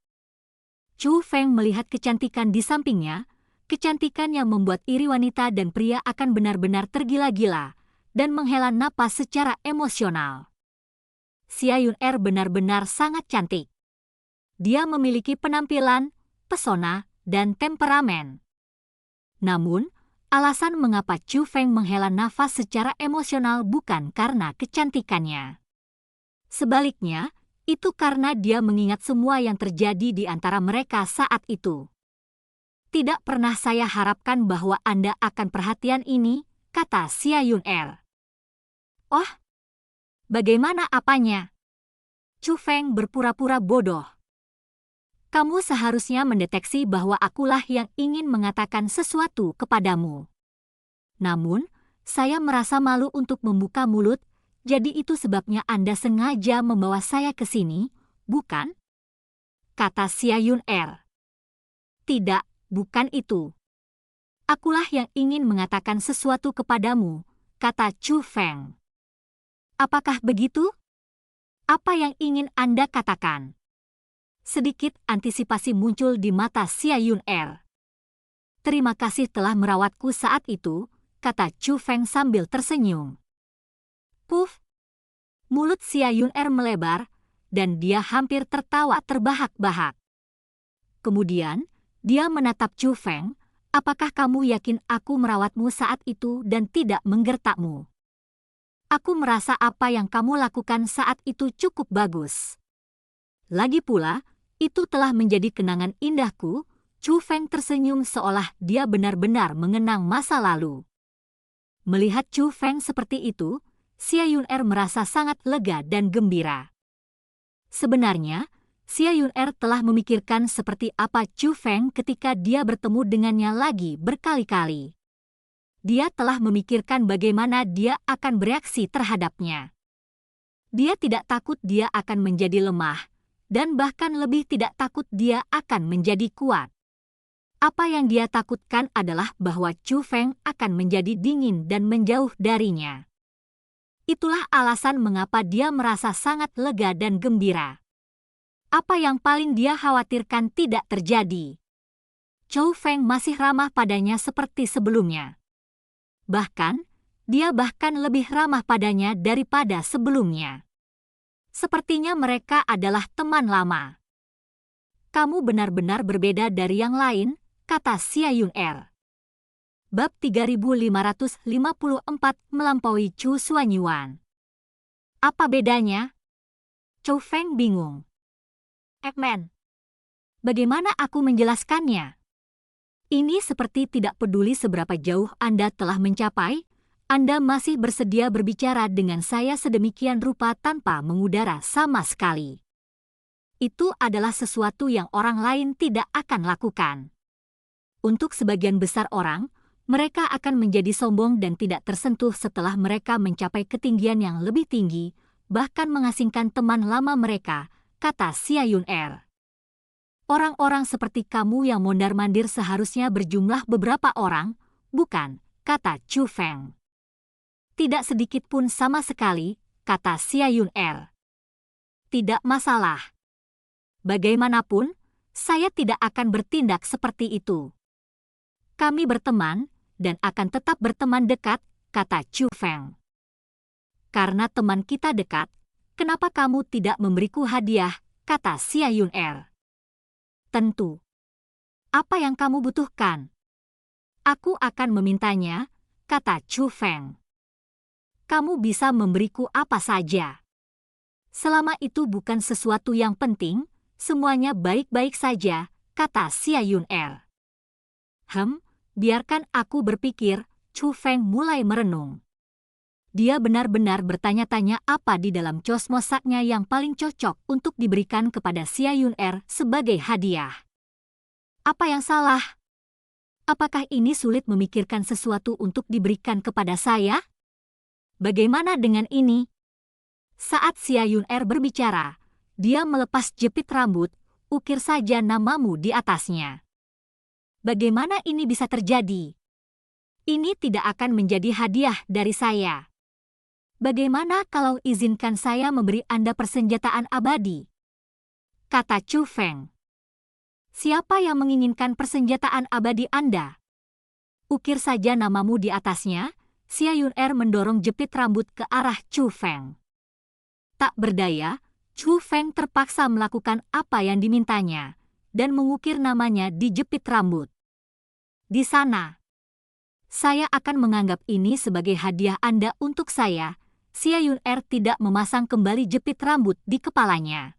Chu Feng melihat kecantikan di sampingnya, kecantikan yang membuat iri wanita dan pria akan benar-benar tergila-gila dan menghela napas secara emosional. Xia Yun'er benar-benar sangat cantik. Dia memiliki penampilan, pesona, dan temperamen. Namun, alasan mengapa Chu Feng menghela nafas secara emosional bukan karena kecantikannya. Sebaliknya, itu karena dia mengingat semua yang terjadi di antara mereka saat itu. "Tidak pernah saya harapkan bahwa Anda akan perhatian ini," kata Xia Yun'er. "Oh, bagaimana apanya?" Chu Feng berpura-pura bodoh. "Kamu seharusnya mendeteksi bahwa akulah yang ingin mengatakan sesuatu kepadamu. Namun, saya merasa malu untuk membuka mulut, jadi itu sebabnya Anda sengaja membawa saya ke sini, bukan?" kata Xia Yun'er. "Tidak, bukan itu. Akulah yang ingin mengatakan sesuatu kepadamu," kata Chu Feng. "Apakah begitu? Apa yang ingin Anda katakan?" Sedikit antisipasi muncul di mata Xia Yun'er. "Terima kasih telah merawatku saat itu," kata Chu Feng sambil tersenyum. Puff! Mulut Xia Yun'er melebar, dan dia hampir tertawa terbahak-bahak. Kemudian, dia menatap Chu Feng, "Apakah kamu yakin aku merawatmu saat itu dan tidak menggertakmu? Aku merasa apa yang kamu lakukan saat itu cukup bagus. Lagi pula, itu telah menjadi kenangan indahku." Chu Feng tersenyum seolah dia benar-benar mengenang masa lalu. Melihat Chu Feng seperti itu, Xia Yun'er merasa sangat lega dan gembira. Sebenarnya, Xia Yun'er telah memikirkan seperti apa Chu Feng ketika dia bertemu dengannya lagi berkali-kali. Dia telah memikirkan bagaimana dia akan bereaksi terhadapnya. Dia tidak takut dia akan menjadi lemah, dan bahkan lebih tidak takut dia akan menjadi kuat. Apa yang dia takutkan adalah bahwa Chu Feng akan menjadi dingin dan menjauh darinya. Itulah alasan mengapa dia merasa sangat lega dan gembira. Apa yang paling dia khawatirkan tidak terjadi. Chu Feng masih ramah padanya seperti sebelumnya. Bahkan, dia bahkan lebih ramah padanya daripada sebelumnya. Sepertinya mereka adalah teman lama. Kamu benar-benar berbeda dari yang lain, kata Xia Yun'er. Bab 3554 melampaui Chu Xuanyuan. Apa bedanya? Chu Feng bingung. Ekman, bagaimana aku menjelaskannya? Ini seperti tidak peduli seberapa jauh Anda telah mencapai, Anda masih bersedia berbicara dengan saya sedemikian rupa tanpa mengudara sama sekali. Itu adalah sesuatu yang orang lain tidak akan lakukan. Untuk sebagian besar orang, mereka akan menjadi sombong dan tidak tersentuh setelah mereka mencapai ketinggian yang lebih tinggi, bahkan mengasingkan teman lama mereka, kata Xia Yun'er. Orang-orang seperti kamu yang mondar-mandir seharusnya berjumlah beberapa orang, bukan, kata Chu Feng. Tidak sedikit pun sama sekali, kata Xia Yun'er. Tidak masalah. Bagaimanapun, saya tidak akan bertindak seperti itu. Kami berteman, dan akan tetap berteman dekat, kata Chu Feng. Karena teman kita dekat, kenapa kamu tidak memberiku hadiah, kata Xia Yun'er. Tentu. Apa yang kamu butuhkan? Aku akan memintanya, kata Chu Feng. Kamu bisa memberiku apa saja. Selama itu bukan sesuatu yang penting, semuanya baik-baik saja, kata Xia Yun'er. Biarkan aku berpikir, Chu Feng mulai merenung. Dia benar-benar bertanya-tanya apa di dalam cosmosaknya yang paling cocok untuk diberikan kepada Xia Yun'er sebagai hadiah. Apa yang salah? Apakah ini sulit memikirkan sesuatu untuk diberikan kepada saya? Bagaimana dengan ini? Saat Xia Yun'er berbicara, dia melepas jepit rambut, ukir saja namamu di atasnya. Bagaimana ini bisa terjadi? Ini tidak akan menjadi hadiah dari saya. Bagaimana kalau izinkan saya memberi Anda persenjataan abadi? Kata Chu Feng. Siapa yang menginginkan persenjataan abadi Anda? Ukir saja namamu di atasnya, Xia Yun'er mendorong jepit rambut ke arah Chu Feng. Tak berdaya, Chu Feng terpaksa melakukan apa yang dimintanya, dan mengukir namanya di jepit rambut. Di sana. Saya akan menganggap ini sebagai hadiah Anda untuk saya. Xia Yun'er tidak memasang kembali jepit rambut di kepalanya.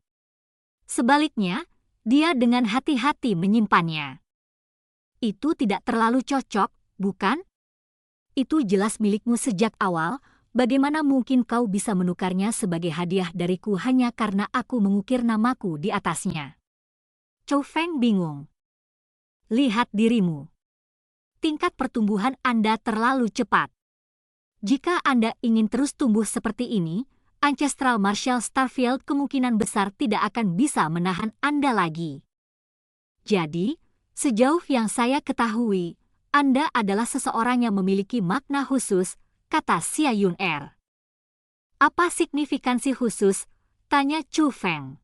Sebaliknya, dia dengan hati-hati menyimpannya. Itu tidak terlalu cocok, bukan? Itu jelas milikmu sejak awal. Bagaimana mungkin kau bisa menukarnya sebagai hadiah dariku hanya karena aku mengukir namaku di atasnya? Chu Feng bingung. Lihat dirimu. Tingkat pertumbuhan Anda terlalu cepat. Jika Anda ingin terus tumbuh seperti ini, Ancestral Martial Starfield kemungkinan besar tidak akan bisa menahan Anda lagi. Jadi, sejauh yang saya ketahui, Anda adalah seseorang yang memiliki makna khusus, kata Xia Yun'er. Apa signifikansi khusus? Tanya Chu Feng.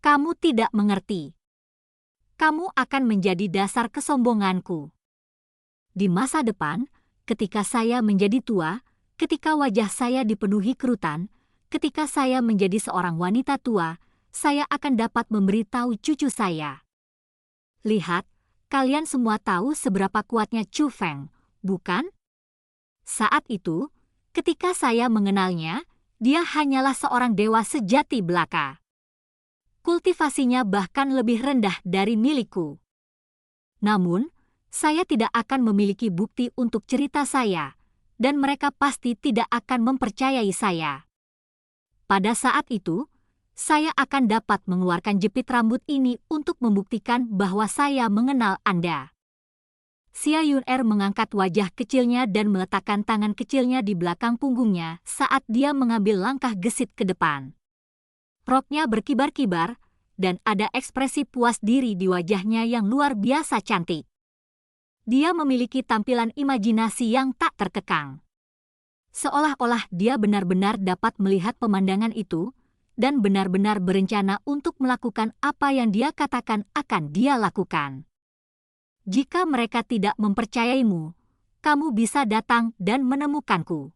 Kamu tidak mengerti. Kamu akan menjadi dasar kesombonganku. Di masa depan, ketika saya menjadi tua, ketika wajah saya dipenuhi kerutan, ketika saya menjadi seorang wanita tua, saya akan dapat memberitahu cucu saya. Lihat, kalian semua tahu seberapa kuatnya Chu Feng, bukan? Saat itu, ketika saya mengenalnya, dia hanyalah seorang dewa sejati belaka. Kultivasinya bahkan lebih rendah dari milikku. Namun, saya tidak akan memiliki bukti untuk cerita saya, dan mereka pasti tidak akan mempercayai saya. Pada saat itu, saya akan dapat mengeluarkan jepit rambut ini untuk membuktikan bahwa saya mengenal Anda. Xia Yun'er mengangkat wajah kecilnya dan meletakkan tangan kecilnya di belakang punggungnya saat dia mengambil langkah gesit ke depan. Roknya berkibar-kibar, dan ada ekspresi puas diri di wajahnya yang luar biasa cantik. Dia memiliki tampilan imajinasi yang tak terkekang. Seolah-olah dia benar-benar dapat melihat pemandangan itu, dan benar-benar berencana untuk melakukan apa yang dia katakan akan dia lakukan. Jika mereka tidak mempercayaimu, kamu bisa datang dan menemukanku.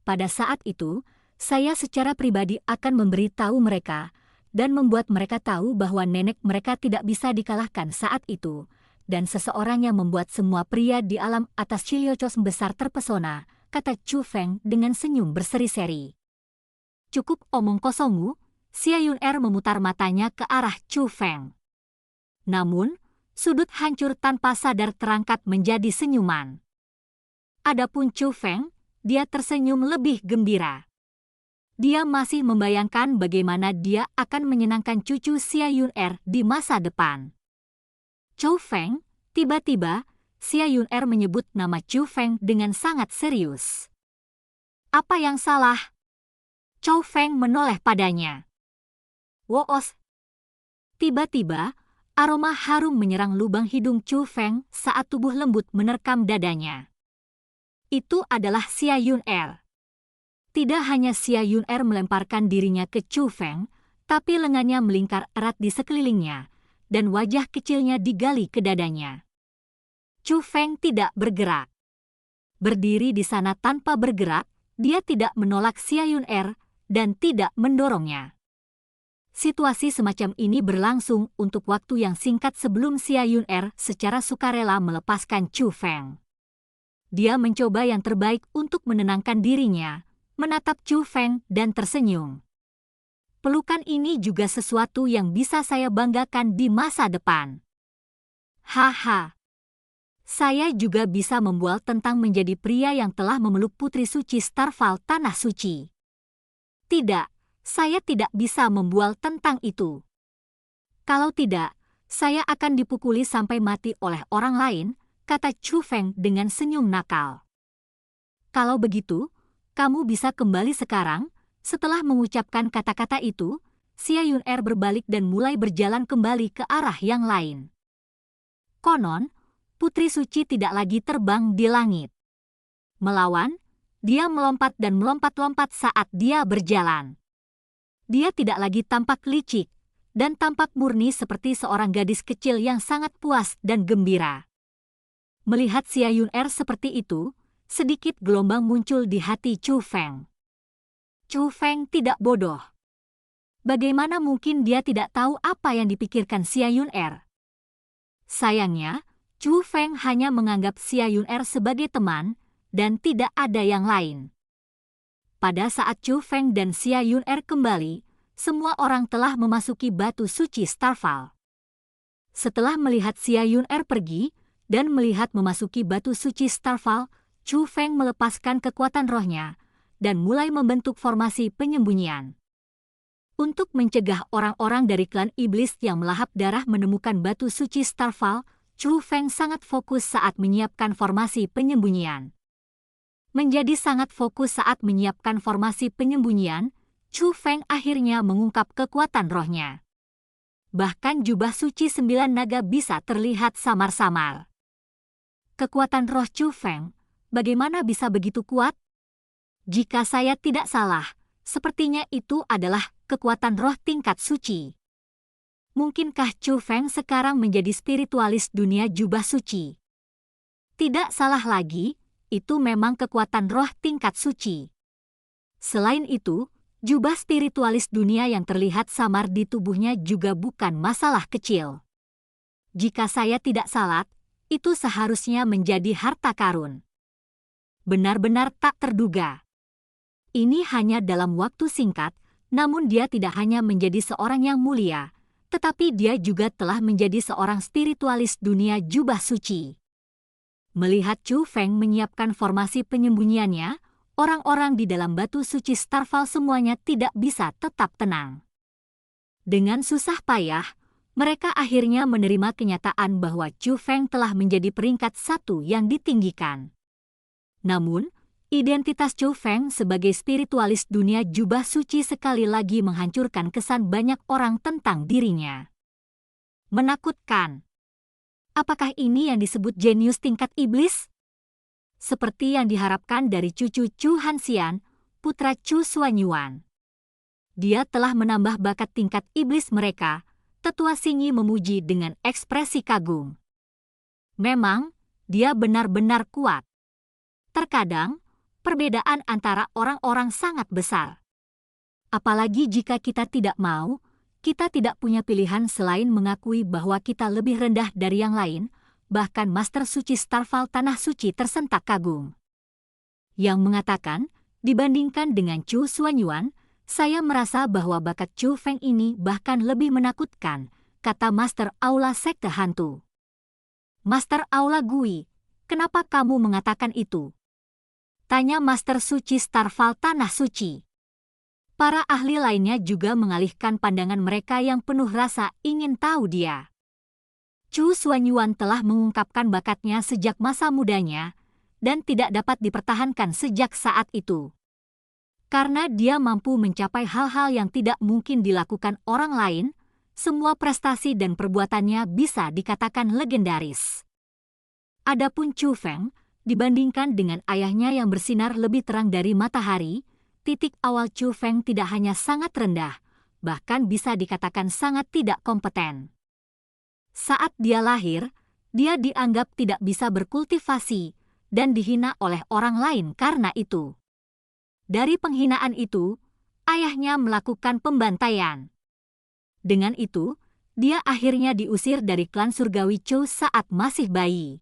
Pada saat itu, saya secara pribadi akan memberitahu mereka dan membuat mereka tahu bahwa nenek mereka tidak bisa dikalahkan saat itu, dan seseorang yang membuat semua pria di alam atas Chiliocos besar terpesona, kata Chu Feng dengan senyum berseri-seri. Cukup omong kosongmu, Xia Yun'er memutar matanya ke arah Chu Feng. Namun, sudut hancur tanpa sadar terangkat menjadi senyuman. Adapun Chu Feng, dia tersenyum lebih gembira. Dia masih membayangkan bagaimana dia akan menyenangkan cucu Xia Yun'er di masa depan. Chu Feng, tiba-tiba, Xia Yun'er menyebut nama Chu Feng dengan sangat serius. Apa yang salah? Chu Feng menoleh padanya. Woos. Tiba-tiba, aroma harum menyerang lubang hidung Chu Feng saat tubuh lembut menerkam dadanya. Itu adalah Xia Yun'er. Tidak hanya Xia Yun'er melemparkan dirinya ke Chu Feng, tapi lengannya melingkar erat di sekelilingnya, dan wajah kecilnya digali ke dadanya. Chu Feng tidak bergerak. Berdiri di sana tanpa bergerak, dia tidak menolak Xia Yun'er dan tidak mendorongnya. Situasi semacam ini berlangsung untuk waktu yang singkat sebelum Xia Yun'er secara sukarela melepaskan Chu Feng. Dia mencoba yang terbaik untuk menenangkan dirinya, menatap Chu Feng dan tersenyum. Pelukan ini juga sesuatu yang bisa saya banggakan di masa depan. Haha. Saya juga bisa membual tentang menjadi pria yang telah memeluk Putri Suci Starfall Tanah Suci. Tidak, saya tidak bisa membual tentang itu. Kalau tidak, saya akan dipukuli sampai mati oleh orang lain, kata Chu Feng dengan senyum nakal. Kalau begitu, kamu bisa kembali sekarang. Setelah mengucapkan kata-kata itu, Xia Yun'er berbalik dan mulai berjalan kembali ke arah yang lain. Konon, Putri Suci tidak lagi terbang di langit. Melawan, dia melompat dan melompat-lompat saat dia berjalan. Dia tidak lagi tampak licik, dan tampak murni seperti seorang gadis kecil yang sangat puas dan gembira. Melihat Xia Yun'er seperti itu, sedikit gelombang muncul di hati Chu Feng. Chu Feng tidak bodoh. Bagaimana mungkin dia tidak tahu apa yang dipikirkan Xia Yun'er? Sayangnya, Chu Feng hanya menganggap Xia Yun'er sebagai teman, dan tidak ada yang lain. Pada saat Chu Feng dan Xia Yun'er kembali, semua orang telah memasuki batu suci Starfall. Setelah melihat Xia Yun'er pergi, dan melihat memasuki batu suci Starfall, Chu Feng melepaskan kekuatan rohnya, dan mulai membentuk formasi penyembunyian. Untuk mencegah orang-orang dari klan iblis yang melahap darah menemukan batu suci Starfall, Chu Feng sangat fokus saat menyiapkan formasi penyembunyian. Menjadi sangat fokus saat menyiapkan formasi penyembunyian, Chu Feng akhirnya mengungkap kekuatan rohnya. Bahkan jubah suci 9 naga bisa terlihat samar-samar. Kekuatan roh Chu Feng, bagaimana bisa begitu kuat? Jika saya tidak salah, sepertinya itu adalah kekuatan roh tingkat suci. Mungkinkah Chu Feng sekarang menjadi spiritualis dunia jubah suci? Tidak salah lagi, itu memang kekuatan roh tingkat suci. Selain itu, jubah spiritualis dunia yang terlihat samar di tubuhnya juga bukan masalah kecil. Jika saya tidak salah, itu seharusnya menjadi harta karun. Benar-benar tak terduga. Ini hanya dalam waktu singkat, namun dia tidak hanya menjadi seorang yang mulia, tetapi dia juga telah menjadi seorang spiritualis dunia jubah suci. Melihat Chu Feng menyiapkan formasi penyembunyiannya, orang-orang di dalam batu suci Starfall semuanya tidak bisa tetap tenang. Dengan susah payah, Mereka akhirnya menerima kenyataan bahwa Chu Feng telah menjadi peringkat 1 yang ditinggikan. Namun, identitas Chu Feng sebagai spiritualis dunia jubah suci sekali lagi menghancurkan kesan banyak orang tentang dirinya. Menakutkan. Apakah ini yang disebut jenius tingkat iblis? Seperti yang diharapkan dari cucu Chu Hanxian, putra Chu Xuanyuan. Dia telah menambah bakat tingkat iblis mereka. Tetua Xingyi memuji dengan ekspresi kagum. Memang, dia benar-benar kuat. Terkadang, perbedaan antara orang-orang sangat besar. Apalagi jika kita tidak mau, kita tidak punya pilihan selain mengakui bahwa kita lebih rendah dari yang lain, bahkan Master Suci Starfall Tanah Suci tersentak kagum. Yang mengatakan, dibandingkan dengan Chu Xuanyuan, saya merasa bahwa bakat Chu Feng ini bahkan lebih menakutkan, kata Master Aula Sekte Hantu. Master Aula Gui, kenapa kamu mengatakan itu? Tanya Master Suci Starfall Tanah Suci. Para ahli lainnya juga mengalihkan pandangan mereka yang penuh rasa ingin tahu dia. Chu Xuanyuan telah mengungkapkan bakatnya sejak masa mudanya dan tidak dapat dipertahankan sejak saat itu. Karena dia mampu mencapai hal-hal yang tidak mungkin dilakukan orang lain, semua prestasi dan perbuatannya bisa dikatakan legendaris. Adapun Chu Feng, dibandingkan dengan ayahnya yang bersinar lebih terang dari matahari, titik awal Chu Feng tidak hanya sangat rendah, bahkan bisa dikatakan sangat tidak kompeten. Saat dia lahir, dia dianggap tidak bisa berkultivasi dan dihina oleh orang lain karena itu. Dari penghinaan itu, ayahnya melakukan pembantaian. Dengan itu, dia akhirnya diusir dari klan surgawi Chu saat masih bayi.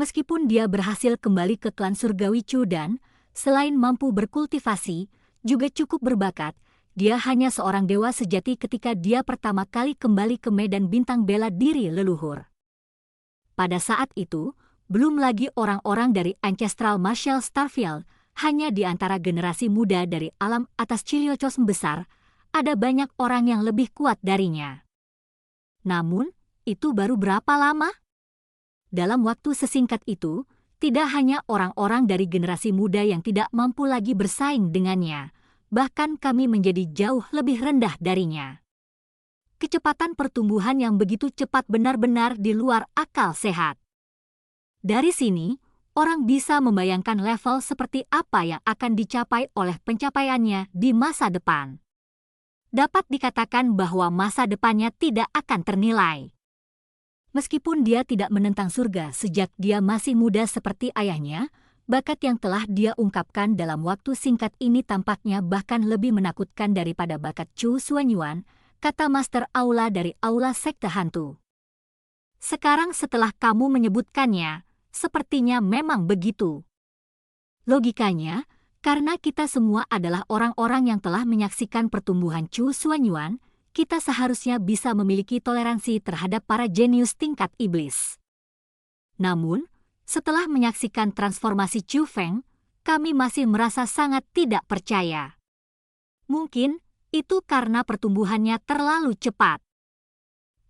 Meskipun dia berhasil kembali ke klan surgawi Chu dan, selain mampu berkultivasi, juga cukup berbakat, dia hanya seorang dewa sejati ketika dia pertama kali kembali ke medan bintang bela diri leluhur. Pada saat itu, belum lagi orang-orang dari Ancestral Martial Starfield, hanya di antara generasi muda dari alam atas Chiliocos besar, ada banyak orang yang lebih kuat darinya. Namun, itu baru berapa lama? Dalam waktu sesingkat itu, tidak hanya orang-orang dari generasi muda yang tidak mampu lagi bersaing dengannya, bahkan kami menjadi jauh lebih rendah darinya. Kecepatan pertumbuhan yang begitu cepat benar-benar di luar akal sehat. Dari sini, orang bisa membayangkan level seperti apa yang akan dicapai oleh pencapaiannya di masa depan. Dapat dikatakan bahwa masa depannya tidak akan ternilai. Meskipun dia tidak menentang surga sejak dia masih muda seperti ayahnya, bakat yang telah dia ungkapkan dalam waktu singkat ini tampaknya bahkan lebih menakutkan daripada bakat Chu Xuanyuan, kata Master Aula dari Aula Sekte Hantu. Sekarang setelah kamu menyebutkannya, sepertinya memang begitu. Logikanya, karena kita semua adalah orang-orang yang telah menyaksikan pertumbuhan Chu Xuanyuan, kita seharusnya bisa memiliki toleransi terhadap para jenius tingkat iblis. Namun, setelah menyaksikan transformasi Chu Feng, kami masih merasa sangat tidak percaya. Mungkin, itu karena pertumbuhannya terlalu cepat.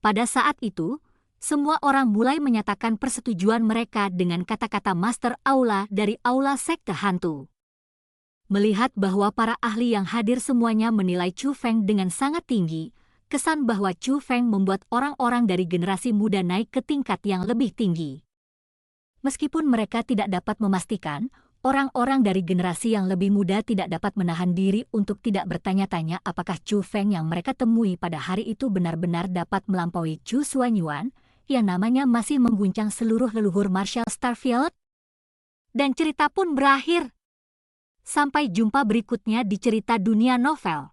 Pada saat itu, semua orang mulai menyatakan persetujuan mereka dengan kata-kata Master Aula dari Aula Sekte Hantu. Melihat bahwa para ahli yang hadir semuanya menilai Chu Feng dengan sangat tinggi, kesan bahwa Chu Feng membuat orang-orang dari generasi muda naik ke tingkat yang lebih tinggi. Meskipun mereka tidak dapat memastikan, orang-orang dari generasi yang lebih muda tidak dapat menahan diri untuk tidak bertanya-tanya apakah Chu Feng yang mereka temui pada hari itu benar-benar dapat melampaui Chu Xuanyuan, yang namanya masih mengguncang seluruh leluhur Martial Starfield. Dan cerita pun berakhir. Sampai jumpa berikutnya di cerita dunia novel.